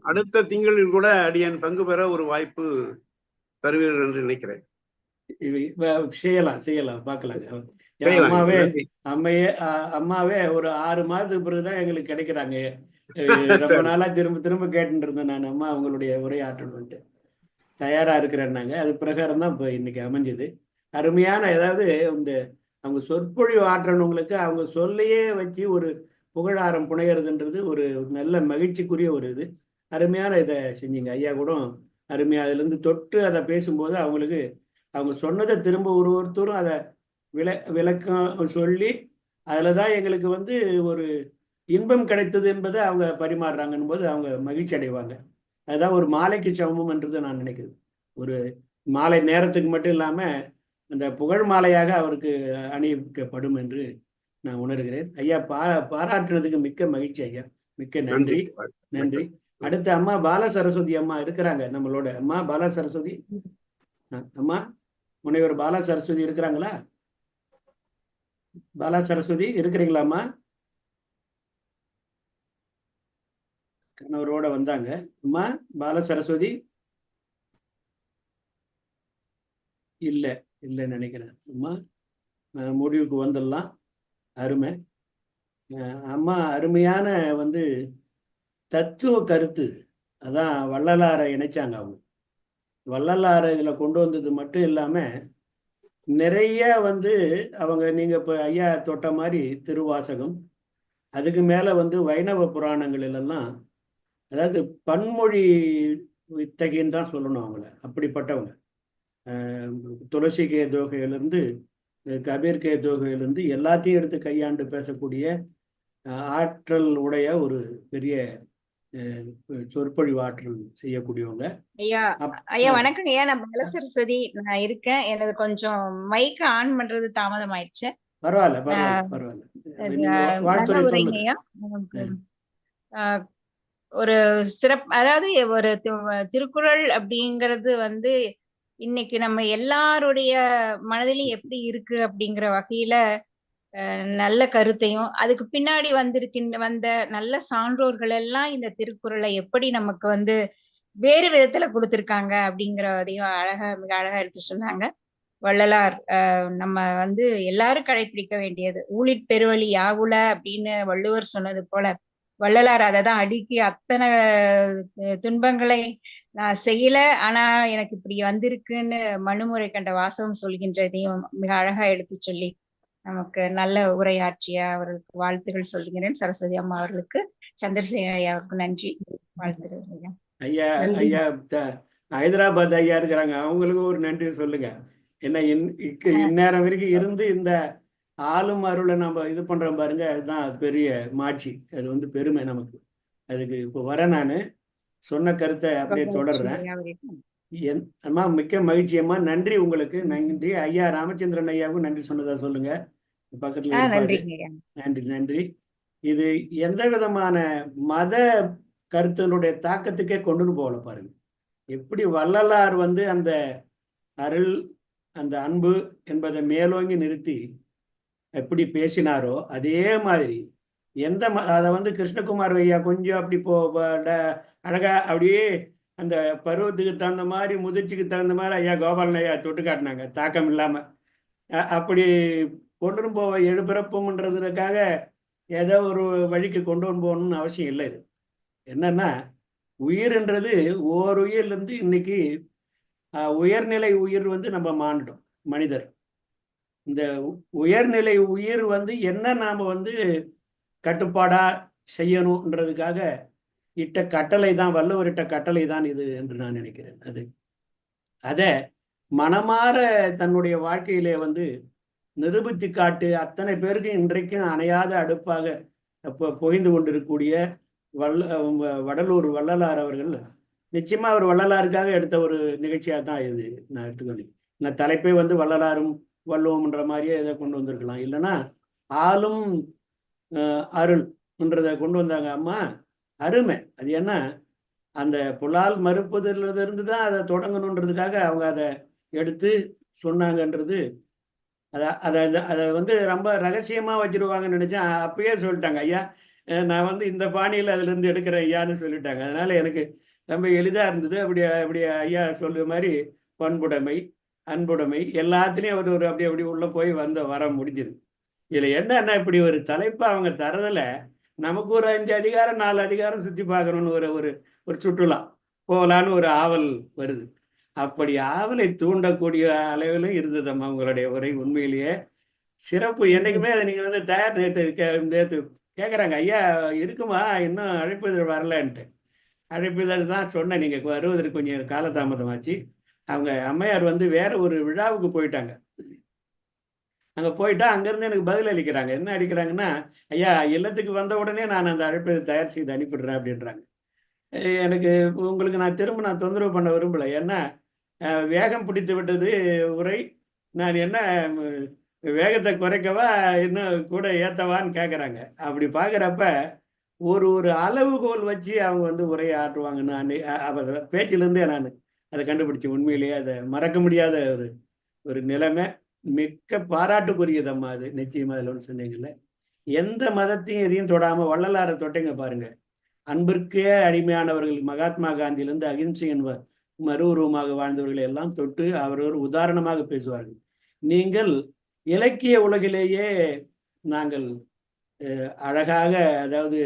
அடுத்த திங்களில் கூட அடியன் பங்கு பெற ஒரு வாய்ப்பு தருவீர்கள் என்று நினைக்கிறேன். செய்யலாம் பார்க்கலாங்க. அம்மாவே ஒரு 6 மாதத்துக்கு பிறகுதான் எங்களுக்கு கிடைக்கிறாங்க. ரொம்ப நாளா திரும்ப கேட்டுட்டு இருந்தேன் நான். அம்மா அவங்களுடைய உரையாற்றணும்ட்டு தயாரா இருக்கிறேன்னாங்க. அது பிரகாரம் தான் இப்போ இன்னைக்கு அமைஞ்சது. அருமையான, அதாவது அவங்க சொற்பொழிவு ஆற்றணுங்களுக்கு அவங்க சொல்லையே வச்சு ஒரு புகழாரம் புனைகிறதுன்றது ஒரு நல்ல மகிழ்ச்சிக்குரிய ஒரு இது. அருமையான இதை செஞ்சீங்க ஐயா. கூட அருமையா அதுலேருந்து தொட்டு அதை பேசும்போது அவங்களுக்கு அவங்க சொன்னதை திரும்ப ஒருத்தரும் அதை விளக்கம் சொல்லி அதில் தான் எங்களுக்கு ஒரு இன்பம் கிடைத்தது என்பதை அவங்க பரிமாறுறாங்கன்னு போது அவங்க மகிழ்ச்சி அடைவாங்க. அதுதான் ஒரு மாலைக்கு சமம்ன்றது நான் நினைக்கிறேன். ஒரு மாலை நேரத்துக்கு மட்டும் இல்லாமல் அந்த புகழ் மாலையாக அவருக்கு அணிவிக்கப்படும் என்று நான் உணர்கிறேன். ஐயா, பாராட்டுனதுக்கு மிக்க மகிழ்ச்சி ஐயா. மிக்க நன்றி. நன்றி. அடுத்து அம்மா பால சரஸ்வதி அம்மா இருக்கிறாங்க நம்மளோட. அம்மா பால சரஸ்வதி, அம்மா முனைவர் பால சரஸ்வதி இருக்கிறாங்களா? பாலா சரஸ்வதி இருக்கிறீங்களாம்மா? கணவரோட வந்தாங்க. அம்மா பால சரஸ்வதி இல்லைன்னு நினைக்கிறேன். அம்மா முடிவுக்கு வந்துடலாம். அருமை அம்மா. அருமையான தத்துவ கருத்து. அதான் வள்ளலாரை இணைச்சாங்க அவங்க. வள்ளலாரை இதுல கொண்டு வந்தது மட்டும் இல்லாம நிறைய அவங்க நீங்க இப்ப ஐயா தொட்ட மாதிரி திருவாசகம், அதுக்கு மேல வைணவ புராணங்கள் எல்லாம், அதாவது பன்மொழி வித்தகின்னு தான் சொல்லணும் அவங்கள, அப்படிப்பட்டவங்க. துளசி கேதோகையிலிருந்து கபீர் கேதோகையிலிருந்து எல்லாத்தையும் எடுத்து கையாண்டு பேசக்கூடிய ஆற்றல் உடைய ஒரு பெரிய சொற்பொழிவு ஆற்றல் செய்யக்கூடியவங்க. ஐயா ஐயா வணக்கம் ஐயா. நான் பாலசரஸ்வதி நான் இருக்கேன். எனக்கு கொஞ்சம் மைக் ஆன் பண்றது தாமதம் ஆயிடுச்சு. பரவாயில்ல பரவாயில்ல. நல்ல உரைங்க ஐயா. ஒரு அதாவது ஒரு திருக்குறள் அப்படிங்கிறது வந்து இன்னைக்கு நம்ம எல்லாருடைய மனதிலும் எப்படி இருக்கு அப்படிங்கிற வகையில நல்ல கருத்தையும் அதுக்கு பின்னாடி வந்த நல்ல சான்றோர்கள் எல்லாம் இந்த திருக்குறளை எப்படி நமக்கு வந்து வேறு விதத்துல கொடுத்திருக்காங்க அப்படிங்கிறதையும் மிக அழகா எடுத்து சொன்னாங்க. வள்ளலார் நம்ம வந்து எல்லாரும் கடைபிடிக்க வேண்டியது ஊழிற் பெருவழி யாவுல அப்படின்னு வள்ளுவர் சொன்னது போல வள்ளலார் அதை தான் அடுக்கி அத்தனை துன்பங்களை நான் செய்யல, ஆனா எனக்கு இப்படி வந்திருக்குன்னு மனுமுறை கண்ட வாசகம் சொல்கின்றதையும் மிக அழகா எடுத்து சொல்லி நமக்கு நல்ல உரையாற்றிய அவர்களுக்கு வாழ்த்துகள் சொல்லுகிறேன். சரஸ்வதி அம்மா அவர்களுக்கு, சந்திரசேகர் ஐயா அவருக்கு நன்றி, வாழ்த்துக்கள். ஐயா ஐயா ஹைதராபாத் ஐயா இருக்கிறாங்க, அவங்களுக்கு ஒரு நன்றி சொல்லுங்க. என்ன இந்நேரம் வரைக்கும் இருந்து இந்த ஆளும் அருளை நம்ம இது பண்றோம் பாருங்க, அதுதான் பெரிய மாட்சி, அது வந்து பெருமை நமக்கு. அதுக்கு இப்போ வர நான் சொன்ன கருத்தை அப்படியே தொடர்றேன். அம்மா மிக்க மகிழ்ச்சியம்மா, நன்றி உங்களுக்கு. நன்றி ஐயா. ராமச்சந்திரன் ஐயாவுக்கும் நன்றி சொன்னதா சொல்லுங்க, பக்கத்துல இருப்பாரு. நன்றி நன்றி. இது எந்த விதமான மத கருத்தினுடைய தாக்கத்துக்கே கொண்டு போகல பாருங்க. எப்படி வள்ளலார் வந்து அந்த அருள் அந்த அன்பு என்பதை மேலோங்கி நிறுத்தி எப்படி பேசினாரோ அதே மாதிரி அதை வந்து கிருஷ்ணகுமார் ஐயா கொஞ்சம் அப்படி அழகா அப்படியே அந்த பருவத்துக்கு தகுந்த மாதிரி முதிர்ச்சிக்கு தகுந்த மாதிரி ஐயா கோபாலன் ஐயா தொட்டு காட்டினாங்க, தாக்கம் இல்லாம. அப்படி கொண்டு போக எழுப்பிறப்பும்ன்றதுக்காக ஏதோ ஒரு வழிக்கு கொண்டு போகணும்னு அவசியம் இல்லை. இது என்னன்னா, உயிர்ன்றது ஓர் உயிர்லேருந்து இன்னைக்கு உயர்நிலை உயிர் வந்து நம்ம மாண்டோம் மனிதர். இந்த உயர்நிலை உயிர் வந்து என்ன நாம வந்து கட்டுப்பாடா செய்யணும்ன்றதுக்காக இட்ட கட்டளை தான், வள்ளுவர் இட்ட கட்டளை தான் இது என்று நான் நினைக்கிறேன். அதை மனமாற தன்னுடைய வாழ்க்கையிலே வந்து நிரூபித்து காட்டு அத்தனை பேருக்கு இன்றைக்கும் அணையாத அடுப்பாக புகைந்து கொண்டிருக்கக்கூடிய வடலூர் வள்ளலார் அவர்கள் நிச்சயமா அவர் வள்ளலாருக்காக எடுத்த ஒரு நிகழ்ச்சியாக தான் இது நான் எடுத்துக்கொண்டேன். நான் தலைப்பே வந்து வள்ளலாரும் வள்ளுவம்ன்ற மாதிரியே இதை கொண்டு வந்திருக்கலாம், இல்லைன்னா ஆளும் அருள்ன்றதை கொண்டு வந்தாங்க. அம்மா அருமை அது என்ன, அந்த புலால் மறுப்பதிலிருந்து தான் அதை தொடங்கணுன்றதுக்காக அவங்க அதை எடுத்து சொன்னாங்கன்றது. அதை வந்து ரொம்ப ரகசியமா வச்சிருவாங்கன்னு நினைச்சேன். அப்பயே சொல்லிட்டாங்க ஐயா, நான் வந்து இந்த பாணியில் அதுல இருந்து எடுக்கிறேன் ஐயான்னு சொல்லிட்டாங்க. அதனால எனக்கு ரொம்ப எளிதா இருந்தது. அப்படி ஐயா சொல்ற மாதிரி பண்புடைமை அன்புடைமை எல்லாத்துலேயும் அவர் ஒரு அப்படி உள்ள போய் வர முடிஞ்சுது. இதுல என்னன்னா, இப்படி ஒரு தலைப்பை அவங்க தரதுல நமக்கு ஒரு 5 அதிகாரம் 4 அதிகாரம் சுற்றி பார்க்கணும்னு ஒரு சுற்றுலா போகலான்னு ஒரு ஆவல் வருது. அப்படி ஆவலை தூண்டக்கூடிய அளவிலும் இருந்ததம்மா உங்களுடைய உரை. உண்மையிலேயே சிறப்பு. என்னைக்குமே அதை நீங்க வந்து தயார் நேற்று கேட்குறாங்க, ஐயா இருக்குமா இன்னும் அழைப்புதல் வரலன்ட்டு. அழைப்புதல் தான் சொன்னேன், நீங்க வருவதற்கு கொஞ்சம் காலதாமதமாச்சு. அவங்க அம்மையார் வந்து வேற ஒரு விழாவுக்கு போயிட்டாங்க. அங்கே போயிட்டா அங்கேருந்து எனக்கு பதில் அளிக்கிறாங்க. என்ன அளிக்கிறாங்கன்னா, ஐயா இல்லத்துக்கு வந்த உடனே நான் அந்த அழைப்பை தயார் செய்து அனுப்பிடுறேன் அப்படின்றாங்க. எனக்கு உங்களுக்கு நான் திரும்ப தொந்தரவு பண்ண விரும்பலை. ஏன்னா வேகம் பிடித்து விட்டது உரை. நான் என்ன வேகத்தை குறைக்கவா இன்னும் கூட ஏற்றவான்னு கேட்குறாங்க. அப்படி பார்க்குறப்ப ஒரு அளவுகோல் வச்சு அவங்க வந்து உரையை ஆற்றுவாங்கன்னு பேச்சிலேருந்தே நான் அதை கண்டுபிடிச்சேன். உண்மையிலேயே அதை மறக்க முடியாத ஒரு நிலைமை. மிக்க பாராட்டுக்குரியதம்மா அது. நிச்சயமா அதில் ஒன்று சொன்னீங்கல்ல, எந்த மதத்தையும் எதையும் தொடாமல் வள்ளலாரை தொட்டைங்க பாருங்க. அன்பிற்கே அடிமையானவர்கள் மகாத்மா காந்தியிலிருந்து அகிம்சை என்பவர் மறுஉருவமாக வாழ்ந்தவர்களை எல்லாம் தொட்டு அவர் உதாரணமாக பேசுவார்கள். நீங்கள் இலக்கிய உலகிலேயே நாங்கள் அழகாக, அதாவது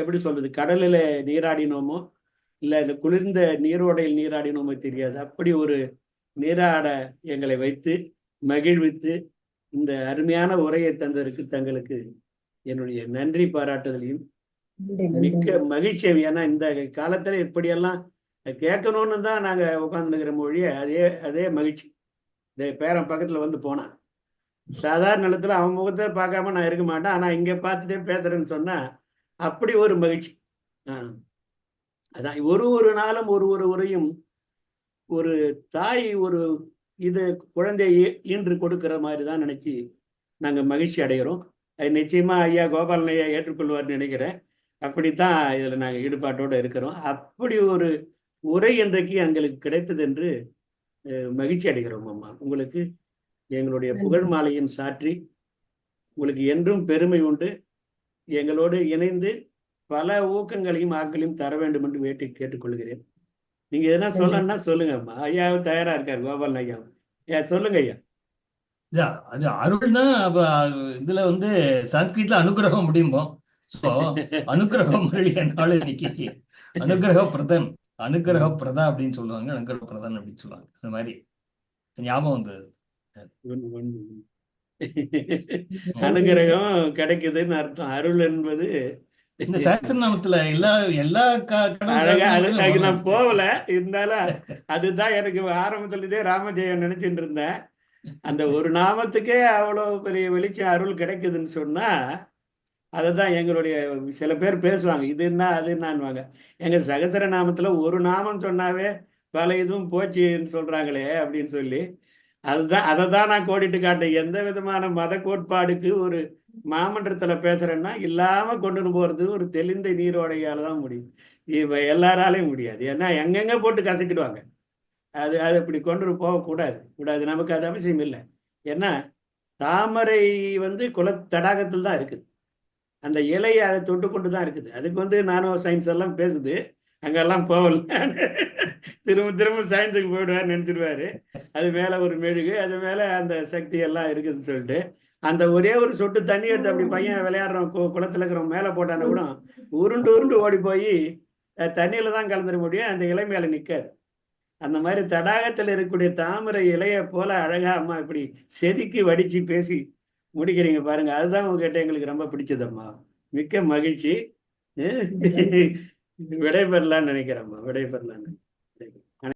எப்படி சொல்றது, கடலில் நீராடினோமோ இல்லை குளிர்ந்த நீரோடையில் நீராடினோமோ தெரியாது, அப்படி ஒரு நீராட எங்களை வைத்து மகிழ்வித்து இந்த அருமையான உரையை தந்ததற்கு தங்களுக்கு என்னுடைய நன்றி பாராட்டுதலையும் மிக்க மகிழ்ச்சி. ஏன்னா இந்த காலத்துல இப்படியெல்லாம் கேட்கணும்னு தான் நாங்க உட்காந்துருக்கிற மொழிய அதே மகிழ்ச்சி. இந்த பேரன் பக்கத்துல வந்து போனான். சாதாரண நிலத்துல அவன் முகத்தை பார்க்காம நான் இருக்க மாட்டேன், ஆனா இங்க பார்த்துட்டே பேசுறேன்னு சொன்னா அப்படி ஒரு மகிழ்ச்சி. அதான் ஒரு நாளும் ஒரு உரையும் ஒரு தாய் ஒரு இது குழந்தையை ஈன்று கொடுக்கிற மாதிரி தான் நினைச்சு நாங்க மகிழ்ச்சி அடைகிறோம். அது நிச்சயமா ஐயா கோபாலன் ஐயா ஏற்றுக்கொள்வார்னு நினைக்கிறேன். அப்படித்தான் இதுல நாங்க ஈடுபாட்டோட இருக்கிறோம். அப்படி ஒரு உரை இன்றைக்கு எங்களுக்கு கிடைத்தது என்று மகிழ்ச்சி அடைகிறோம் அம்மா. உங்களுக்கு எங்களுடைய புகழ் மாலையின் சாற்றி உங்களுக்கு என்றும் பெருமை உண்டு. எங்களோடு இணைந்து பல ஊக்கங்களையும் ஆக்களையும் தர வேண்டும் என்று வேட்டி கேட்டுக்கொள்கிறேன். நீங்க எதனா சொல்லணும்னா சொல்லுங்க அம்மா. ஐயாவும் தயாரா இருக்காரு, கோபாலன் ஐயா. சொல்லுங்க ஐயா. அது அருள்னா இதுல வந்து சன்ஸ்கிரிட்ல அனுகிரகம் முடியுமோ. சோ அனுகிரகம் நாள் இன்னைக்கு அனுகிரக பிரதன், அனுகிரக பிரதா அப்படின்னு சொல்லுவாங்க, அனுகிரக பிரதான் அப்படின்னு சொல்லுவாங்க. அந்த மாதிரி ஞாபகம் வந்தது. அனுகிரகம் கிடைக்குதுன்னு அர்த்தம். அருள் என்பது இந்த சஹஸ்ரநாமத்துல எல்லா நான் போகல, இருந்தாலும் அதுதான் எனக்கு ஆரம்பத்துல இதே ராமஜெயம் நினைச்சிட்டு இருந்தேன். அந்த ஒரு நாமத்துக்கே அவ்வளவு பெரிய வெளிச்சம் அருள் கிடைக்குதுன்னு சொன்னா அதுதான் எங்களுடைய சில பேர் பேசுவாங்க, இது என்ன அது என்னன்னுவாங்க. எங்க சகசர நாமத்துல ஒரு நாமம் சொன்னாவே பல இதுவும் போச்சுன்னு சொல்றாங்களே அப்படின்னு சொல்லி அதை தான் நான் கோடிட்டு காட்டேன். எந்த விதமான மத கோட்பாடுக்கு ஒரு மாமன்றத்துல பேசுறேன்னா இல்லாம கொண்டு போறது ஒரு தெளிந்த நீரோடையால தான் முடியும். எல்லாராலையும் முடியாது. ஏன்னா எங்கெங்க போட்டு கசக்கிடுவாங்க. அது இப்படி கொண்டு போகக்கூடாது. நமக்கு அது அவசியம் இல்லை. ஏன்னா தாமரை குளத்தடாகத்தில் தான் இருக்குது. அந்த இலையை அதை தொட்டு கொண்டு தான் இருக்குது. அதுக்கு நானோ சயின்ஸ் எல்லாம் பேசுது, அங்கெல்லாம் போகல. திரும்ப சயின்ஸுக்கு போயிடுவார் நினைச்சிடுவாரு. அது மேல ஒரு மெழுகு, அது மேல அந்த சக்தி எல்லாம் இருக்குதுன்னு சொல்லிட்டு அந்த ஒரே ஒரு சொட்டு தண்ணி எடுத்து அப்படி பையன் விளையாடுறோம் குளத்துல இருக்கிறவங்க மேல போட்டான கூட உருண்டு ஓடி போய் தண்ணியில தான் கலந்துட முடியும், அந்த இலை மேல நிக்காது. அந்த மாதிரி தடாகத்தில் இருக்கக்கூடிய தாமரை இலைய போல அழகா அம்மா இப்படி செதுக்கி வடிச்சு பேசி முடிக்கிறீங்க பாருங்க. அதுதான் உங்ககிட்ட எங்களுக்கு ரொம்ப பிடிச்சதம்மா. மிக்க மகிழ்ச்சி. விடைபெறலான்னு நினைக்கிறேம்மா. விடைபெறலான்னு